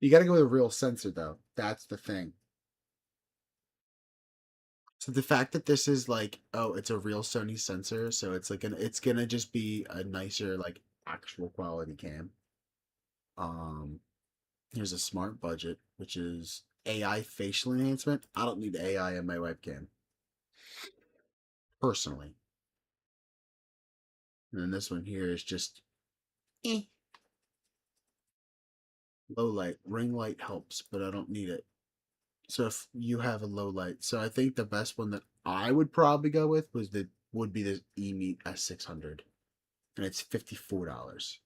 [SPEAKER 1] You got to go with a real sensor though. That's the thing. So the fact that this is like, oh, it's a real Sony sensor, so it's like it's gonna just be a nicer like actual quality cam. Um, Here's a smart budget, which is AI facial enhancement. I don't need AI in my webcam, personally. And then this one here is just eh. Low light. Ring light helps, but I don't need it. So if you have a low light, so I think the best one that I would probably go with would be the E-Meet S600, and it's $54.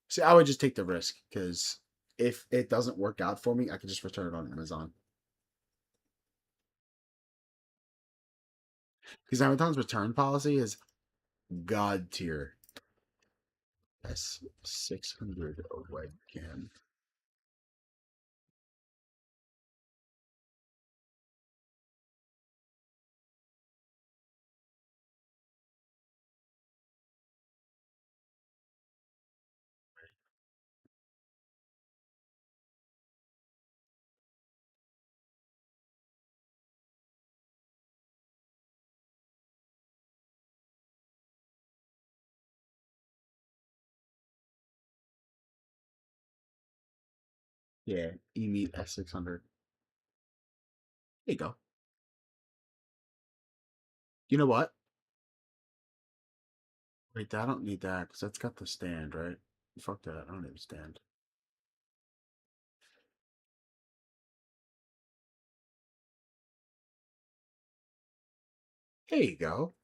[SPEAKER 1] See, I would just take the risk because if it doesn't work out for me, I could just return it on Amazon. Because Amazon's return policy is god tier. S600 webcam. Yeah, E-Meet S600. There you go. You know what? Wait, I don't need that because that's got the stand, right? Fuck that. I don't need a stand. There you go.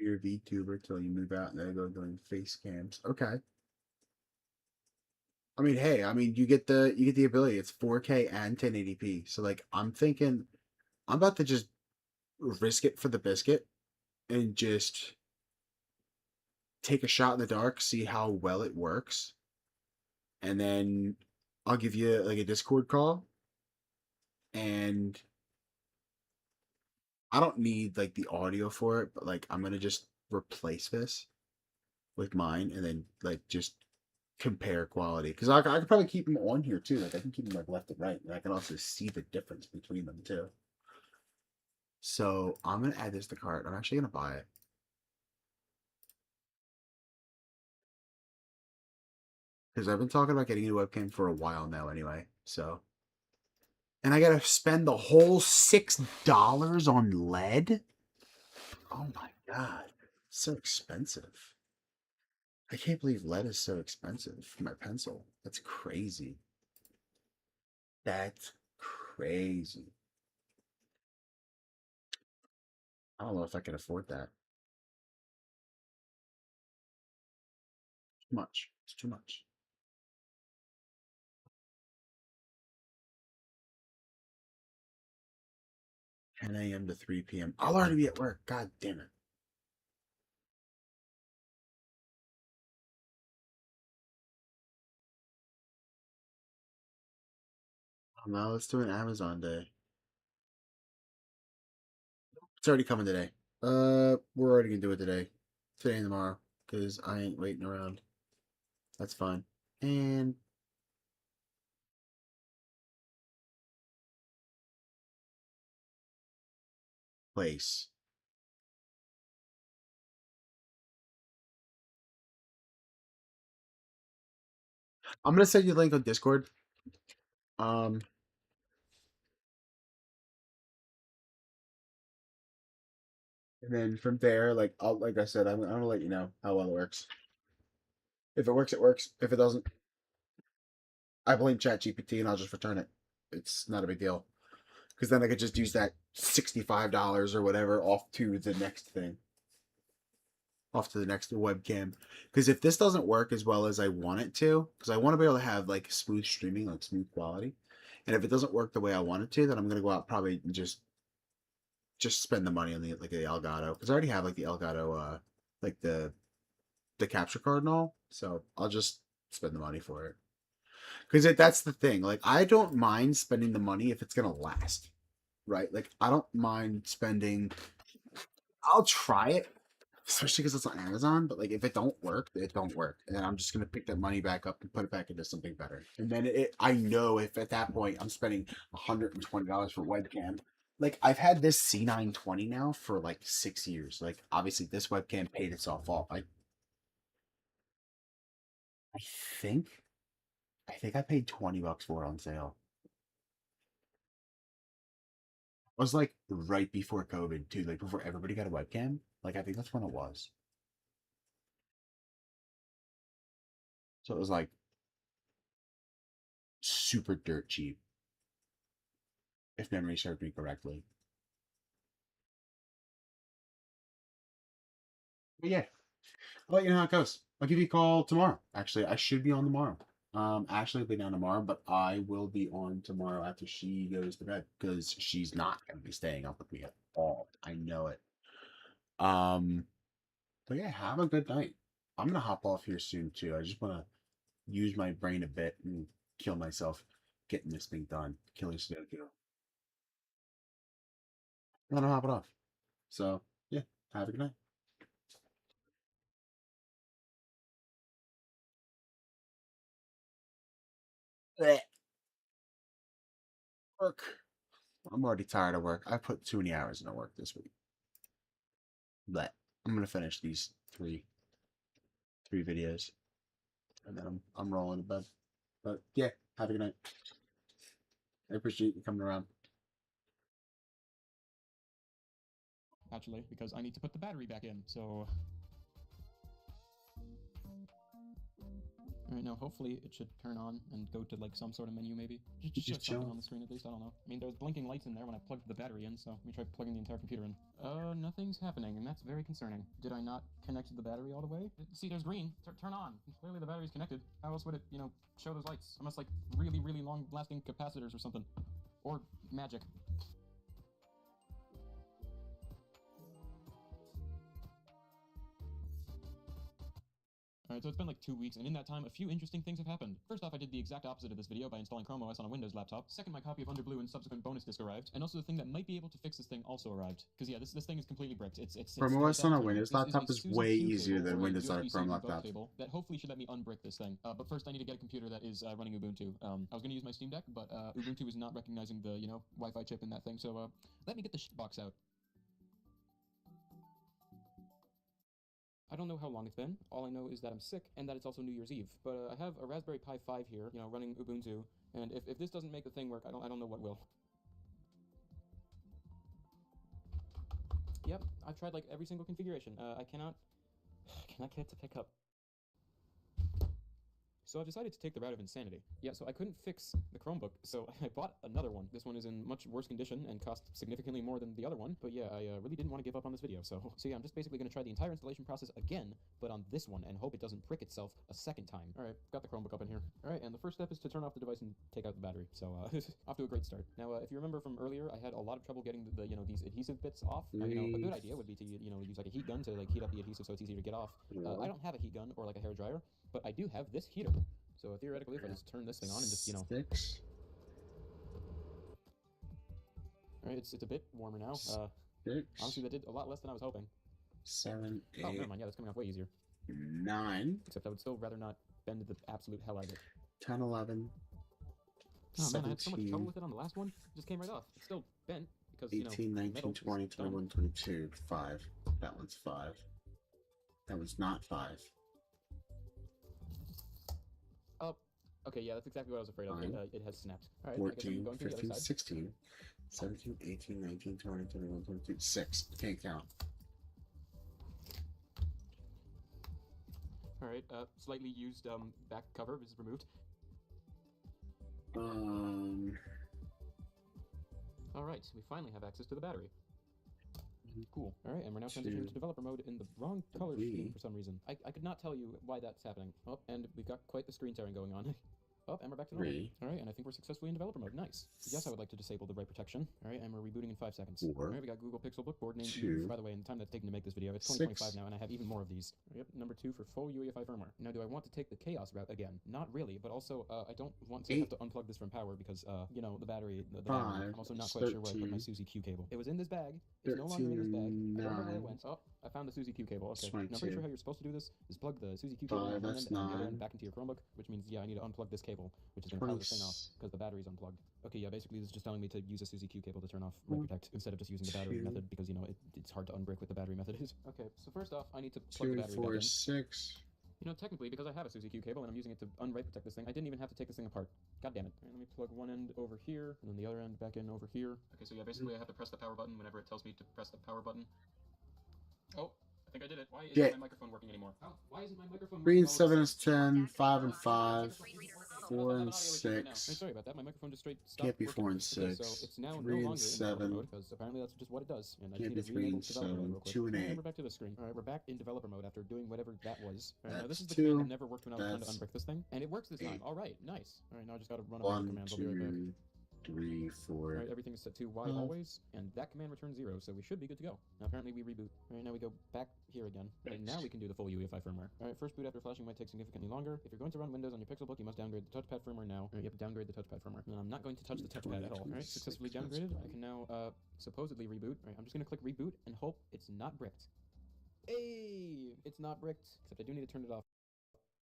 [SPEAKER 1] You're a VTuber till you move out and then go doing face cams. Okay. I mean, hey, I mean you get the ability. It's 4K and 1080p. So like I'm thinking I'm about to just risk it for the biscuit and just take a shot in the dark, see how well it works, and then I'll give you like a Discord call and I don't need like the audio for it, but like I'm gonna just replace this with mine and then like just compare quality because I could probably keep them on here too. Like I can keep them like left and right, and I can also see the difference between them too. So I'm gonna add this to cart. I'm actually gonna buy it because I've been talking about getting a webcam for a while now anyway. So and I gotta spend the whole $6 on lead. Oh my god, so expensive. I can't believe lead is so expensive for my pencil. That's crazy. That's crazy. I don't know if I can afford that. Too much. It's too much. 10 a.m. to 3 p.m. I'll already be at work. God damn it. Oh, no, let's do an Amazon day. It's already coming today. We're already gonna do it today. Today and tomorrow. Because I ain't waiting around. That's fine. And place. I'm gonna send you a link on Discord. Um, and then from there, like I said, I'm gonna let you know how well it works. If it works, it works. If it doesn't, I blame ChatGPT and I'll just return it. It's not a big deal. Because then I could just use that $65 or whatever off to the next thing, off to the next webcam. Because if this doesn't work as well as I want it to, because I want to be able to have like smooth streaming, like smooth quality, and if it doesn't work the way I want it to, then I'm gonna go out probably and just spend the money on the Elgato because I already have like the Elgato like the capture card and all, so I'll just spend the money for it. Because that's the thing. Like, I don't mind spending the money if it's gonna last, right? Like, I don't mind spending. I'll try it, especially because it's on Amazon. But like, if it don't work, it don't work, and I'm just gonna pick that money back up and put it back into something better. And then I know if at that point I'm spending $120 for webcam. Like, I've had this C920 now for like 6 years. Like, obviously, this webcam paid itself off. I think I think I paid $20 for it on sale. was like right before COVID too, like before everybody got a webcam. Like I think that's when it was. So it was like super dirt cheap, if memory served me correctly. But yeah, I'll let you know how it goes. I'll give you a call tomorrow. Actually, I should be on tomorrow. Ashley will be down tomorrow, but I will be on tomorrow after she goes to bed because she's not gonna be staying up with me at all. I know it. Um, but yeah, have a good night. I'm gonna hop off here soon too. I just wanna use my brain a bit and kill myself getting this thing done. Killer Sudoku. Then I'll hop it off. So yeah, have a good night. Blech. Work. I'm already tired of work. I put too many hours into work this week. But I'm gonna finish these three videos, and then I'm rolling to bed. But yeah, have a good night. I appreciate you coming around.
[SPEAKER 12] Actually, because I need to put the battery back in, so... Alright, now hopefully it should turn on and go to like some sort of menu maybe. Just something
[SPEAKER 1] chill.
[SPEAKER 12] on the screen at least, I don't know. I mean, there was blinking lights in there when I plugged the battery in, so let me try plugging the entire computer in. Nothing's happening, and that's very concerning. Did I not connect the battery all the way? See, there's green. Turn on. Clearly the battery's connected. How else would it, you know, show those lights? Unless like really, really long-lasting capacitors or something. Or magic. Alright, so it's been like 2 weeks, and in that time, a few interesting things have happened. First off, I did the exact opposite of this video by installing Chrome OS on a Windows laptop. Second, my copy of Underblue and subsequent bonus disc arrived. And also the thing that might be able to fix this thing also arrived. Because yeah, this thing is completely bricked. It's
[SPEAKER 1] Chrome OS on a Windows laptop is way easier than Windows on a Chrome laptop.
[SPEAKER 12] That hopefully should let me unbrick this thing. But first I need to get a computer that is running Ubuntu. I was going to use my Steam Deck, but Ubuntu is not recognizing the, you know, Wi-Fi chip in that thing, so let me get the box out. I don't know how long it's been. All I know is that I'm sick and that it's also New Year's Eve. But I have a Raspberry Pi 5 here, you know, running Ubuntu. And if this doesn't make the thing work, I don't know what will. Yep, I've tried like every single configuration. I cannot get it to pick up. So I've decided to take the route of insanity. Yeah, so I couldn't fix the Chromebook, so I bought another one. This one is in much worse condition and cost significantly more than the other one. But yeah, I really didn't want to give up on this video, so yeah, I'm just basically going to try the entire installation process again, but on this one, and hope it doesn't brick itself a second time. Alright, got the Chromebook up in here. Alright, and the first step is to turn off the device and take out the battery, so off to a great start. Now, if you remember from earlier, I had a lot of trouble getting the you know, these adhesive bits off. You know, a good idea would be to, you know, use like a heat gun to like heat up the adhesive so it's easier to get off. I don't have a heat gun or like a hair dryer, but I do have this heater. So theoretically, if I just turn this thing on and just, you know...
[SPEAKER 1] Six.
[SPEAKER 12] Alright, it's a bit warmer now.
[SPEAKER 1] Six.
[SPEAKER 12] Honestly, that did a lot less than I was hoping.
[SPEAKER 1] 7, 8.
[SPEAKER 12] Oh, never mind, yeah, that's coming off way easier.
[SPEAKER 1] 9.
[SPEAKER 12] Except I would still rather not bend the absolute hell out of it.
[SPEAKER 1] 10, 11.
[SPEAKER 12] Oh man, I had so much trouble with it on the last one. It just came right off. It's still bent because,
[SPEAKER 1] 18, 19, 20, 21, 22. 5. That one's 5. That one's not 5.
[SPEAKER 12] Oh, okay, yeah, that's exactly what I was afraid of. It has snapped. All right,
[SPEAKER 1] 14,
[SPEAKER 12] going
[SPEAKER 1] 15, 16, 17, 18, 19, 20, 21, 22, 6. Can't count.
[SPEAKER 12] All right, slightly used back cover is removed. All right, we finally have access to the battery. Cool. All right, and we're now transitioning to developer mode in the wrong color scheme for some reason. I could not tell you why that's happening. Oh, and we've got quite the screen tearing going on. Oh, and we're back to normal. All right, and I think we're successfully in developer mode. Nice. Yes, I would like to disable the write protection. All right, and we're rebooting in 5 seconds.
[SPEAKER 1] 4.
[SPEAKER 12] All right, we got Google Pixel Book board named
[SPEAKER 1] 2.
[SPEAKER 12] By the way, in the time that's taken to make this video, it's
[SPEAKER 1] 6.
[SPEAKER 12] 2025 now, and I have even more of these. Yep, number 2 for full UEFI firmware. Now, do I want to take the Chaos route again? Not really, but also I don't want to have to unplug this from power because, you know, the battery. The battery. I'm also not quite sure where I put my Suzy Q cable. It was in this bag. It's no longer in this bag. I don't know where it went. Oh, I found the Suzy Q cable. Okay. Now, I'm pretty sure how you're supposed to do this is plug the Suzy Q cable on one end and the other end back into your Chromebook, which means, yeah, I need to unplug this cable, which is going to power this thing off because the battery's unplugged. Okay, yeah, basically this is just telling me to use a Suzy Q cable to turn off Write Protect instead of just using the battery method because, you know, it's hard to unbrick with the battery method. Okay, so first off, I need to plug the battery back in.
[SPEAKER 1] 6.
[SPEAKER 12] You know, technically, because I have a Suzy Q cable and I'm using it to unwrite protect this thing, I didn't even have to take this thing apart. God damn it. All right, let me plug one end over here, and then the other end back in over here. Okay, so yeah, basically I have to press the power button whenever it tells me to press the power button. Oh, I think I did it. Why isn't my microphone working anymore? Why isn't my microphone working?
[SPEAKER 1] 3 and 7 is 10, 5 and 5, 4 and 6.
[SPEAKER 12] Sorry about that. My microphone just straight stopped.
[SPEAKER 1] Can't be 4 and
[SPEAKER 12] Okay,
[SPEAKER 1] 6.
[SPEAKER 12] so it's now
[SPEAKER 1] 3
[SPEAKER 12] no
[SPEAKER 1] and
[SPEAKER 12] longer in developer
[SPEAKER 1] 7.
[SPEAKER 12] mode because apparently that's just what it does. And I
[SPEAKER 1] Can't
[SPEAKER 12] just
[SPEAKER 1] be
[SPEAKER 12] need to
[SPEAKER 1] 3
[SPEAKER 12] re-enable
[SPEAKER 1] and
[SPEAKER 12] developer mode
[SPEAKER 1] 7.
[SPEAKER 12] real quick.
[SPEAKER 1] 2 and 8.
[SPEAKER 12] We're back to the screen. All right, we're back in developer mode after doing whatever that was. All right, now this is the
[SPEAKER 1] That's
[SPEAKER 12] command that
[SPEAKER 1] 2.
[SPEAKER 12] never worked when I was trying to
[SPEAKER 1] That's
[SPEAKER 12] unbrick this thing, and it works this time.
[SPEAKER 1] 8.
[SPEAKER 12] All right, nice. All right, now I just got to run a bunch of
[SPEAKER 1] 1,
[SPEAKER 12] commands. I'll be right back.
[SPEAKER 1] 2, 3, 4.
[SPEAKER 12] All right, everything is set to Y always, and that command returns 0, so we should be good to go. Now apparently we reboot. All right, now we go back here again. And now we can do the full UEFI firmware. All right, first boot after flashing might take significantly longer. If you're going to run Windows on your Pixelbook, you must downgrade the touchpad firmware now. All right, you have to downgrade the touchpad firmware. And I'm not going to touch the touchpad at all. All right, successfully downgraded. I can now supposedly reboot. All right, I'm just going to click reboot and hope it's not bricked. Hey, it's not bricked, except I do need to turn it off.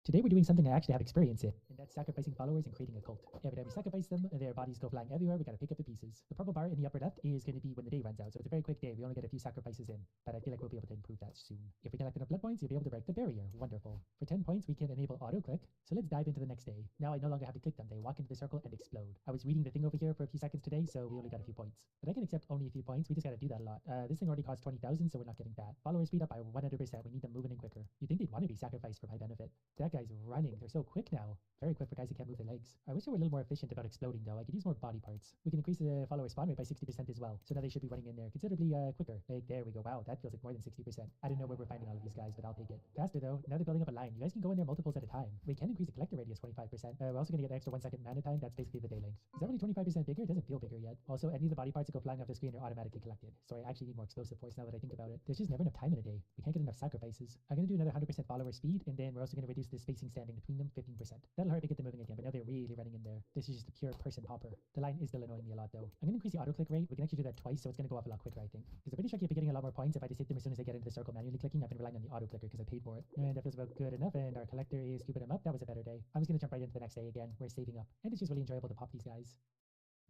[SPEAKER 13] Today we're doing something I actually have experience in, and that's sacrificing followers and creating a cult. Every time we sacrifice them, their bodies go flying everywhere, we gotta pick up the pieces. The purple bar in the upper left is going to be when the day runs out, so it's a very quick day, we only get a few sacrifices in, but I feel like we'll be able to improve that soon. If we collect enough blood points, you'll be able to break the barrier. Wonderful. For 10 points, we can enable auto-click, so let's dive into the next day. Now I no longer have to click them, they walk into the circle and explode. I was reading the thing over here for a few seconds today, so we only got a few points. But I can accept only a few points, we just gotta do that a lot. This thing already costs 20,000, so we're not getting that. Followers speed up by 100%, we need them moving in quicker. You think they'd want to be sacrificed for my benefit. That guy's running, they're so quick now. Very quick for guys who can't move their legs. I wish they were a little more efficient about exploding though. I could use more body parts. We can increase the follower spawn rate by 60% as well. So now they should be running in there considerably quicker. Like there we go. Wow, that feels like more than 60%. I don't know where we're finding all of these guys, but I'll take it. Faster though. Now they're building up a line. You guys can go in there multiples at a time. We can increase the collector radius 25%. We're also going to get an extra 1 second mana time. That's basically the day length. Is that really 25% bigger? It doesn't feel bigger yet. Also, any of the body parts that go flying off the screen are automatically collected. So I actually need more explosive force now that I think about it. There's just never enough time in a day. We can't get enough sacrifices. I'm going to do another 100% follower speed, and then we're also going to reduce the spacing standing between them 15%. That'll hurt me get them moving again, but now they're really running in there. This is just a pure person popper. The line is still annoying me a lot though. I'm going to increase the auto click rate. We can actually do that twice, so it's going to go off a lot quicker, I think. Because I'm pretty sure I keep getting a lot more points if I just hit them as soon as I get into the circle manually clicking. I've been relying on the auto clicker because I paid for it. And that feels about good enough, and our collector is scooping them up. That was a better day. I'm just going to jump right into the next day again. We're saving up. And it's just really enjoyable to pop these guys.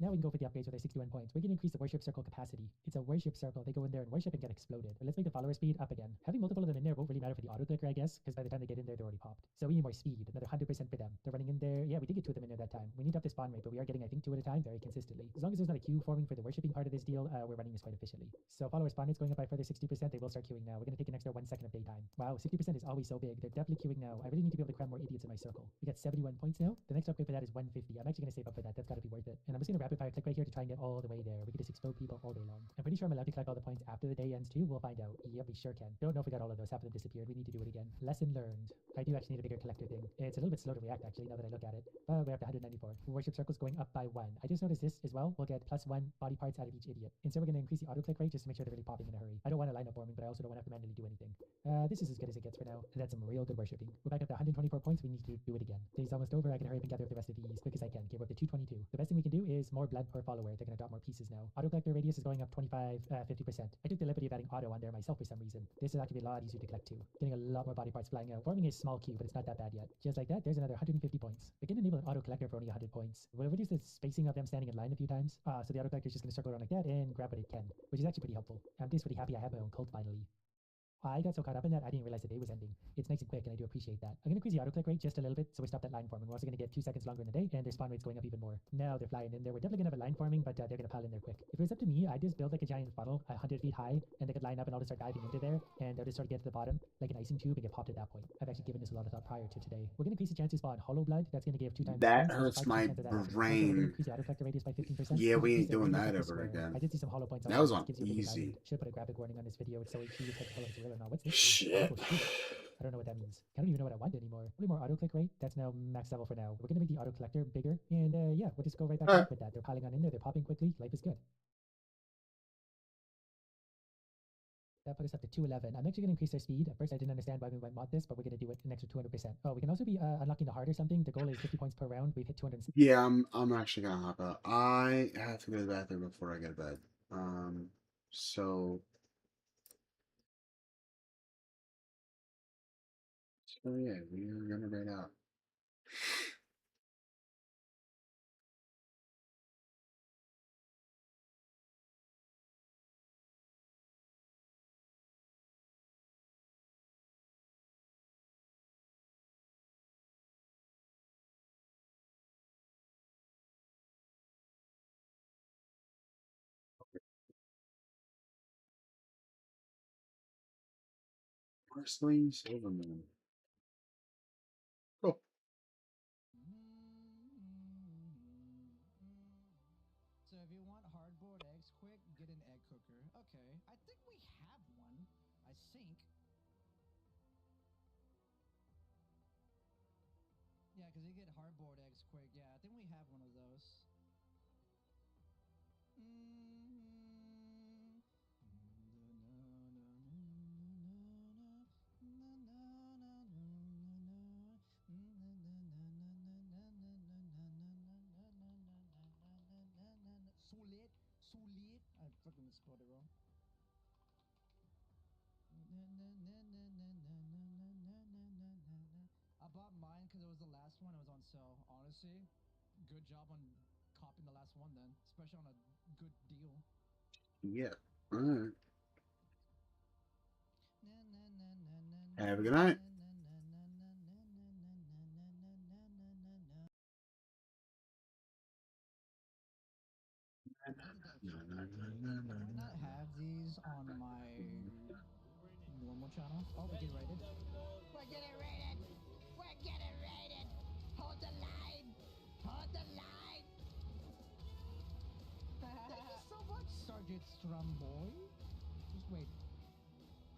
[SPEAKER 13] Now we can go for the upgrades with our 61 points. We can increase the worship circle capacity. It's a worship circle. They go in there and worship and get exploded. But let's make the follower speed up again. Having multiple of them in there won't really matter for the auto clicker, I guess, because by the time they get in there, they're already popped. So we need more speed. Another 100% for them. They're running in there. Yeah, we did get 2 of them in there that time. We need to up the spawn rate, but we are getting, I think, 2 at a time very consistently. As long as there's not a queue forming for the worshipping part of this deal, we're running this quite efficiently. So follower spawn rate's going up by further 60%. They will start queuing now. We're going to take an extra 1 second of daytime. Wow, 60% is always so big. They're definitely queuing now. I really need to be able to cram more idiots in my circle. We got 71 points now. The next upgrade for that is 150. I'm actually going to save up for that. That's got to be worth it. And I'm just going to rapid fire click right here to try and get all the way there. We can just explode people all day long. I'm pretty sure I'm allowed to collect all the points after the day ends too. We'll find out. Yep, we sure can. Don't know if we got all of those. Half of them disappeared. We need to do it again. Lesson learned. I do actually need a bigger collector thing. It's a little bit slow to react actually now that I look at it. But we're up to 194. Worship circles going up by 1. I just noticed this as well. We'll get +1 body parts out of each idiot. Instead we're going to increase the auto click rate just to make sure they're really popping in a hurry. I don't want to line up forming, but I also don't want to have to manually do anything. This is as good as it gets for now. That's some real good worshipping. We're back up to 124 points. We need to do it again. Day's almost over. I can hurry up and gather up the rest of these as quick as I can. Okay, we're up to 222. The best thing we can do is more blood per follower. They're going to drop more pieces now. Auto collector radius is going up 25, 50%. I took the liberty of adding auto on there myself for some reason. This is actually a lot easier to collect too. Getting a lot more body parts flying out. Forming is small queue, but it's not that bad yet. Just like that, there's another 150 points. We can enable an auto collector for only 100 points. We'll reduce the spacing of them standing in line a few times. So the auto collector is just going to circle around like that and grab what it can, which is actually pretty helpful. I'm just pretty happy I have my own cult finally. I got so caught up in that, I didn't realize the day was ending. It's nice and quick, and I do appreciate that. I'm going to increase the auto-click rate just a little bit, so we stop that line forming. We're also going to get 2 seconds longer in the day, and their spawn rate's going up even more. Now they're flying in there. We're definitely going to have a line forming, but they're going to pile in there quick. If it was up to me, I'd just build like a giant funnel 100 feet high, and they could line up and all just start diving into there, and they'll just sort of get to the bottom, like an icing tube, and get popped at that point. I've actually given this a lot of thought prior to today. We're going to increase the chance to spawn hollow blood. That's going to give 2 times.
[SPEAKER 1] That hurts my brain.
[SPEAKER 13] Increase the auto-collector radius by 15%.
[SPEAKER 1] Yeah, we ain't doing that ever again.
[SPEAKER 13] I did see some hollow points.
[SPEAKER 1] That was on easy.
[SPEAKER 13] Should put a graphic warning on this video. It's so easy to tell if it's real or not. What's this?
[SPEAKER 1] Shit.
[SPEAKER 13] I don't know what that means. I don't even know what I want anymore. Probably more auto click rate. That's now max level for now. We're gonna make the auto collector bigger, and yeah, we'll just go right back up with that. They're piling on in there. They're popping quickly. Life is good. That put us up to 211. I'm actually going to increase our speed. At first, I didn't understand why we might mod this, but we're going to do it an extra 200%. Oh, we can also be unlocking the heart or something. The goal is 50 points per round. We've hit 200.
[SPEAKER 1] Yeah, I'm actually gonna hop out. I have to go to the bathroom before I go to bed. So yeah, we are gonna write out. Wrestling Silverman. Cool.
[SPEAKER 14] So if you want hard-boiled eggs quick, get an egg cooker. Okay, I think we have one. I think. Yeah, because you get hard-boiled eggs quick. Yeah, I think we have one of those. Solid. I fucking spelled it wrong. I bought mine because it was the last one. It was on sale. Honestly, good job on copying the last one then, especially on a good deal.
[SPEAKER 1] Yeah. All right. Have a good night.
[SPEAKER 14] Why not have these on my normal channel? Oh, we get rated. We're getting rated. We're getting rated. Hold the line. Hold the line. Thank you so much, Sergeant Strumboy. Just wait.